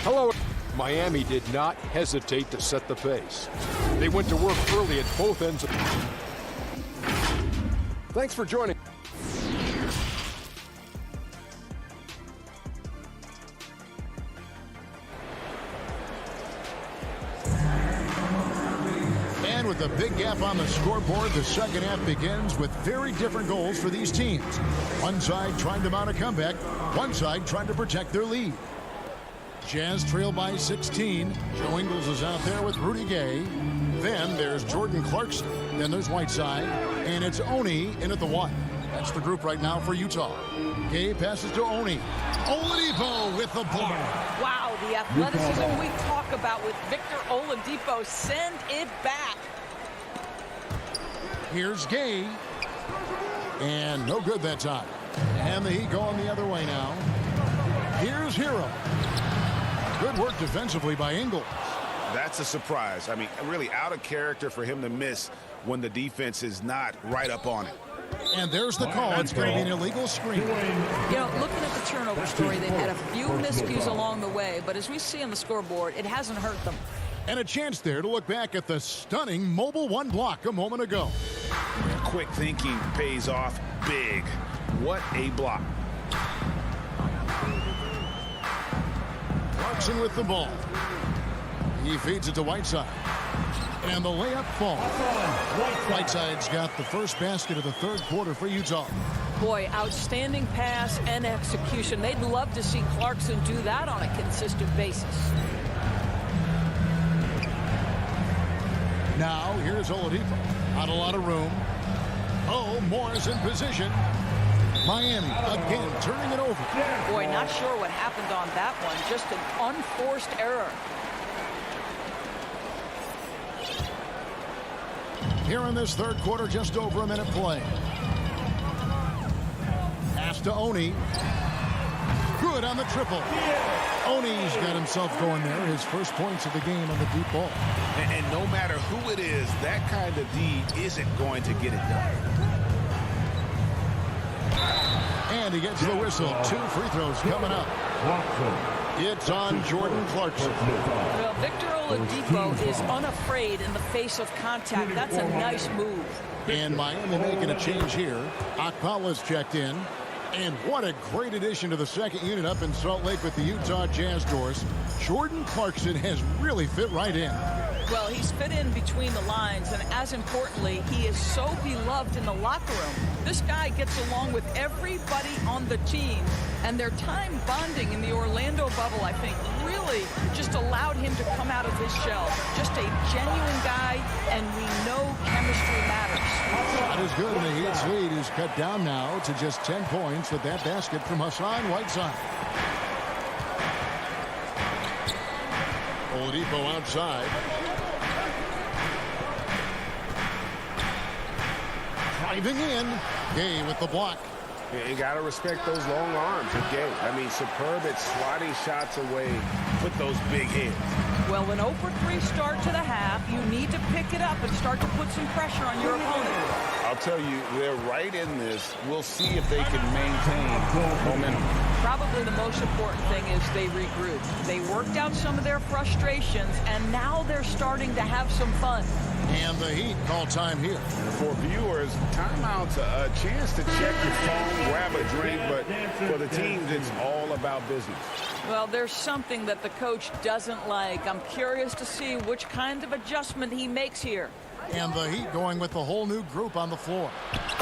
Hello. Miami did not hesitate to set the pace. They went to work early at both ends. Thanks for joining. And with a big gap on the scoreboard, the second half begins with very different goals for these teams. One side trying to mount a comeback, one side trying to protect their lead. Jazz trail by 16. Joe Ingles is out there with Rudy Gay. Then there's Jordan Clarkson. Then there's Whiteside. And it's Oni in at the 1. That's the group right now for Utah. Gay passes to Oni. Oladipo with the block. Wow, the athleticism we talk about with Victor Oladipo. Send it back. Here's Gay. And no good that time. And the Heat going the other way now. Here's Hero. Good work defensively by Ingles. That's a surprise. I mean, really out of character for him to miss when the defense is not right up on it. And there's the call. It's going to be an illegal screen. You know, looking at the turnover story, they've had a few miscues along the way, but as we see on the scoreboard, it hasn't hurt them. And a chance there to look back at the stunning Mobile One block a moment ago. Quick thinking pays off big. What a block. Clarkson with the ball. He feeds it to Whiteside. And the layup falls. Whiteside's got the first basket of the third quarter for Utah. Boy, outstanding pass and execution. They'd love to see Clarkson do that on a consistent basis. Now, here's Oladipo. Not a lot of room. Oh, Moore's in position. Miami again turning it over. Boy, not sure what happened on that one. Just an unforced error. Here in this third quarter, just over a minute play. Pass to Oni. Good on the triple. Oni's got himself going there. His first points of the game on the deep ball. And no matter who it is, that kind of D isn't going to get it done. And he gets the whistle. 2 free throws coming up. It's on Jordan Clarkson. Well, Victor Oladipo is unafraid in the face of contact. That's a nice move. And Miami making a change here. Akpala's checked in. And what a great addition to the second unit up in Salt Lake with the Utah Jazz doors. Jordan Clarkson has really fit right in. Well, he's fit in between the lines, and as importantly, he is so beloved in the locker room. This guy gets along with everybody on the team, and their time bonding in the Orlando bubble, I think, really just allowed him to come out of his shell. Just a genuine guy, and we know chemistry matters. That is good, and the Heat's lead is cut down now to just 10 points with that basket from Hassan Whiteside. Oladipo outside. Driving in. Gay with the block. You got to respect those long arms of Gay. I mean, superb at swatting shots away, put those big hits. Well, an 0-for-3 start to the half, you need to pick it up and start to put some pressure on your opponent. I'll tell you, they're right in this. We'll see if they can maintain momentum. Probably the most important thing is they regroup. They worked out some of their frustrations, and now they're starting to have some fun. And the Heat call time here. For viewers, timeout's a chance to check your phone, grab a drink, but for the teams, it's all about business. Well, there's something that the coach doesn't like. I'm curious to see which kind of adjustment he makes here. And the Heat going with the whole new group on the floor.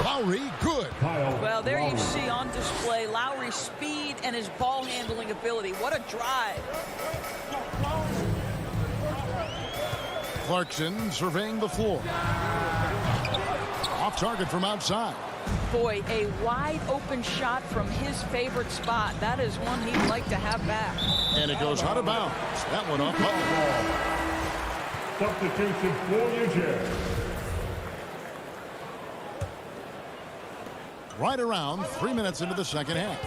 Lowry, good. Well, there you see on display Lowry's speed and his ball handling ability. What a drive. Clarkson surveying the floor. Off target from outside. Boy, a wide open shot from his favorite spot. That is one he'd like to have back. And it goes out of bounds. That one off Butler. Substitution for New Jersey. Right around 3 minutes into the second half.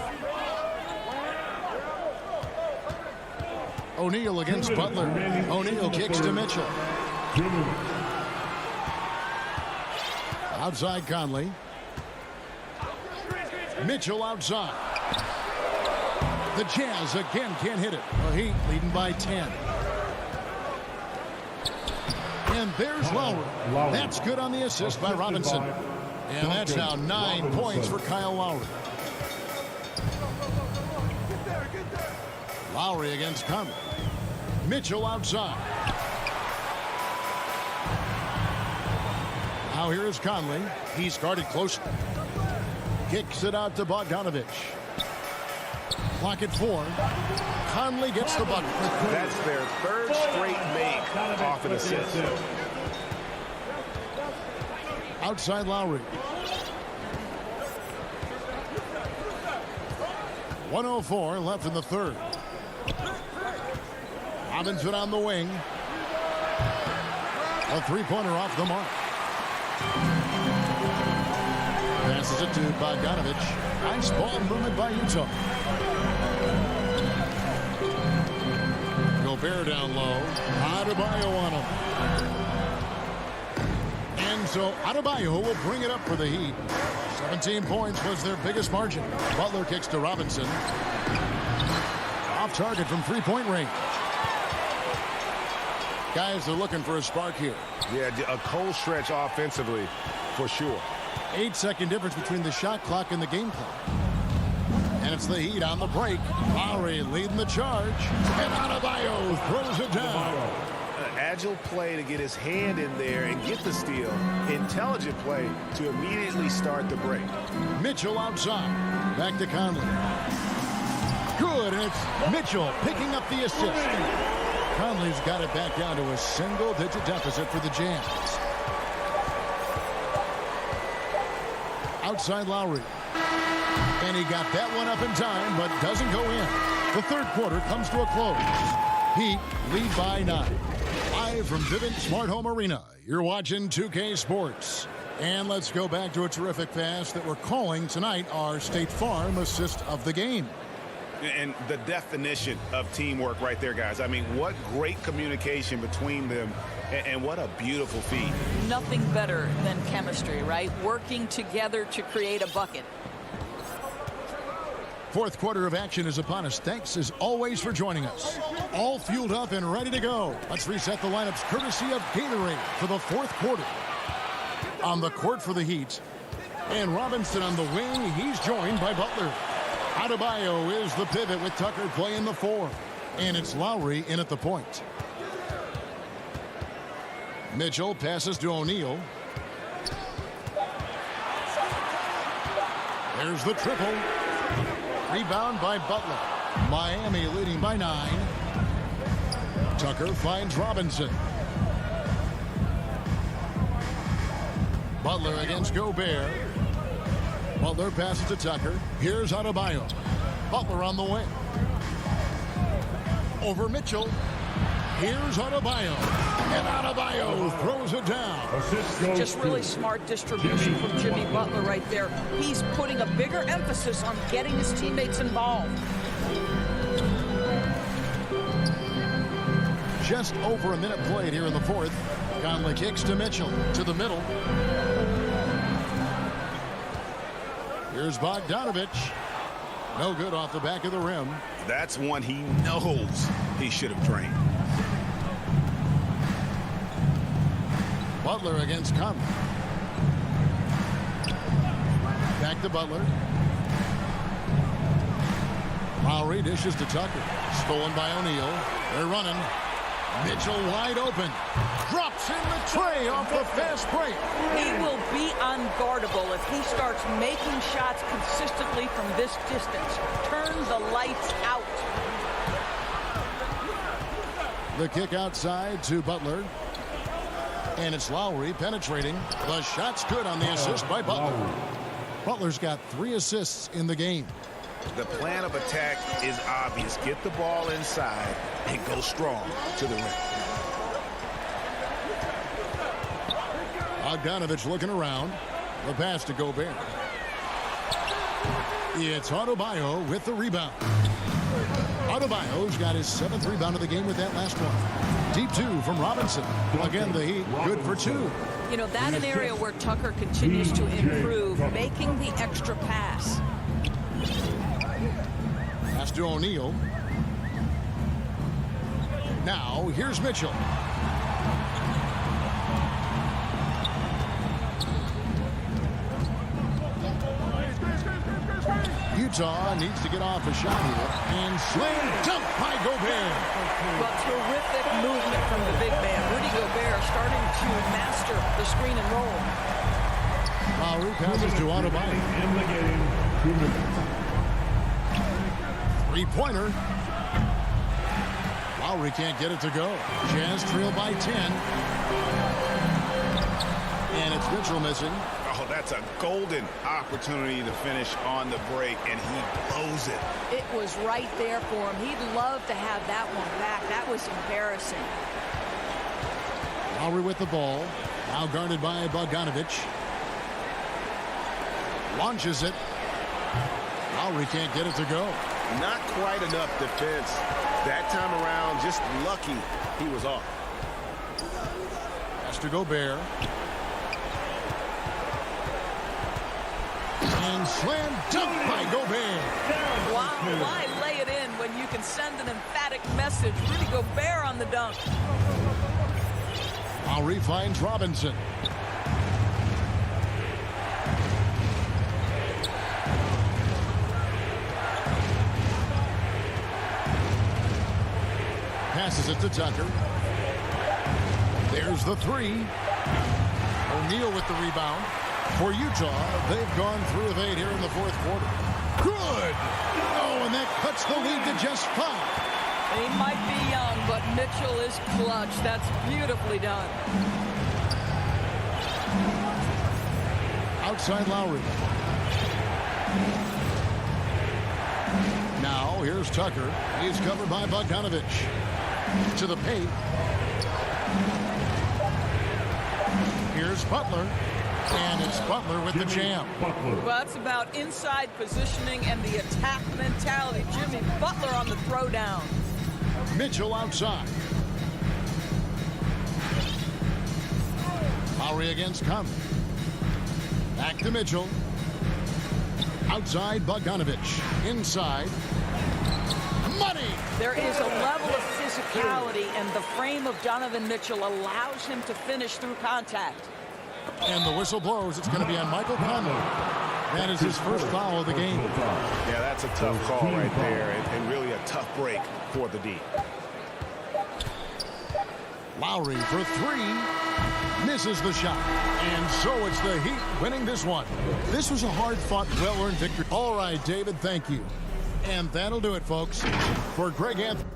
O'Neal against Butler. O'Neal kicks to Mitchell. Outside Conley. Mitchell outside. The Jazz again can't hit it. The Heat leading by 10. And there's Lowry. That's good on the assist by Robinson. And that's now 9 points for Kyle Lowry. Lowry against Conley. Mitchell outside. Now here is Conley. He's guarded closely. Kicks it out to Bogdanovich. Clock at 4. Conley gets the bucket. That's their third straight make off an assist. Outside Lowry. 1:04 left in the third. Robinson on the wing. A three-pointer off the mark. Passes it to Bogdanovich. Nice ball movement by Utah. Gobert down low. Adebayo on him. And so Adebayo will bring it up for the Heat. 17 points was their biggest margin. Butler kicks to Robinson. Off target from three-point range. Guys are looking for a spark here. Yeah, a cold stretch offensively, for sure. 8-second difference between the shot clock and the game clock. And it's the Heat on the break. Lowry leading the charge. And Adebayo throws it down. An agile play to get his hand in there and get the steal. Intelligent play to immediately start the break. Mitchell outside. Back to Conley. Good, and it's Mitchell picking up the assist. Conley's got it back down to a single-digit deficit for the Jazz. Outside Lowry. And he got that one up in time, but doesn't go in. The third quarter comes to a close. Heat lead by 9. Live from Vivint Smart Home Arena, you're watching 2K Sports. And let's go back to a terrific pass that we're calling tonight our State Farm assist of the game. And the definition of teamwork right there, guys. I mean, what great communication between them, and what a beautiful feat. Nothing better than chemistry, right? Working together to create a bucket. Fourth quarter of action is upon us. Thanks as always for joining us. All fueled up and ready to go. Let's reset the lineups courtesy of Gatorade for the fourth quarter. On the court for the Heat. And Robinson on the wing. He's joined by Butler. Adebayo is the pivot with Tucker playing the 4. And it's Lowry in at the point. Mitchell passes to O'Neal. There's the triple. Rebound by Butler. Miami leading by 9. Tucker finds Robinson. Butler against Gobert. Butler passes to Tucker. Here's Adebayo. Butler on the wing. Over Mitchell. Here's Adebayo. And Adebayo throws it down. Just really smart distribution from Jimmy Butler right there. He's putting a bigger emphasis on getting his teammates involved. Just over a minute played here in the fourth. Conley kicks to Mitchell. To the middle. Here's Bogdanovich. No good off the back of the rim. That's one he knows he should have drained. Butler against Conley. Back to Butler. Lowry dishes to Tucker. Stolen by O'Neal. They're running. Mitchell wide open. Drops in the tray off the fast break. He will be unguardable if he starts making shots consistently from this distance. Turn the lights out. The kick outside to Butler. And it's Lowry penetrating. The shot's good on the assist by Butler. Butler's got 3 assists in the game. The plan of attack is obvious. Get the ball inside and go strong to the rim. Bogdanovich looking around. The pass to Gobert. It's Adebayo with the rebound. Adebayo's got his 7th rebound of the game with that last one. Deep 2 from Robinson. Again, the Heat good for 2. You know, that's an area where Tucker continues to improve, making the extra pass. Pass to O'Neal. Now, here's Mitchell. Utah needs to get off a shot here. And slam dunk by Gobert. Well, terrific movement from the big man. Rudy Gobert starting to master the screen and roll. Lowry passes to Adebayo. In the game, 2 minutes. 3-pointer. Lowry can't get it to go. Jazz trail by 10. And it's Mitchell missing. Oh, that's a golden opportunity to finish on the break, and he blows it. It was right there for him. He'd love to have that one back. That was embarrassing. Lowry with the ball. Now guarded by Bogdanovich. Launches it. Lowry can't get it to go. Not quite enough defense. That time around, just lucky he was off. Has to Gobert. And slam dunk by Gobert. Wow, why lay it in when you can send an emphatic message? Rudy Gobert on the dunk. Lowry finds Robinson. Passes it to Tucker. There's the three. O'Neal with the rebound. For Utah, they've gone 3 of 8 here in the fourth quarter. Good! Oh, and that cuts the lead to just 5. He might be young, but Mitchell is clutch. That's beautifully done. Outside Lowry. Now, here's Tucker. He's covered by Bogdanovich. To the paint. Here's Butler. And it's Butler with the jam. Well, that's about inside positioning and the attack mentality. Jimmy Butler on the throwdown. Mitchell outside. Lowry against Conley. Back to Mitchell. Outside Bogdanovich. Inside. Money! There is a level of physicality, and the frame of Donovan Mitchell allows him to finish through contact. And the whistle blows. It's going to be on Michael Conley. That is his first foul of the game. Yeah, that's a tough call right there, and really a tough break for the D. Lowry for 3. Misses the shot. And so it's the Heat winning this one. This was a hard-fought, well-earned victory. All right, David, thank you. And that'll do it, folks. For Greg Anthony.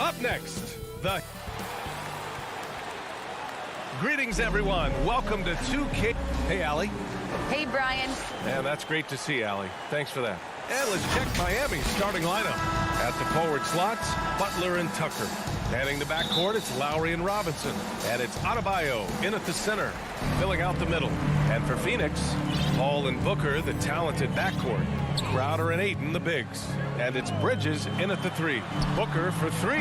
Up next, Greetings, everyone. Welcome to 2K. Hey, Allie. Hey, Brian. Man, that's great to see, Allie. Thanks for that. And let's check Miami's starting lineup. At the forward slots, Butler and Tucker. Manning the backcourt, it's Lowry and Robinson. And it's Adebayo in at the center, filling out the middle. And for Phoenix, Paul and Booker, the talented backcourt. Crowder and Ayton, the bigs. And it's Bridges in at the 3. Booker for 3.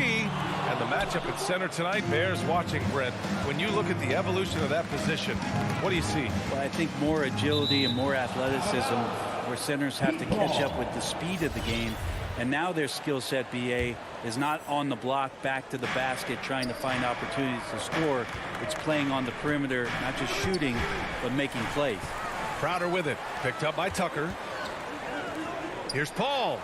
And the matchup at center tonight bears watching, Brent. When you look at the evolution of that position, what do you see? Well, I think more agility and more athleticism, where centers have to catch up with the speed of the game. And now their skill set, BA, is not on the block back to the basket trying to find opportunities to score. It's playing on the perimeter, not just shooting, but making plays. Crowder with it. Picked up by Tucker. Here's Paul.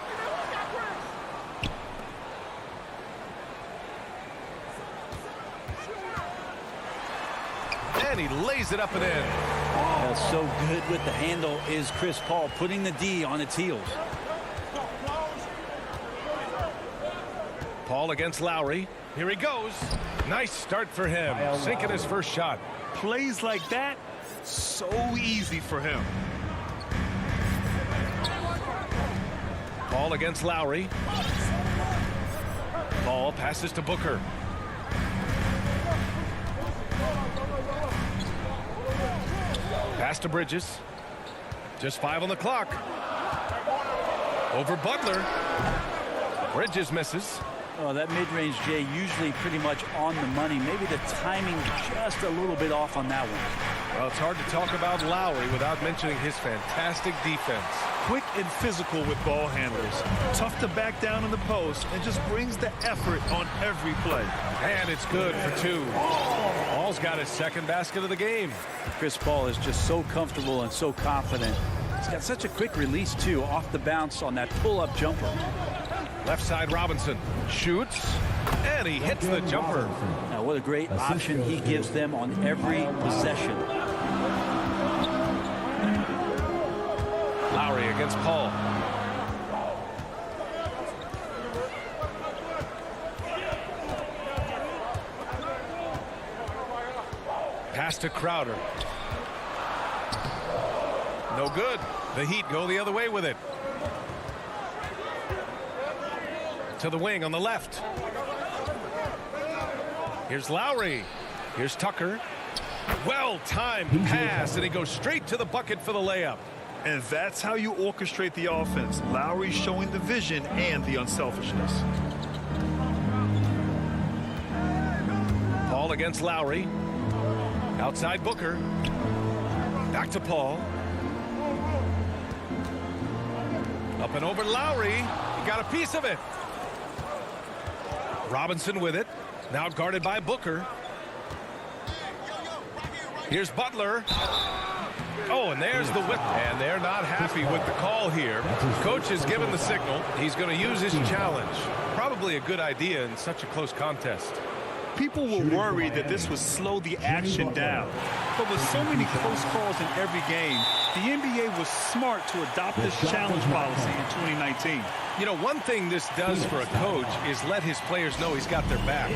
And he lays it up and in. So good with the handle is Chris Paul, putting the D on its heels. Paul against Lowry. Here he goes. Nice start for him. Sinking his first shot. Plays like that, so easy for him. Paul against Lowry. Paul passes to Booker. Pass to Bridges. Just 5 on the clock. Over Butler. Bridges misses. Oh, that mid-range, Jay, usually pretty much on the money. Maybe the timing just a little bit off on that one. Well, it's hard to talk about Lowry without mentioning his fantastic defense. Quick and physical with ball handlers. Tough to back down in the post and just brings the effort on every play. And it's good for 2. Paul's got his second basket of the game. Chris Paul is just so comfortable and so confident. He's got such a quick release, too, off the bounce on that pull-up jumper. Left side Robinson shoots, and he hits the jumper. Now, what a great option he gives them on every possession. Lowry against Paul. Pass to Crowder. No good. The Heat go the other way with it. To the wing on the left. Here's Lowry. Here's Tucker. Well-timed pass, and he goes straight to the bucket for the layup. And that's how you orchestrate the offense. Lowry showing the vision and the unselfishness. Paul against Lowry. Outside Booker. Back to Paul. Up and over Lowry. He got a piece of it. Robinson with it. Now guarded by Booker. Here's Butler. Oh, and there's the whip. And they're not happy with the call here. Coach has given the signal. He's going to use his challenge. Probably a good idea in such a close contest. People were worried that this would slow the action down. But with so many close calls in every game, the NBA was smart to adopt this challenge policy in 2019. You know, one thing this does for a coach is let his players know he's got their back.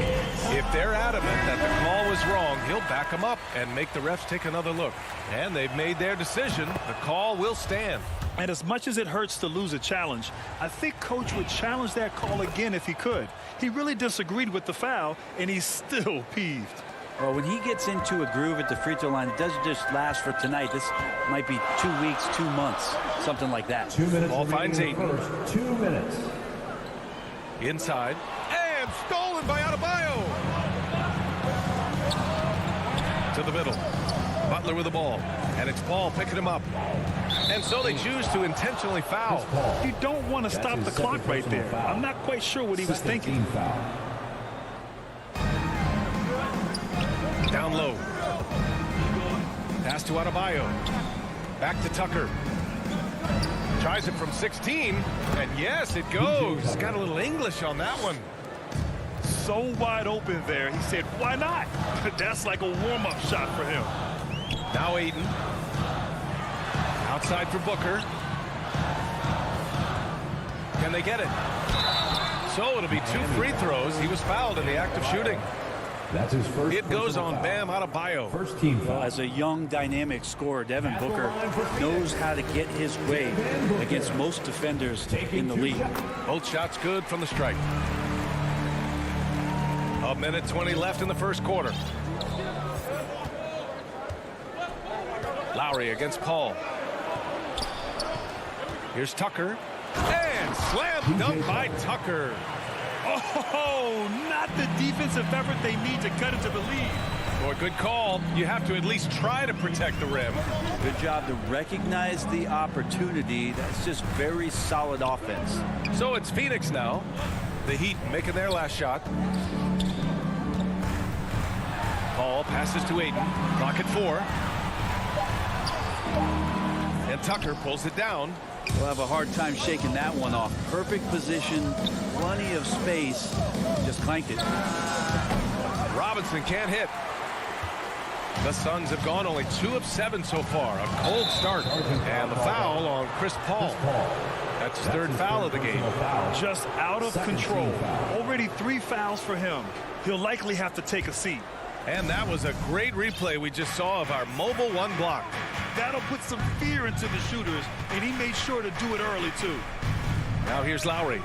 If they're adamant that the call was wrong, he'll back them up and make the refs take another look. And they've made their decision. The call will stand. And as much as it hurts to lose a challenge, I think Coach would challenge that call again if he could. He really disagreed with the foul, and he's still peeved. Well, when he gets into a groove at the free throw line, it doesn't just last for tonight. This might be 2 weeks, 2 months, something like that. 2 minutes. Ball finds Ayton. 2 minutes. Inside. And stolen by Adebayo. To the middle. Butler with the ball. And it's Paul picking him up. And so they choose to intentionally foul. You don't want to stop the clock right there. I'm not quite sure what he was thinking. Down low. Pass to Adebayo. Back to Tucker. Tries it from 16. And yes, it goes. Got a little English on that one. So wide open there. He said, why not? That's like a warm-up shot for him. Now Ayton. Outside for Booker. Can they get it? So it'll be 2 free throws. He was fouled in the act of shooting. That's his first. It goes on Bam Adebayo. First team foul. As a young, dynamic scorer, Devin Booker knows how to get his way against most defenders in the league. Both shots good from the strike. A minute 20 left in the first quarter. Lowry against Paul. Here's Tucker. And slam dunk by Tucker. Oh, not the defensive effort they need to cut into the lead. Boy, good call. You have to at least try to protect the rim. Good job to recognize the opportunity. That's just very solid offense. So it's Phoenix now. The Heat making their last shot. Paul passes to Ayton. Clock at 4. And Tucker pulls it down. We'll have a hard time shaking that one off. Perfect position, plenty of space. Just clanked it. Robinson can't hit. The Suns have gone only 2 of 7 so far. A cold start. And the foul on Chris Paul. That's his 3rd foul of the game. Just out of control. Already 3 fouls for him. He'll likely have to take a seat. And that was a great replay we just saw of our mobile 1 block. That'll put some fear into the shooters, and he made sure to do it early, too. Now here's Lowry.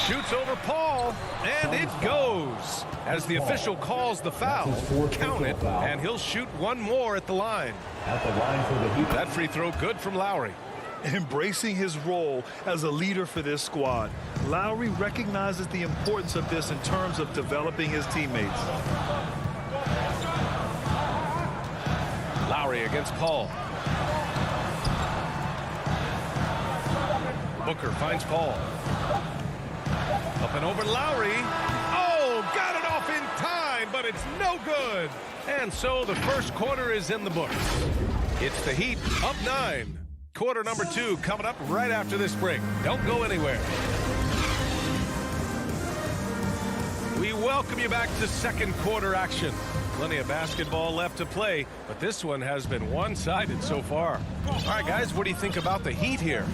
Shoots over Paul, and it goes. As the official calls the foul, count it, and he'll shoot 1 more at the line. That free throw good from Lowry. Embracing his role as a leader for this squad, Lowry recognizes the importance of this in terms of developing his teammates. Lowry against Paul. Booker finds Paul. Up and over Lowry. Oh, got it off in time, but it's no good. And so the first quarter is in the books. It's the Heat up 9. Quarter number 2 coming up right after this break. Don't go anywhere. We welcome you back to second quarter action. Plenty of basketball left to play, but this one has been one-sided so far. All right, guys, what do you think about the Heat here?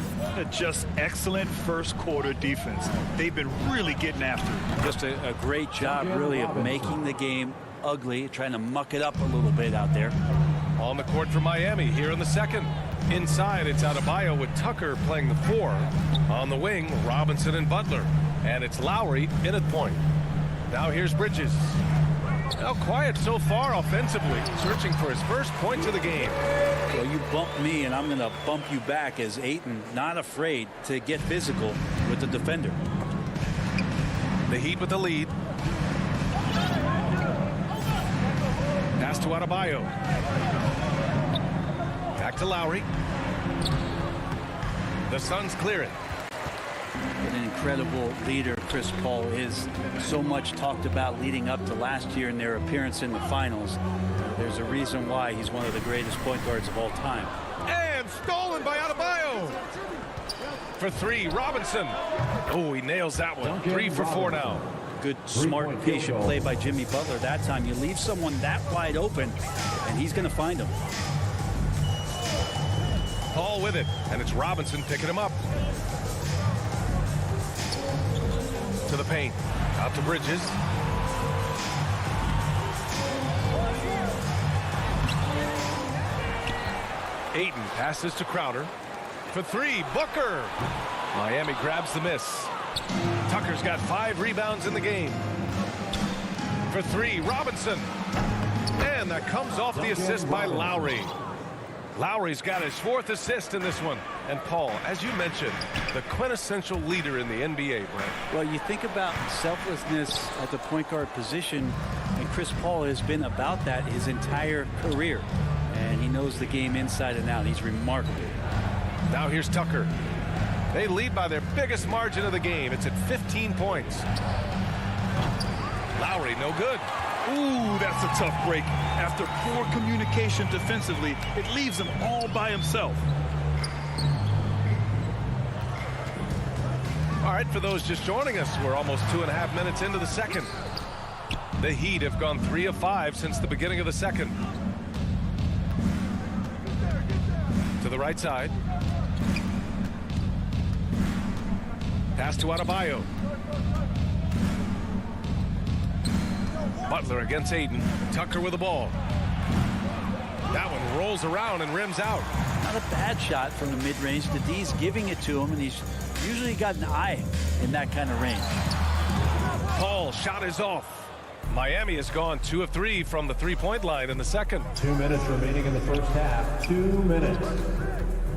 Just excellent first quarter defense. They've been really getting after it. Just a great job, really, of making the game ugly, trying to muck it up a little bit out there. On the court for Miami here in the second. Inside, it's Adebayo with Tucker playing the 4. On the wing, Robinson and Butler. And it's Lowry in at point. Now here's Bridges. Now quiet so far offensively, searching for his first points of the game. Well, you bump me, and I'm going to bump you back as Ayton not afraid to get physical with the defender. The Heat with the lead. Pass to Adebayo. Back to Lowry. The Suns clear it. An incredible leader Chris Paul is. So much talked about leading up to last year in their appearance in the finals. There's a reason why he's one of the greatest point guards of all time. And stolen by Adebayo. For 3, Robinson. Oh, he nails that one. 3 for 4 now. Good, smart, patient play by Jimmy Butler that time. You leave someone that wide open, and he's going to find him. Paul with it, and it's Robinson picking him up. To the paint. Out to Bridges. Ayton passes to Crowder. For 3, Booker. Miami grabs the miss. Tucker's got 5 rebounds in the game. For 3, Robinson. And that comes off the assist by Lowry. Lowry's got his 4th assist in this one. And Paul, as you mentioned, the quintessential leader in the NBA, Brent. Well, you think about selflessness at the point guard position, and Chris Paul has been about that his entire career. And he knows the game inside and out. He's remarkable. Now here's Tucker. They lead by their biggest margin of the game. It's at 15 points. Lowry, no good. Ooh, that's a tough break. After poor communication defensively, it leaves him all by himself. All right, for those just joining us, we're almost 2.5 minutes into the second. The Heat have gone 3 of 5 since the beginning of the second. To the right side. Pass to Adebayo. Butler against Ayton. Tucker with the ball. That one rolls around and rims out. Not a bad shot from the mid-range. The D's giving it to him, and he's usually got an eye in that kind of range. Paul shot is off. Miami has gone 2 of 3 from the 3-point line in the second. 2 minutes remaining in the first half. 2 minutes.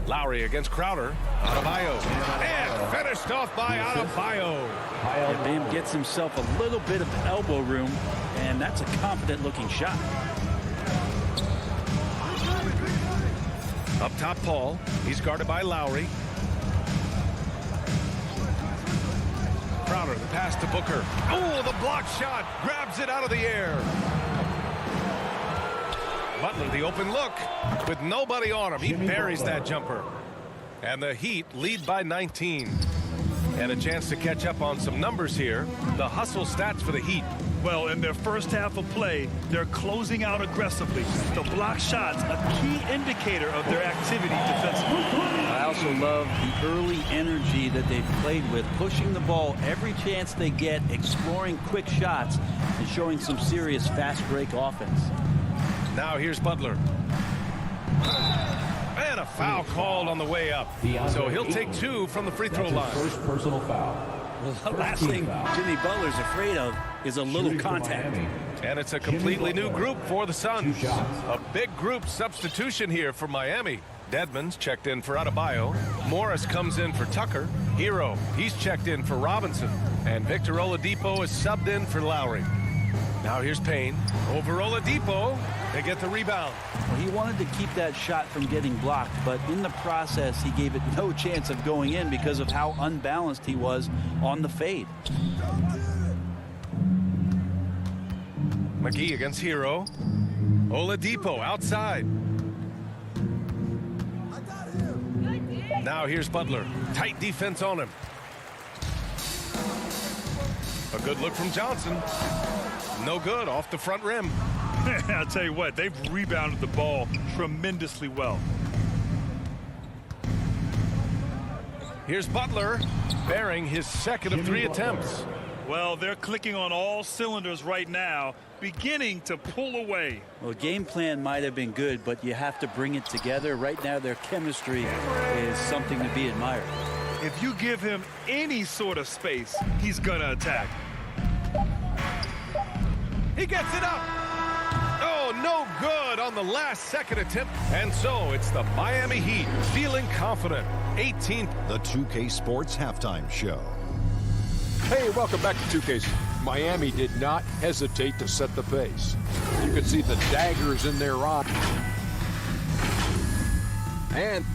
Lowry against Crowder. Adebayo. And finished off by Adebayo. Yeah, Bam gets himself a little bit of elbow room, and that's a confident-looking shot. Up top, Paul. He's guarded by Lowry. Crowder, the pass to Booker. Oh, the block shot. Grabs it out of the air. Butler, the open look. With nobody on him, he buries that jumper. And the Heat lead by 19. And a chance to catch up on some numbers here. The hustle stats for the Heat. Well, in their first half of play, they're closing out aggressively. The block shots, a key indicator of their activity defensively. I also love the early energy that they've played with, pushing the ball every chance they get, exploring quick shots, and showing some serious fast break offense. Now here's Butler. And a foul called on the way up. So he'll take 2 from the free throw line. First personal foul. The last thing Jimmy Butler's afraid of is a little contact. And it's a completely new group for the Suns. A big group substitution here for Miami. Dedmon's checked in for Adebayo. Morris comes in for Tucker. Hero, he's checked in for Robinson. And Victor Oladipo is subbed in for Lowry. Now here's Payne. Over Oladipo. They get the rebound. Well, he wanted to keep that shot from getting blocked, but in the process, he gave it no chance of going in because of how unbalanced he was on the fade. McGee against Hero. Oladipo outside. Now here's Butler. Tight defense on him. A good look from Johnson. No good, off the front rim. I'll tell you what, they've rebounded the ball tremendously well. Here's Butler, bearing his second of 3 attempts. Well, they're clicking on all cylinders right now, beginning to pull away. Well, game plan might have been good, but you have to bring it together. Right now, their chemistry is something to be admired. If you give him any sort of space, he's going to attack. He gets it up. Oh, no good on the last second attempt. And so it's the Miami Heat feeling confident. 18th. The 2K Sports Halftime Show. Hey, welcome back to 2K. Miami did not hesitate to set the pace. You can see the daggers in their eye. And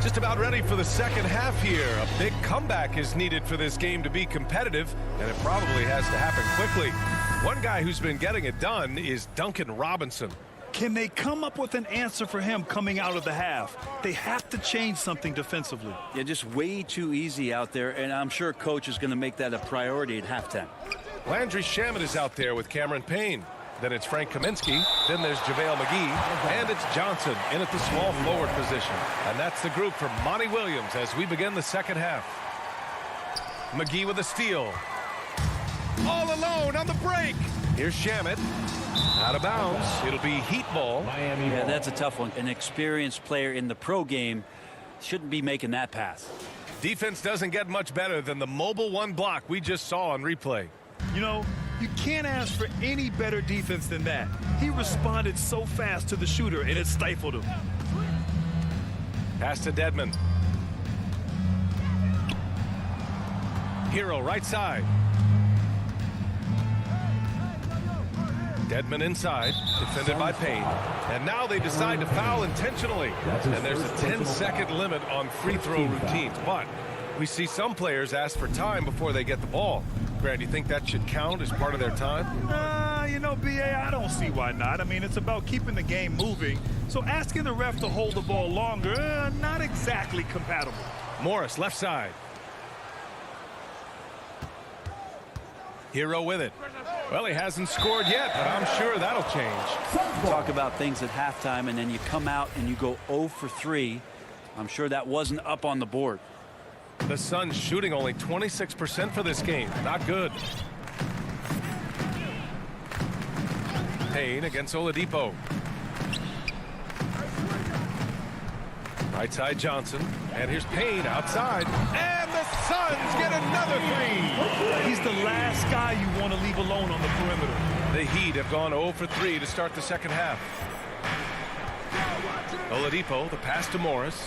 just about ready for the second half here. A big comeback is needed for this game to be competitive, and it probably has to happen quickly. One guy who's been getting it done is Duncan Robinson. Can they come up with an answer for him coming out of the half? They have to change something defensively. Yeah, just way too easy out there, and I'm sure coach is going to make that a priority at halftime. Landry Shamet is out there with Cameron Payne. Then it's Frank Kaminsky. Then there's JaVale McGee. And it's Johnson in at the small forward position. And that's the group for Monty Williams as we begin the second half. McGee with a steal. All alone on the break. Here's Shamet. Out of bounds. It'll be Heat ball. Yeah, that's a tough one. An experienced player in the pro game shouldn't be making that pass. Defense doesn't get much better than the mobile one block we just saw on replay. You know, you can't ask for any better defense than that. He responded so fast to the shooter, and it stifled him. Pass to Dedmon. Hero right side. Dedmon inside, defended by Payne. And now they decide to foul intentionally. And there's a 10-second limit on free throw routines. But we see some players ask for time before they get the ball. Grant, do you think that should count as part of their time? You know, B.A., I don't see why not. I mean, it's about keeping the game moving. So asking the ref to hold the ball longer, not exactly compatible. Morris, left side. Hero with it. Well, he hasn't scored yet, but I'm sure that'll change. Talk about things at halftime, and then you come out and you go 0 for 3. I'm sure that wasn't up on the board. The Suns shooting only 26% for this game. Not good. Payne against Oladipo. Right side Johnson. And here's Payne outside. And the Suns get a Another three. He's the last guy you want to leave alone on the perimeter. The Heat have gone 0 for 3 to start the second half. Oladipo, the pass to Morris.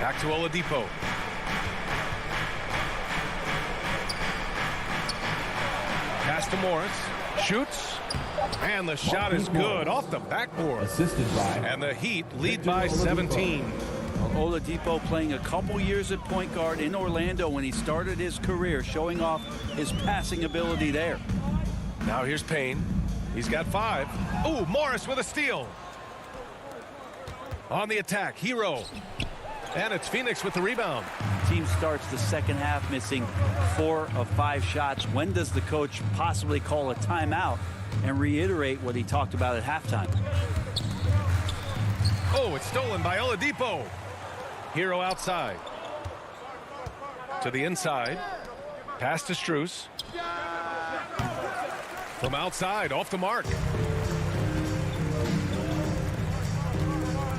Back to Oladipo. Pass to Morris. Shoots. And the shot is good off the backboard. Assisted by. And the Heat lead by 17. Oladipo playing a couple years at point guard in Orlando when he started his career, showing off his passing ability there. Now here's Payne. He's got 5. Oh, Morris with a steal. On the attack, Hero. And it's Phoenix with the rebound. Team starts the second half missing 4 of 5 shots. When does the coach possibly call a timeout and reiterate what he talked about at halftime? Oh, it's stolen by Oladipo. Hero outside. To the inside. Pass to Strus. From outside, off the mark.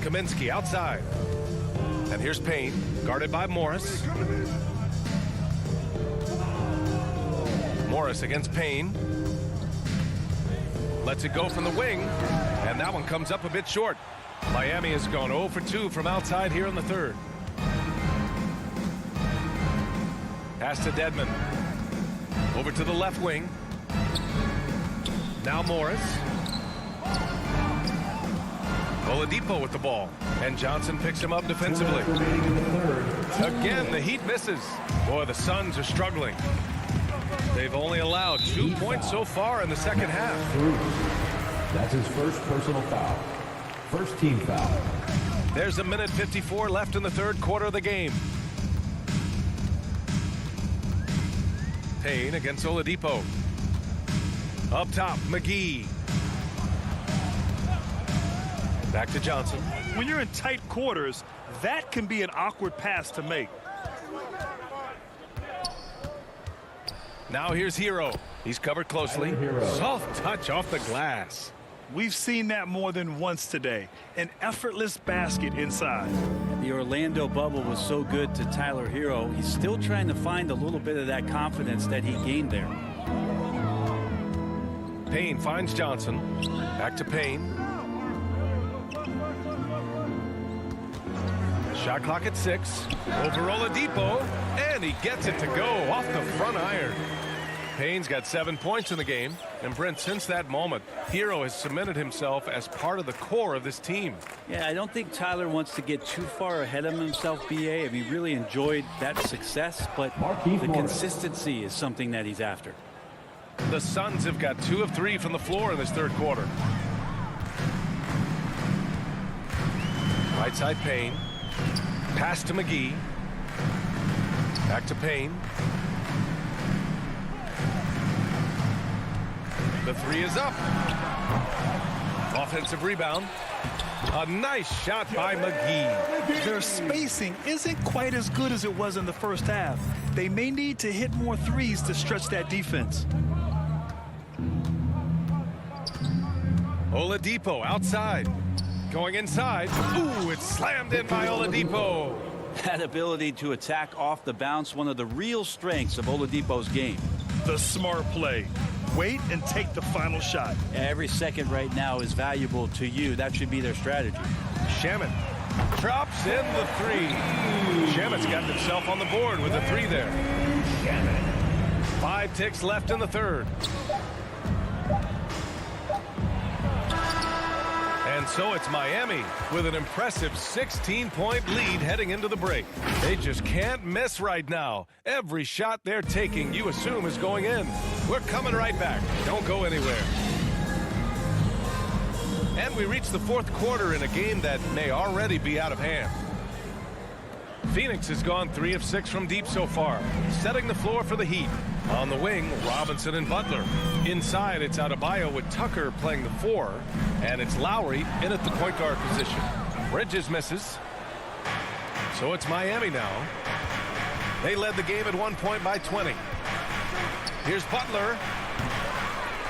Kaminsky outside. And here's Payne, guarded by Morris. Morris against Payne. Lets it go from the wing. And that one comes up a bit short. Miami has gone 0 for 2 from outside here in the third. Pass to Dedmon. Over to the left wing. Now Morris. Oladipo with the ball. And Johnson picks him up defensively. Again, the Heat misses. Boy, the Suns are struggling. They've only allowed 2 points so far in the second half. That's his first personal foul. First team foul. There's a minute 54 left in the third quarter of the game. Payne against Oladipo. Up top, McGee. Back to Johnson. When you're in tight quarters, that can be an awkward pass to make. Now here's Hero. He's covered closely. Soft touch off the glass. We've seen that more than once today. An effortless basket inside. The Orlando bubble was so good to Tyler Hero. He's still trying to find a little bit of that confidence that he gained there. Payne finds Johnson. Back to Payne. Shot clock at 6. Over Oladipo. And he gets it to go off the front iron. Payne's got 7 points in the game. And Brent, since that moment, Hero has cemented himself as part of the core of this team. Yeah, I don't think Tyler wants to get too far ahead of himself, BA. I mean, he really enjoyed that success, but the consistency is something that he's after. The Suns have got 2 of 3 from the floor in this third quarter. Right side Payne. Pass to McGee. Back to Payne. The 3 is up. Offensive rebound. A nice shot by McGee. Their spacing isn't quite as good as it was in the first half. They may need to hit more threes to stretch that defense. Oladipo outside. Going inside. Ooh, it's slammed in by Oladipo. That ability to attack off the bounce, one of the real strengths of Oladipo's game. The smart play. Wait and take the final shot. Every second right now is valuable to you. That should be their strategy. Shamet drops in the 3. Shamet's got himself on the board with the 3 there. 5 ticks left in the third. And so it's Miami with an impressive 16-point lead heading into the break. They just can't miss right now. Every shot they're taking, you assume, is going in. We're coming right back. Don't go anywhere. And we reach the fourth quarter in a game that may already be out of hand. Phoenix has gone 3 of 6 from deep so far, setting the floor for the Heat. On the wing, Robinson and Butler. Inside, it's Adebayo with Tucker playing the 4, and it's Lowry in at the point guard position. Bridges misses. So it's Miami now. They led the game at one point by 20. Here's Butler.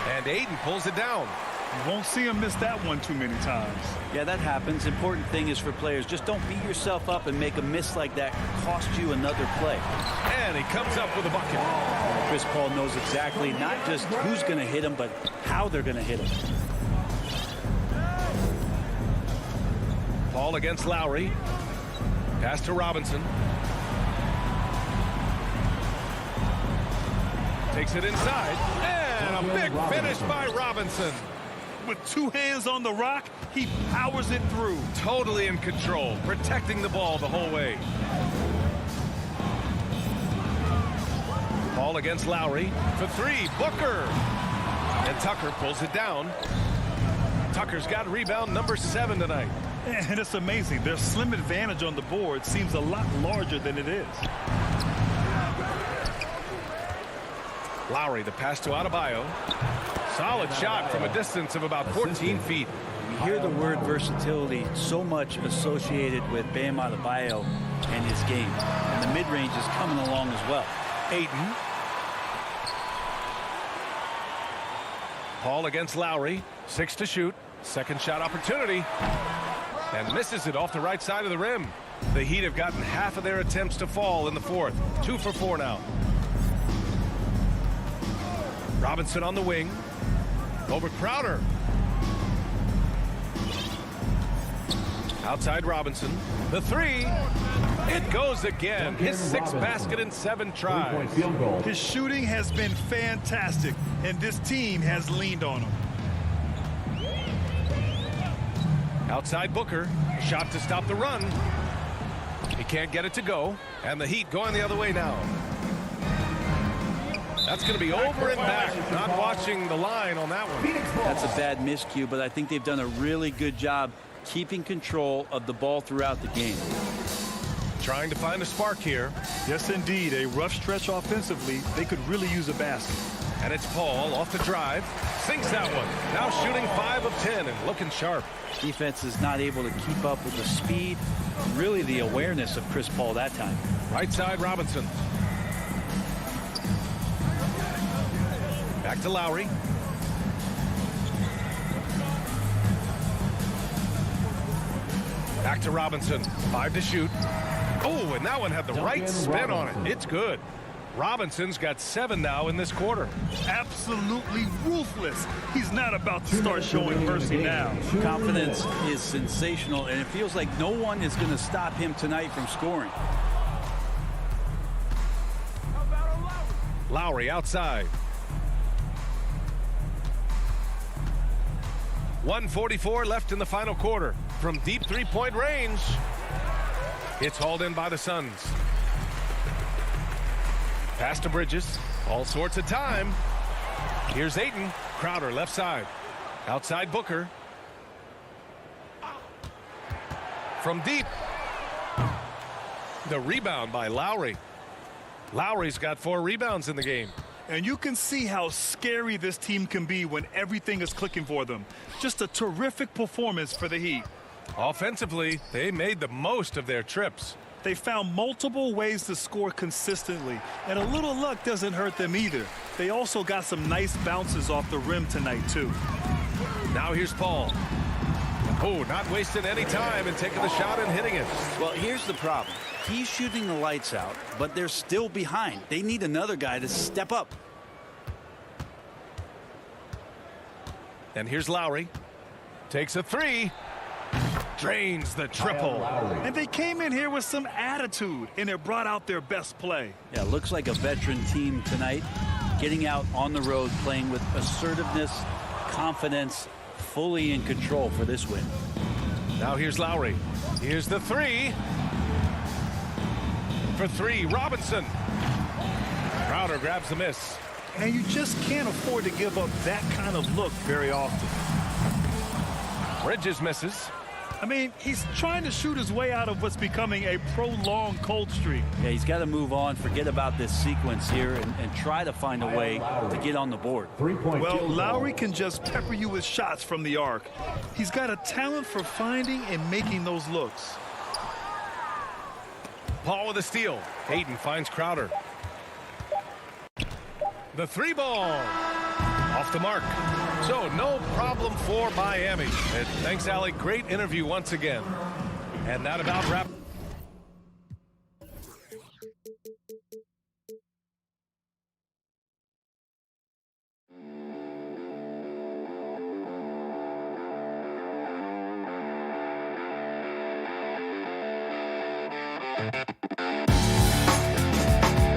And Aiden pulls it down. You won't see him miss that one too many times. Yeah, that happens. Important thing is for players, just don't beat yourself up and make a miss like that cost you another play. And he comes up with a bucket. Chris Paul knows exactly not just who's going to hit him, but how they're going to hit him. Paul against Lowry. Pass to Robinson. Takes it inside. And a big finish by Robinson. With two hands on the rock, he powers it through. Totally in control, protecting the ball the whole way. Paul against Lowry. For three, Booker. And Tucker pulls it down. Tucker's got rebound number 7 tonight. And it's amazing. Their slim advantage on the board seems a lot larger than it is. Lowry, the pass to Adebayo. Solid shot from a distance of about 14 feet. You hear the word versatility so much associated with Bam Adebayo and his game. And the mid-range is coming along as well. Ayton. Paul against Lowry. 6 to shoot. Second shot opportunity. And misses it off the right side of the rim. The Heat have gotten half of their attempts to fall in the fourth. 2 for 4 now. Robinson on the wing. Over Crowder. Outside Robinson. The three. It goes again. His 6th basket in 7 tries. His shooting has been fantastic, and this team has leaned on him. Outside Booker. Shot to stop the run. He can't get it to go. And the Heat going the other way now. That's going to be over and back. Not watching the line on that one. That's a bad miscue, but I think they've done a really good job keeping control of the ball throughout the game. Trying to find a spark here. Yes, indeed. A rough stretch offensively. They could really use a basket. And it's Paul off the drive. Sinks that one. Now shooting 5 of 10 and looking sharp. Defense is not able to keep up with the speed, really the awareness of Chris Paul that time. Right side Robinson. Back to Lowry. Back to Robinson. 5 to shoot. Oh, and that one had the right spin on it. It's good. Robinson's got 7 now in this quarter. Absolutely ruthless. He's not about to start showing mercy now. Confidence is sensational, and it feels like no one is going to stop him tonight from scoring. Lowry outside. 1:44 left in the final quarter. From deep three-point range. It's hauled in by the Suns. Pass to Bridges. All sorts of time. Here's Ayton. Crowder left side. Outside Booker. From deep. The rebound by Lowry. Lowry's got 4 rebounds in the game. And you can see how scary this team can be when everything is clicking for them. Just a terrific performance for the Heat. Offensively, they made the most of their trips. They found multiple ways to score consistently, and a little luck doesn't hurt them either. They also got some nice bounces off the rim tonight, too. Now here's Paul. Oh, not wasting any time and taking the shot and hitting it. Well, here's the problem. He's shooting the lights out, but they're still behind. They need another guy to step up. And here's Lowry. Takes a 3. Drains the triple. And they came in here with some attitude, and it brought out their best play. Yeah, looks like a veteran team tonight. Getting out on the road, playing with assertiveness, confidence, fully in control for this win. Now here's Lowry. Here's the 3. For 3, Robinson. Crowder grabs the miss. And you just can't afford to give up that kind of look very often. Bridges misses. I mean, he's trying to shoot his way out of what's becoming a prolonged cold streak. Yeah, he's got to move on, forget about this sequence here, and try to find a way to get on the board. Well, Lowry can just pepper you with shots from the arc. He's got a talent for finding and making those looks. Paul with a steal. Ayton finds Crowder. The 3 ball. Off the mark. So no problem for Miami. And thanks, Allie. Great interview once again. And that about wraps. you